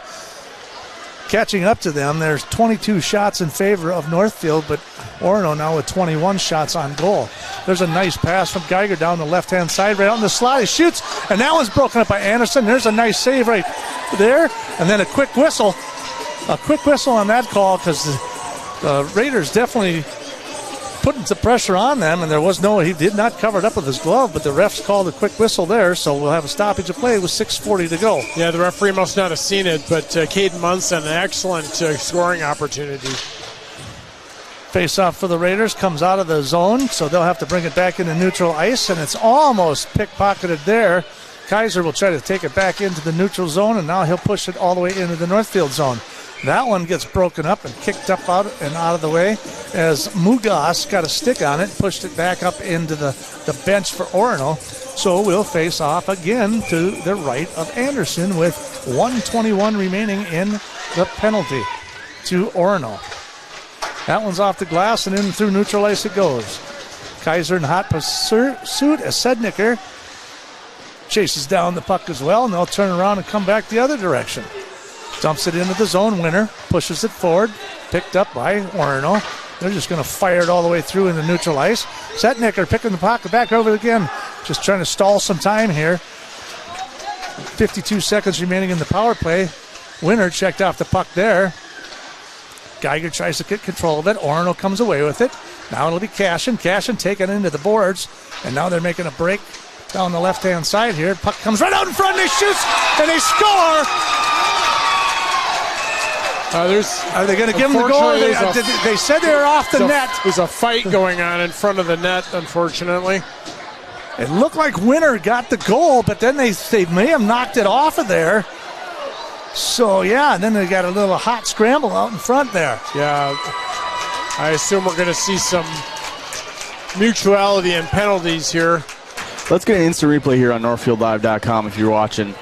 E: catching up to them. There's 22 shots in favor of Northfield, but Orono now with 21 shots on goal. There's a nice pass from Geiger down the left-hand side, right out in the slot. He shoots, and that one's broken up by Anderson. There's a nice save right there, and then a quick whistle. A quick whistle on that call because the Raiders definitely putting some pressure on them, and he did not cover it up with his glove, but the refs called a quick whistle there, so we'll have a stoppage of play with 6:40 to go.
F: Yeah, the referee must not have seen it, but Caden Munson, an excellent scoring opportunity.
E: Face-off for the Raiders comes out of the zone, so they'll have to bring it back into neutral ice, and it's almost pickpocketed there. Kaiser will try to take it back into the neutral zone, and now he'll push it all the way into the Northfield zone. That one gets broken up and kicked up out of the way as Mugas got a stick on it, pushed it back up into the bench for Orono. So we'll face off again to the right of Anderson with 1:21 remaining in the penalty to Orono. That one's off the glass and in through neutral ice it goes. Kaiser in hot pursuit as Sednicker chases down the puck as well, and they'll turn around and come back the other direction. Dumps it into the zone. Winner pushes it forward. Picked up by Orono. They're just going to fire it all the way through into neutral ice. Setnicker picking the pocket back over again. Just trying to stall some time here. 52 seconds remaining in the power play. Winner checked off the puck there. Geiger tries to get control of it. Orono comes away with it. Now it'll be Cashin. Cashin taken into the boards. And now they're making a break down the left-hand side here. Puck comes right out in front. And they shoot and they score. Are they going to give them the goal? They said they were off the net.
F: There's a fight going on in front of the net, unfortunately.
E: It looked like Winner got the goal, but then they may have knocked it off of there. So, yeah, and then they got a little hot scramble out in front there.
F: Yeah, I assume we're going to see some mutuality and penalties here.
P: Let's get an instant replay here on NorthfieldLive.com if you're watching.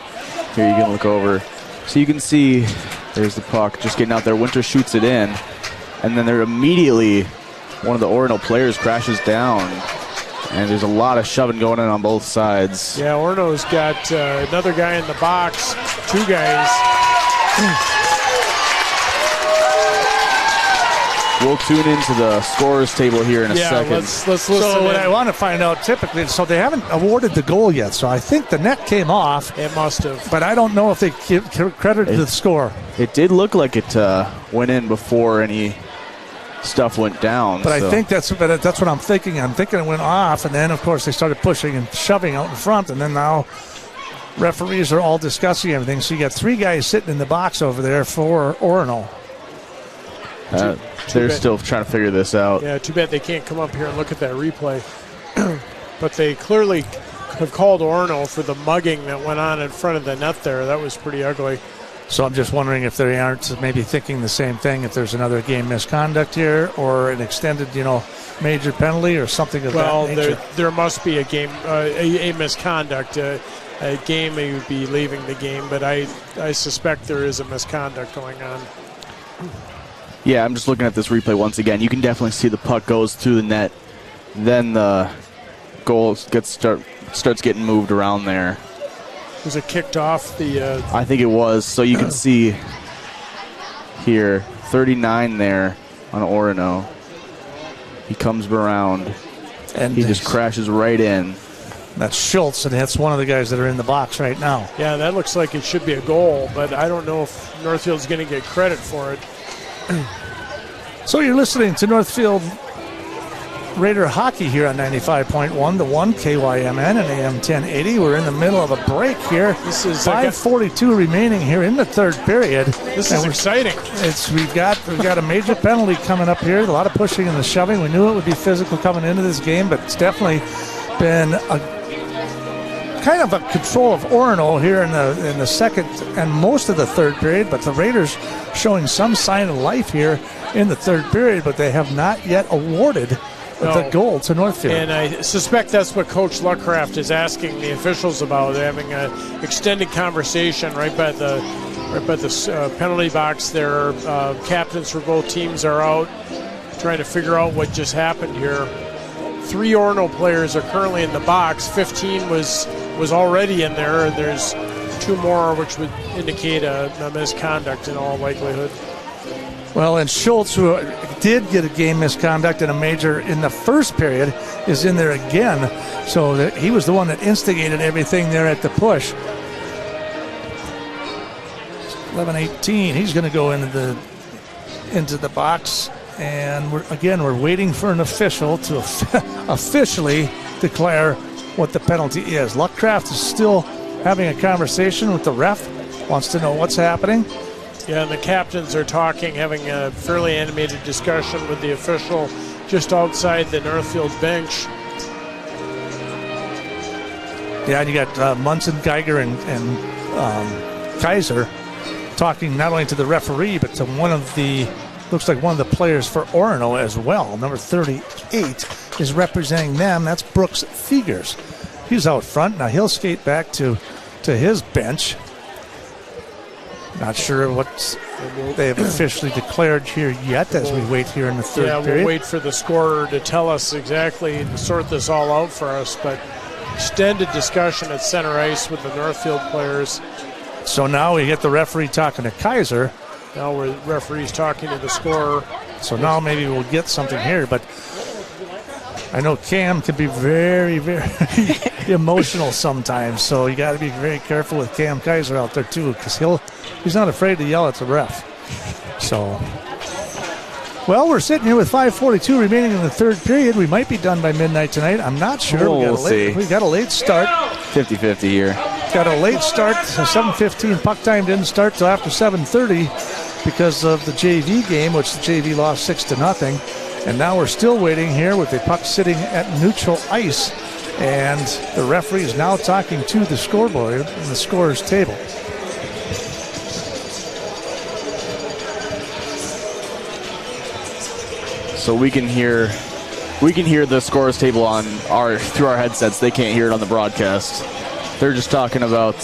P: Here you can look over. So you can see there's the puck just getting out there. Winter shoots it in, and then they're immediately one of the Orono players crashes down, and there's a lot of shoving going on both sides.
F: Yeah, Orono's got another guy in the box, two guys.
P: We'll tune into the scorers table here in a second.
F: Let's listen.
E: So what I want to find out typically, so they haven't awarded the goal yet, so I think the net came off.
F: It must have.
E: But I don't know if they credited the score.
P: It did look like it went in before any stuff went down.
E: But I think that's what I'm thinking. I'm thinking it went off, and then, of course, they started pushing and shoving out in front, and then now referees are all discussing everything. So you got 3 guys sitting in the box over there for Orono.
P: They're still trying to figure this out.
F: Yeah, too bad they can't come up here and look at that replay. But they clearly have called Orono for the mugging that went on in front of the net there. That was pretty ugly.
E: So I'm just wondering if they aren't maybe thinking the same thing, if there's another game misconduct here or an extended, major penalty or something of that nature.
F: Well, there must be a game, a misconduct. A game may be leaving the game, but I suspect there is a misconduct going on.
P: Yeah, I'm just looking at this replay once again. You can definitely see the puck goes through the net. Then the goal starts getting moved around there.
F: Was it kicked off the...
P: I think it was. So you can see here, 39 there on Orono. He comes around, and he just crashes right in.
E: That's Schultz, and that's one of the guys that are in the box right now.
F: Yeah, that looks like it should be a goal, but I don't know if Northfield's going to get credit for it.
E: So you're listening to Northfield Raider Hockey here on 95.1, the 1 KYMN and AM 1080. We're in the middle of a break here.
F: This is
E: 5:42 remaining here in the third period.
F: This is exciting.
E: We've got a major penalty coming up here. A lot of pushing and the shoving. We knew it would be physical coming into this game, but it's definitely been a kind of a control of Orono here in the second and most of the third period. But the Raiders showing some sign of life here in the third period, but they have not yet awarded the goal to Northfield.
F: And I suspect that's what Coach Luckcraft is asking the officials about. They're having an extended conversation right by the penalty box there. Captains for both teams are out trying to figure out what just happened here. 3 Orono players are currently in the box. 15 was already in there. There's 2 more, which would indicate a misconduct in all likelihood.
E: Well, and Schultz, who did get a game misconduct and a major in the first period, is in there again. So he was the one that instigated everything there at the push. 11-18. He's going to go into the box, and we're waiting for an official to officially declare what the penalty is. Luckcraft is still having a conversation with the ref. Wants to know what's happening.
F: Yeah, and the captains are talking, having a fairly animated discussion with the official just outside the Northfield bench.
E: Yeah, and you got Munson, Geiger, and Kaiser talking not only to the referee, but to looks like one of the players for Orono as well. Number 38 is representing them. That's Brooks Fegers. He's out front. Now he'll skate back to his bench. Not sure what they have officially declared here yet as we wait here in the third period.
F: Yeah, we'll wait for the scorer to tell us exactly and sort this all out for us. But extended discussion at center ice with the Northfield players.
E: So now we get the referee talking to Kaiser.
F: Now the referee's talking to the scorer.
E: So now maybe we'll get something here. But I know Cam can be very, very emotional sometimes. So you got to be very careful with Cam Kaiser out there too, because he's not afraid to yell at the ref. So, well, we're sitting here with 5:42 remaining in the third period. We might be done by midnight tonight. I'm not sure.
P: We'll see.
E: We got a late start.
P: 50-50 here.
E: Got a late start. 7:15 puck time didn't start till after 7:30 because of the JV game, which the JV lost 6-0. And now we're still waiting here with the puck sitting at neutral ice. And the referee is now talking to the scoreboard and the scorer's table.
P: So we can hear the scorer's table through our headsets. They can't hear it on the broadcast. They're just talking about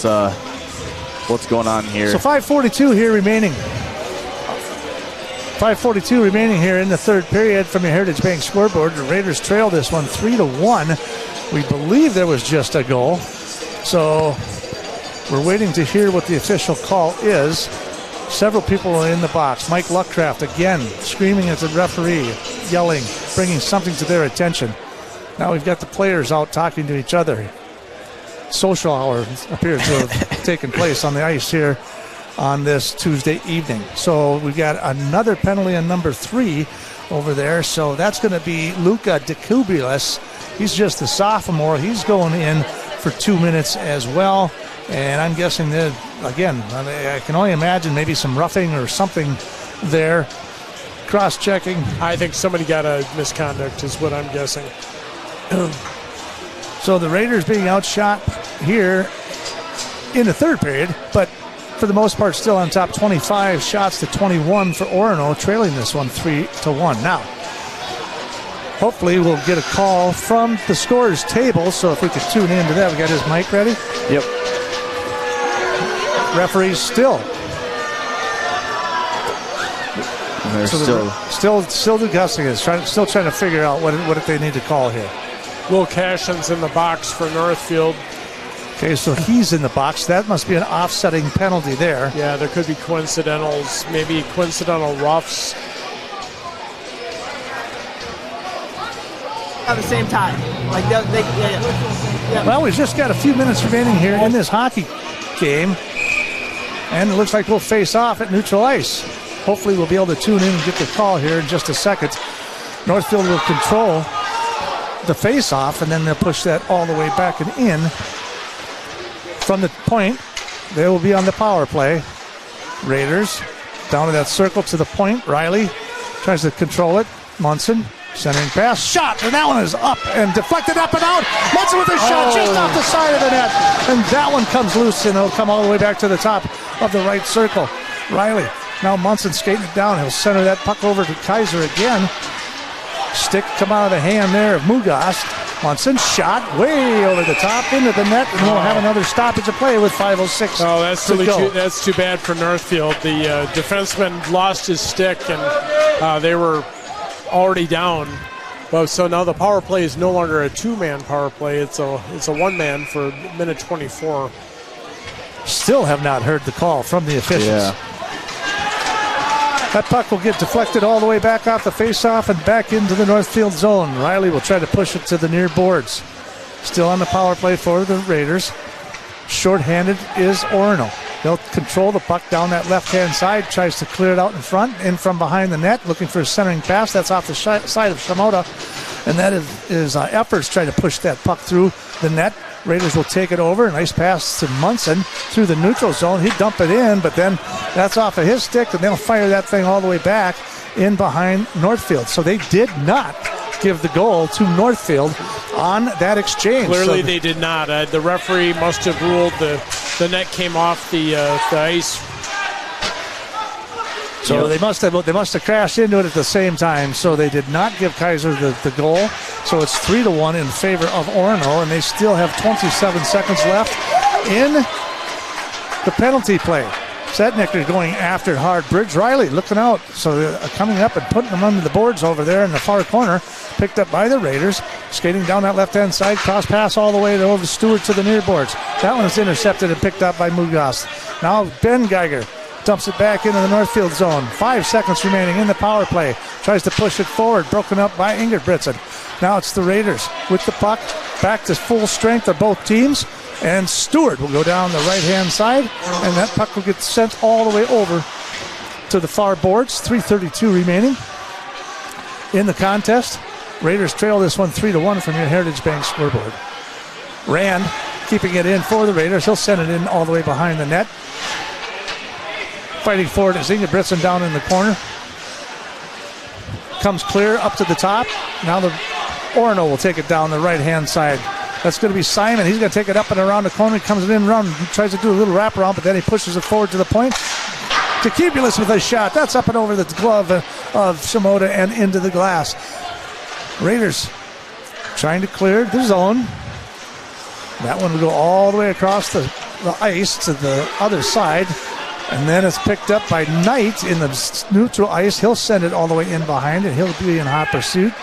P: what's going on here.
E: So 5:42 here remaining. 5:42 remaining here in the third period from your Heritage Bank scoreboard. The Raiders trail this one 3-1. We believe there was just a goal. So we're waiting to hear what the official call is. Several people are in the box. Mike Luckcraft again screaming at the referee, yelling, bringing something to their attention. Now we've got the players out talking to each other. Social hour appears to have taken place on the ice here on this Tuesday evening. So we've got another penalty on number 3 over there. So that's going to be Luka DeKubilis. He's just a sophomore. He's going in for 2 minutes as well. And I'm guessing that, again, I can only imagine maybe some roughing or something there. Cross-checking.
F: I think somebody got a misconduct is what I'm guessing.
E: So the Raiders being outshot here in the third period, but for the most part still on top, 25 shots to 21 for Orono, trailing this one 3-1. Now, hopefully we'll get a call from the scorer's table, so if we could tune into that. We got his mic ready?
P: Yep.
E: Referee's still.
P: They're
E: still discussing it. Still trying to figure out what they need to call here.
F: Will Cashin's in the box for Northfield.
E: Okay, so he's in the box. That must be an offsetting penalty there.
F: Yeah, there could be coincidentals, maybe coincidental roughs.
D: At the same time.
E: Well, we've just got a few minutes remaining here in this hockey game. And it looks like we'll face off at neutral ice. Hopefully we'll be able to tune in and get the call here in just a second. Northfield will control the face-off, and then they'll push that all the way back and in. From the point, they will be on the power play. Raiders down to that circle to the point. Riley tries to control it. Munson centering pass, shot, and that one is up and deflected up and out. Munson with a shot just off the side of the net, and that one comes loose, and it'll come all the way back to the top of the right circle. Riley, now Munson skating it down. He'll center that puck over to Kaiser again. Stick come out of the hand there of Mugast. Munson shot way over the top into the net, and we'll have another stoppage of play with 5:06.
F: Oh, that's really that's too bad for Northfield. The defenseman lost his stick, and they were already down. Well, so now the power play is no longer a two-man power play. It's a one-man for minute 24.
E: Still have not heard the call from the officials.
P: Yeah.
E: That puck will get deflected all the way back off the face-off and back into the Northfield zone. Riley will try to push it to the near boards. Still on the power play for the Raiders. Short-handed is Orono. They'll control the puck down that left-hand side. Tries to clear it out in front. In from behind the net. Looking for a centering pass. That's off the side of Shimoda. And that is efforts trying to push that puck through the net. Raiders will take it over. Nice pass to Munson through the neutral zone. He'd dump it in, but then that's off of his stick, and they'll fire that thing all the way back in behind Northfield. So they did not give the goal to Northfield on that exchange.
F: Clearly they did not. The referee must have ruled the net came off the ice.
E: So they must have crashed into it at the same time. So they did not give Kaiser the goal. So it's 3-1 in favor of Orono, and they still have 27 seconds left in the penalty play. Setnicker going after hard. Bridge Riley looking out. So coming up and putting them under the boards over there in the far corner. Picked up by the Raiders. Skating down that left-hand side. Cross pass all the way over to Stewart to the near boards. That one is intercepted and picked up by Mugas. Now Ben Geiger dumps it back into the Northfield zone. 5 seconds remaining in the power play. Tries to push it forward. Broken up by Ingerbritsen. Now it's the Raiders with the puck. Back to full strength of both teams. And Stewart will go down the right-hand side. And that puck will get sent all the way over to the far boards. 3:32 remaining in the contest. Raiders trail this one 3-1 from your Heritage Bank scoreboard. Rand keeping it in for the Raiders. He'll send it in all the way behind the net. Fighting forward is Ingebrigtsen down in the corner. Comes clear up to the top. Now the Orono will take it down the right-hand side. That's going to be Simon. He's going to take it up and around the corner. He comes in around, tries to do a little wraparound, but then he pushes it forward to the point. Tecubulis with a shot. That's up and over the glove of Shimoda and into the glass. Raiders trying to clear the zone. That one will go all the way across the ice to the other side. And then it's picked up by Knight in the neutral ice. He'll send it all the way in behind, and he'll be in hot pursuit.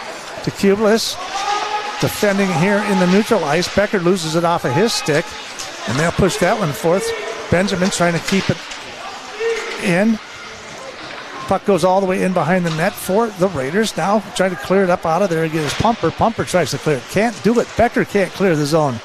E: Tecubulis defending here in the neutral ice. Becker loses it off of his stick, and they'll push that one forth. Benjamin trying to keep it in. Puck goes all the way in behind the net for the Raiders. Now trying to clear it up out of there and get his Pumper. Pumper tries to clear it. Can't do it. Becker can't clear the zone.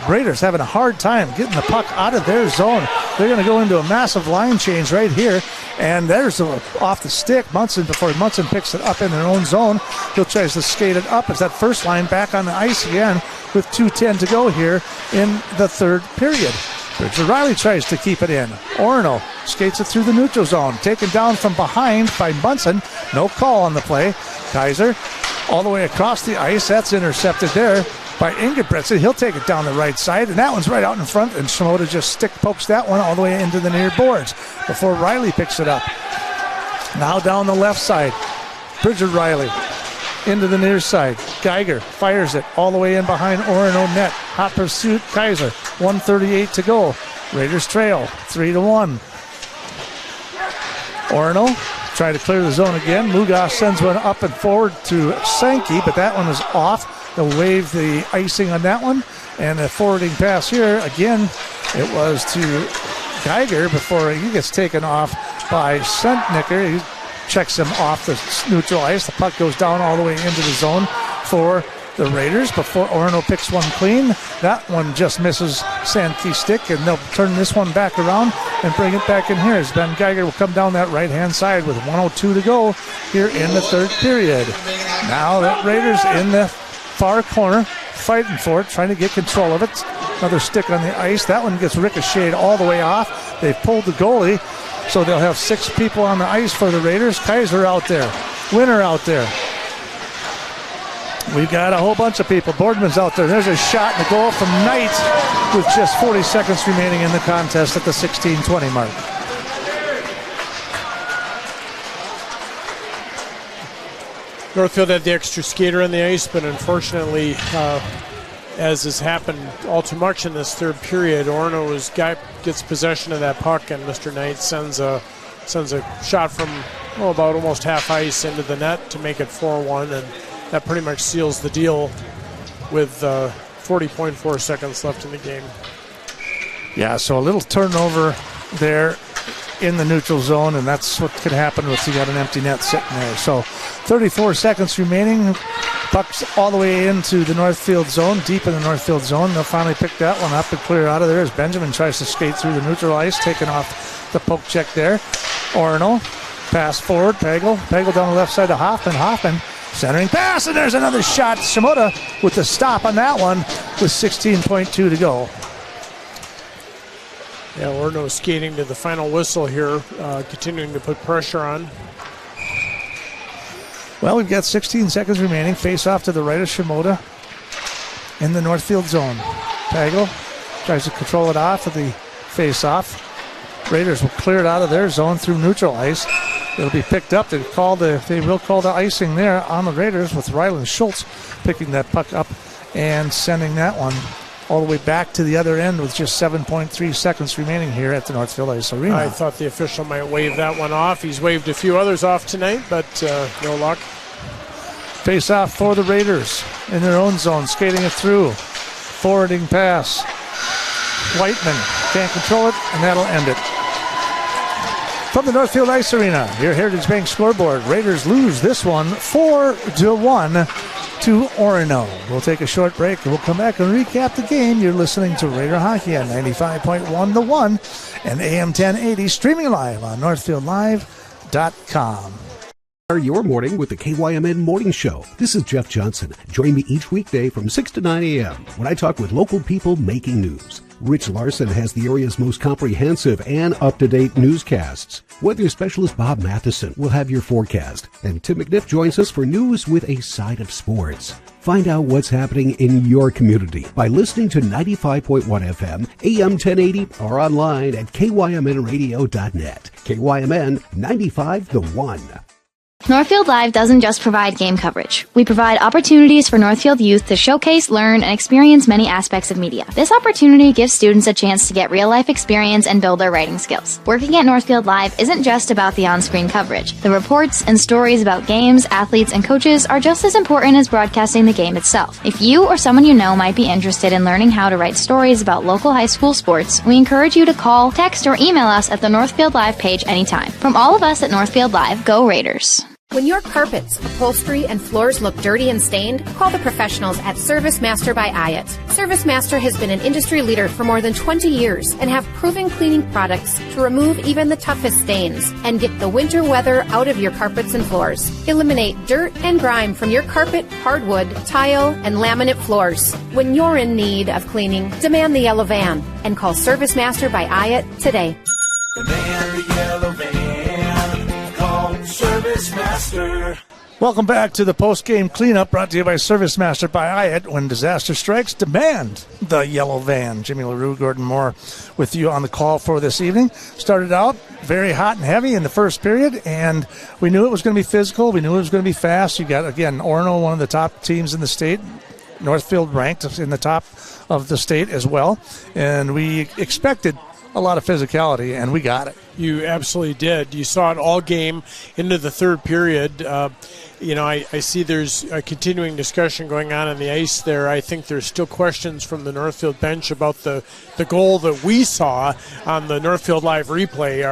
E: Raiders having a hard time getting the puck out of their zone. They're going to go into a massive line change right here. And there's off the stick. Munson, before Munson picks it up in their own zone, he'll tries to skate it up as that first line back on the ice again with 2:10 to go here in the third period. Bridger Riley tries to keep it in. Orono skates it through the neutral zone. Taken down from behind by Munson. No call on the play. Kaiser all the way across the ice. That's intercepted there by Ingebretson. He'll take it down the right side, and that one's right out in front, and Shimoda just pokes that one all the way into the near boards before Riley picks it up. Now down the left side, Bridger Riley into the near side. Geiger fires it all the way in behind Orono net. Hot pursuit, Kaiser. 1:38 to go. Raiders trail 3-1. Orono trying to clear the zone again. Mugas sends one up and forward to Sankey, but that one is off. They'll waive the icing on that one. And a forwarding pass here. Again, it was to Geiger before he gets taken off by Sentnicker. He checks him off the neutral ice. The puck goes down all the way into the zone for the Raiders before Orono picks one clean. That one just misses Sankey's stick, and they'll turn this one back around and bring it back in here as Ben Geiger will come down that right-hand side with 1:02 to go here in the third period. Now the Raiders in the far corner, fighting for it, trying to get control of it. Another stick on the ice. That one gets ricocheted all the way off. They've pulled the goalie, so they'll have 6 people on the ice for the Raiders. Kaiser out there. Winner out there. We've got a whole bunch of people. Boardman's out there. There's a shot and a goal from Knight with just 40 seconds remaining in the contest at the 16:20 mark.
F: Northfield had the extra skater on the ice, but unfortunately, as has happened all too much in this third period, Orono's guy gets possession of that puck, and Mr. Knight sends a shot from about almost half ice into the net to make it 4-1, and that pretty much seals the deal with 40.4 seconds left in the game.
E: Yeah, so a little turnover there in the neutral zone, and that's what could happen if you got an empty net sitting there. So 34 seconds remaining. Puck's all the way into the Northfield zone, deep in the Northfield zone. They'll finally pick that one up and clear out of there as Benjamin tries to skate through the neutral ice, taking off the poke check there. Orono, pass forward, Pagel down the left side to Hoffman, centering pass, and there's another shot. Shimoda with the stop on that one with 16.2 to go.
F: Yeah, Orono skating to the final whistle here, continuing to put pressure on.
E: Well, we've got 16 seconds remaining. Face off to the right of Shimoda in the Northfield zone. Pagel tries to control it off of the face off. Raiders will clear it out of their zone through neutral ice. It'll be picked up. They will call the icing there on the Raiders with Ryland Schultz picking that puck up and sending that one all the way back to the other end with just 7.3 seconds remaining here at the Northfield Ice Arena.
F: I thought the official might wave that one off. He's waved a few others off tonight, but no luck.
E: Face off for the Raiders in their own zone, skating it through. Forwarding pass. Whiteman can't control it, and that'll end it. From the Northfield Ice Arena, your Heritage Bank scoreboard. Raiders lose this one 4-1 to Orono. We'll take a short break and we'll come back and recap the game. You're listening to Raider Hockey on 95.1 The One and AM 1080, streaming live on NorthfieldLive.com.
D: Your morning with the KYMN Morning Show. This is Jeff Johnson. Join me each weekday from 6 to 9 a.m. when I talk with local people making news. Rich Larson has the area's most comprehensive and up-to-date newscasts. Weather specialist Bob Matheson will have your forecast. And Tim McNiff joins us for news with a side of sports. Find out what's happening in your community by listening to 95.1 FM, AM 1080, or online at kymnradio.net. KYMN 95 The One.
B: Northfield Live doesn't just provide game coverage. We provide opportunities for Northfield youth to showcase, learn, and experience many aspects of media. This opportunity gives students a chance to get real-life experience and build their writing skills. Working at Northfield Live isn't just about the on-screen coverage. The reports and stories about games, athletes, and coaches are just as important as broadcasting the game itself. If you or someone you know might be interested in learning how to write stories about local high school sports, we encourage you to call, text, or email us at the Northfield Live page anytime. From all of us at Northfield Live, go Raiders!
J: When your carpets, upholstery, and floors look dirty and stained, call the professionals at Service Master by Hyatt. Service Master has been an industry leader for more than 20 years and have proven cleaning products to remove even the toughest stains and get the winter weather out of your carpets and floors. Eliminate dirt and grime from your carpet, hardwood, tile, and laminate floors. When you're in need of cleaning, demand the yellow van and call Service Master by Hyatt today.
S: Demand the yellow van. Call Service Master.
E: Welcome back to the post-game cleanup brought to you by Service Master by Hyatt. When disaster strikes, demand the yellow van. Jimmy LaRue, Gordon Moore with you on the call for this evening. Started out very hot and heavy in the first period, and we knew it was going to be physical. We knew it was going to be fast. You got, again, Orono, one of the top teams in the state. Northfield ranked in the top of the state as well. And we expected a lot of physicality, and we got it.
F: You absolutely did. You saw it all game into the third period. I see there's a continuing discussion going on the ice there. I think there's still questions from the Northfield bench about the goal that we saw on the Northfield Live replay.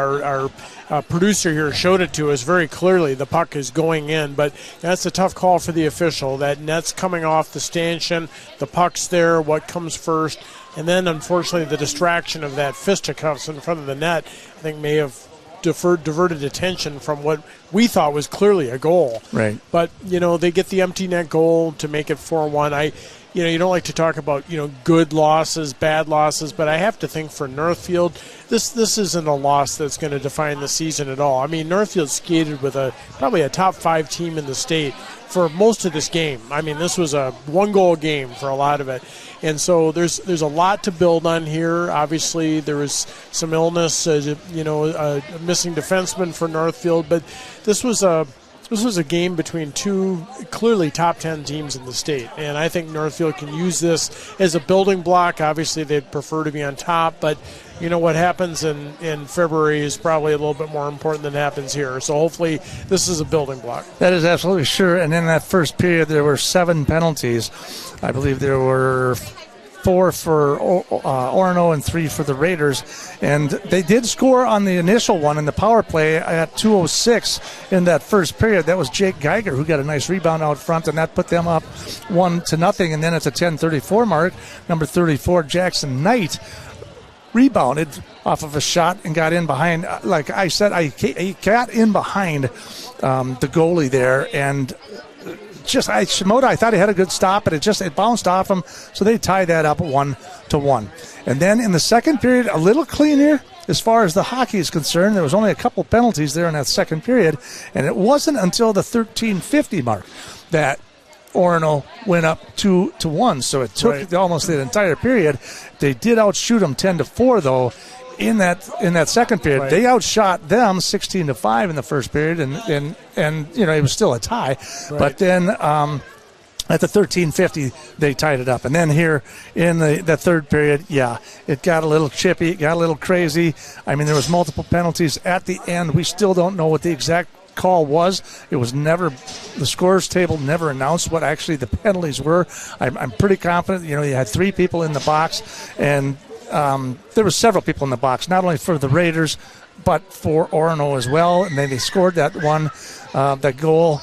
F: Our producer here showed it to us very clearly. The puck is going in, but that's a tough call for the official. That net's coming off the stanchion. The puck's there. What comes first? And then, unfortunately, the distraction of that fisticuffs in front of the net, I think, may have diverted attention from what we thought was clearly a goal.
E: Right.
F: But, they get the empty net goal to make it 4-1. You don't like to talk about, good losses, bad losses, but I have to think for Northfield, this isn't a loss that's going to define the season at all. I mean, Northfield skated with probably a top 5 team in the state for most of this game. I mean, this was a one-goal game for a lot of it. And so there's a lot to build on here. Obviously, there was some illness, a missing defenseman for Northfield, but this was a game between two clearly top 10 teams in the state, and I think Northfield can use this as a building block. Obviously, they'd prefer to be on top, but what happens in February is probably a little bit more important than happens here. So hopefully this is a building block.
E: That is absolutely sure. And in that first period, there were 7 penalties. I believe there were 4 for Orono and 3 for the Raiders. And they did score on the initial one in the power play at 2:06 in that first period. That was Jake Geiger who got a nice rebound out front, and that put them up 1-0. And then at the 10:34 mark, number 34, Jackson Knight, rebounded off of a shot and got in behind. Like I said, he got in behind the goalie there, and Shimoda, I thought he had a good stop, but it bounced off him, so they tied that up 1-1. And then in the second period, a little cleaner as far as the hockey is concerned. There was only a couple penalties there in that second period, and it wasn't until the 13:50 mark that Orono went up 2-1. So it took almost the entire period. They did outshoot them 10-4, though. In that second period, they outshot them 16-5 in the first period, and it was still a tie. Right. But then at the 13:50, they tied it up. And then here in the third period, it got a little chippy, it got a little crazy. I mean, there was multiple penalties at the end. We still don't know what the exact call was. It was never, the scores table never announced what actually the penalties were. I'm pretty confident. You had 3 people in the box, and there were several people in the box, not only for the Raiders, but for Orono as well. And then they scored that goal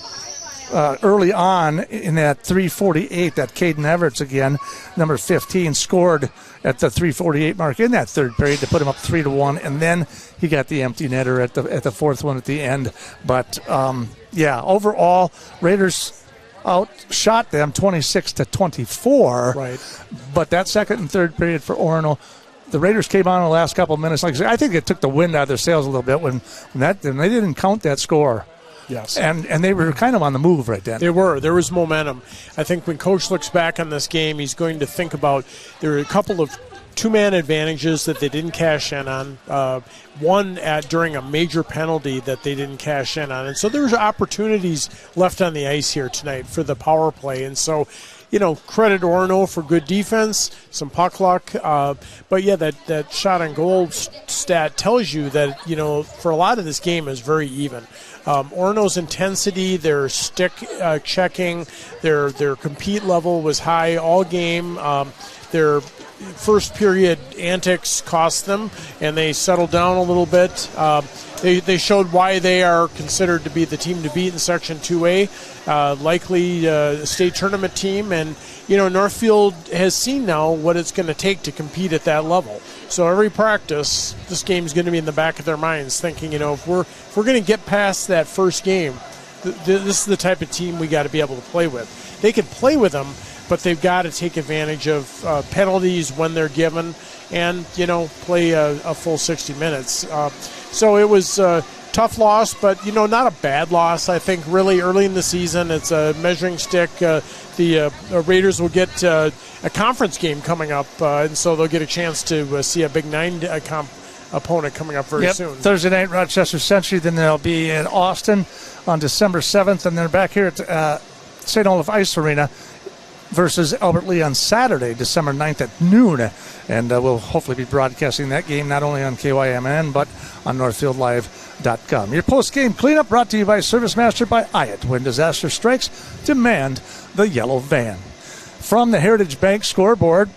E: early on in that 3:48, that Caden Everett again, number 15, scored at the 3:48 mark in that third period to put him up 3-1. And then he got the empty netter at the fourth one at the end. But, overall, Raiders outshot them 26-24.
F: Right.
E: But that second and third period for Orono, the Raiders came on in the last couple of minutes. Like I said, I think it took the wind out of their sails a little bit when they didn't count that score.
F: Yes.
E: And they were kind of on the move right then.
F: They were. There was momentum. I think when Coach looks back on this game, he's going to think about there are a couple of two-man advantages that they didn't cash in on. One during a major penalty that they didn't cash in on. And so there's opportunities left on the ice here tonight for the power play. And so, credit Orono for good defense, some puck luck. But, that shot on goal stat tells you that, for a lot of this game is very even. Orono's intensity, their stick checking, their compete level was high all game. Their first period antics cost them, and they settled down a little bit. They showed why they are considered to be the team to beat in Section 2A, likely state tournament team. And, Northfield has seen now what it's going to take to compete at that level. So every practice, this game's going to be in the back of their minds thinking, if we're going to get past that first game, this is the type of team we got to be able to play with. They can play with them, but they've got to take advantage of penalties when they're given and, play a full 60 minutes. So it was a tough loss, but, not a bad loss. I think really early in the season, it's a measuring stick. The Raiders will get a conference game coming up, and so they'll get a chance to see a Big 9 opponent coming up very soon.
E: Thursday night, Rochester Century. Then they'll be in Austin on December 7th, and they're back here at St. Olaf Ice Arena versus Albert Lee on Saturday, December 9th at noon. And we'll hopefully be broadcasting that game not only on KYMN, but on NorthfieldLive.com. Your post-game cleanup brought to you by Service Master by Hyatt. When disaster strikes, demand the yellow van. From the Heritage Bank scoreboard,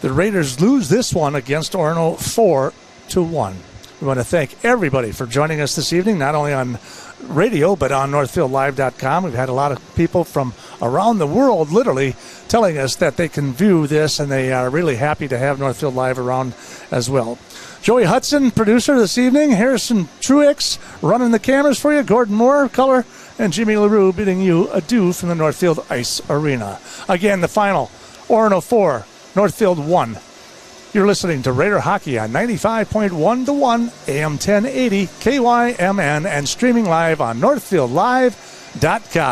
E: the Raiders lose this one against Orono 4-1. We want to thank everybody for joining us this evening, not only on radio, but on NorthfieldLive.com. We've had a lot of people from around the world literally telling us that they can view this, and they are really happy to have Northfield Live around as well. Joey Hudson, producer this evening. Harrison Truex running the cameras for you. Gordon Moore, color. And Jimmy LaRue bidding you adieu from the Northfield Ice Arena. Again, the final, Orono 4, Northfield 1. You're listening to Raider Hockey on 95.1 to 1, AM 1080, KYMN, and streaming live on NorthfieldLive.com.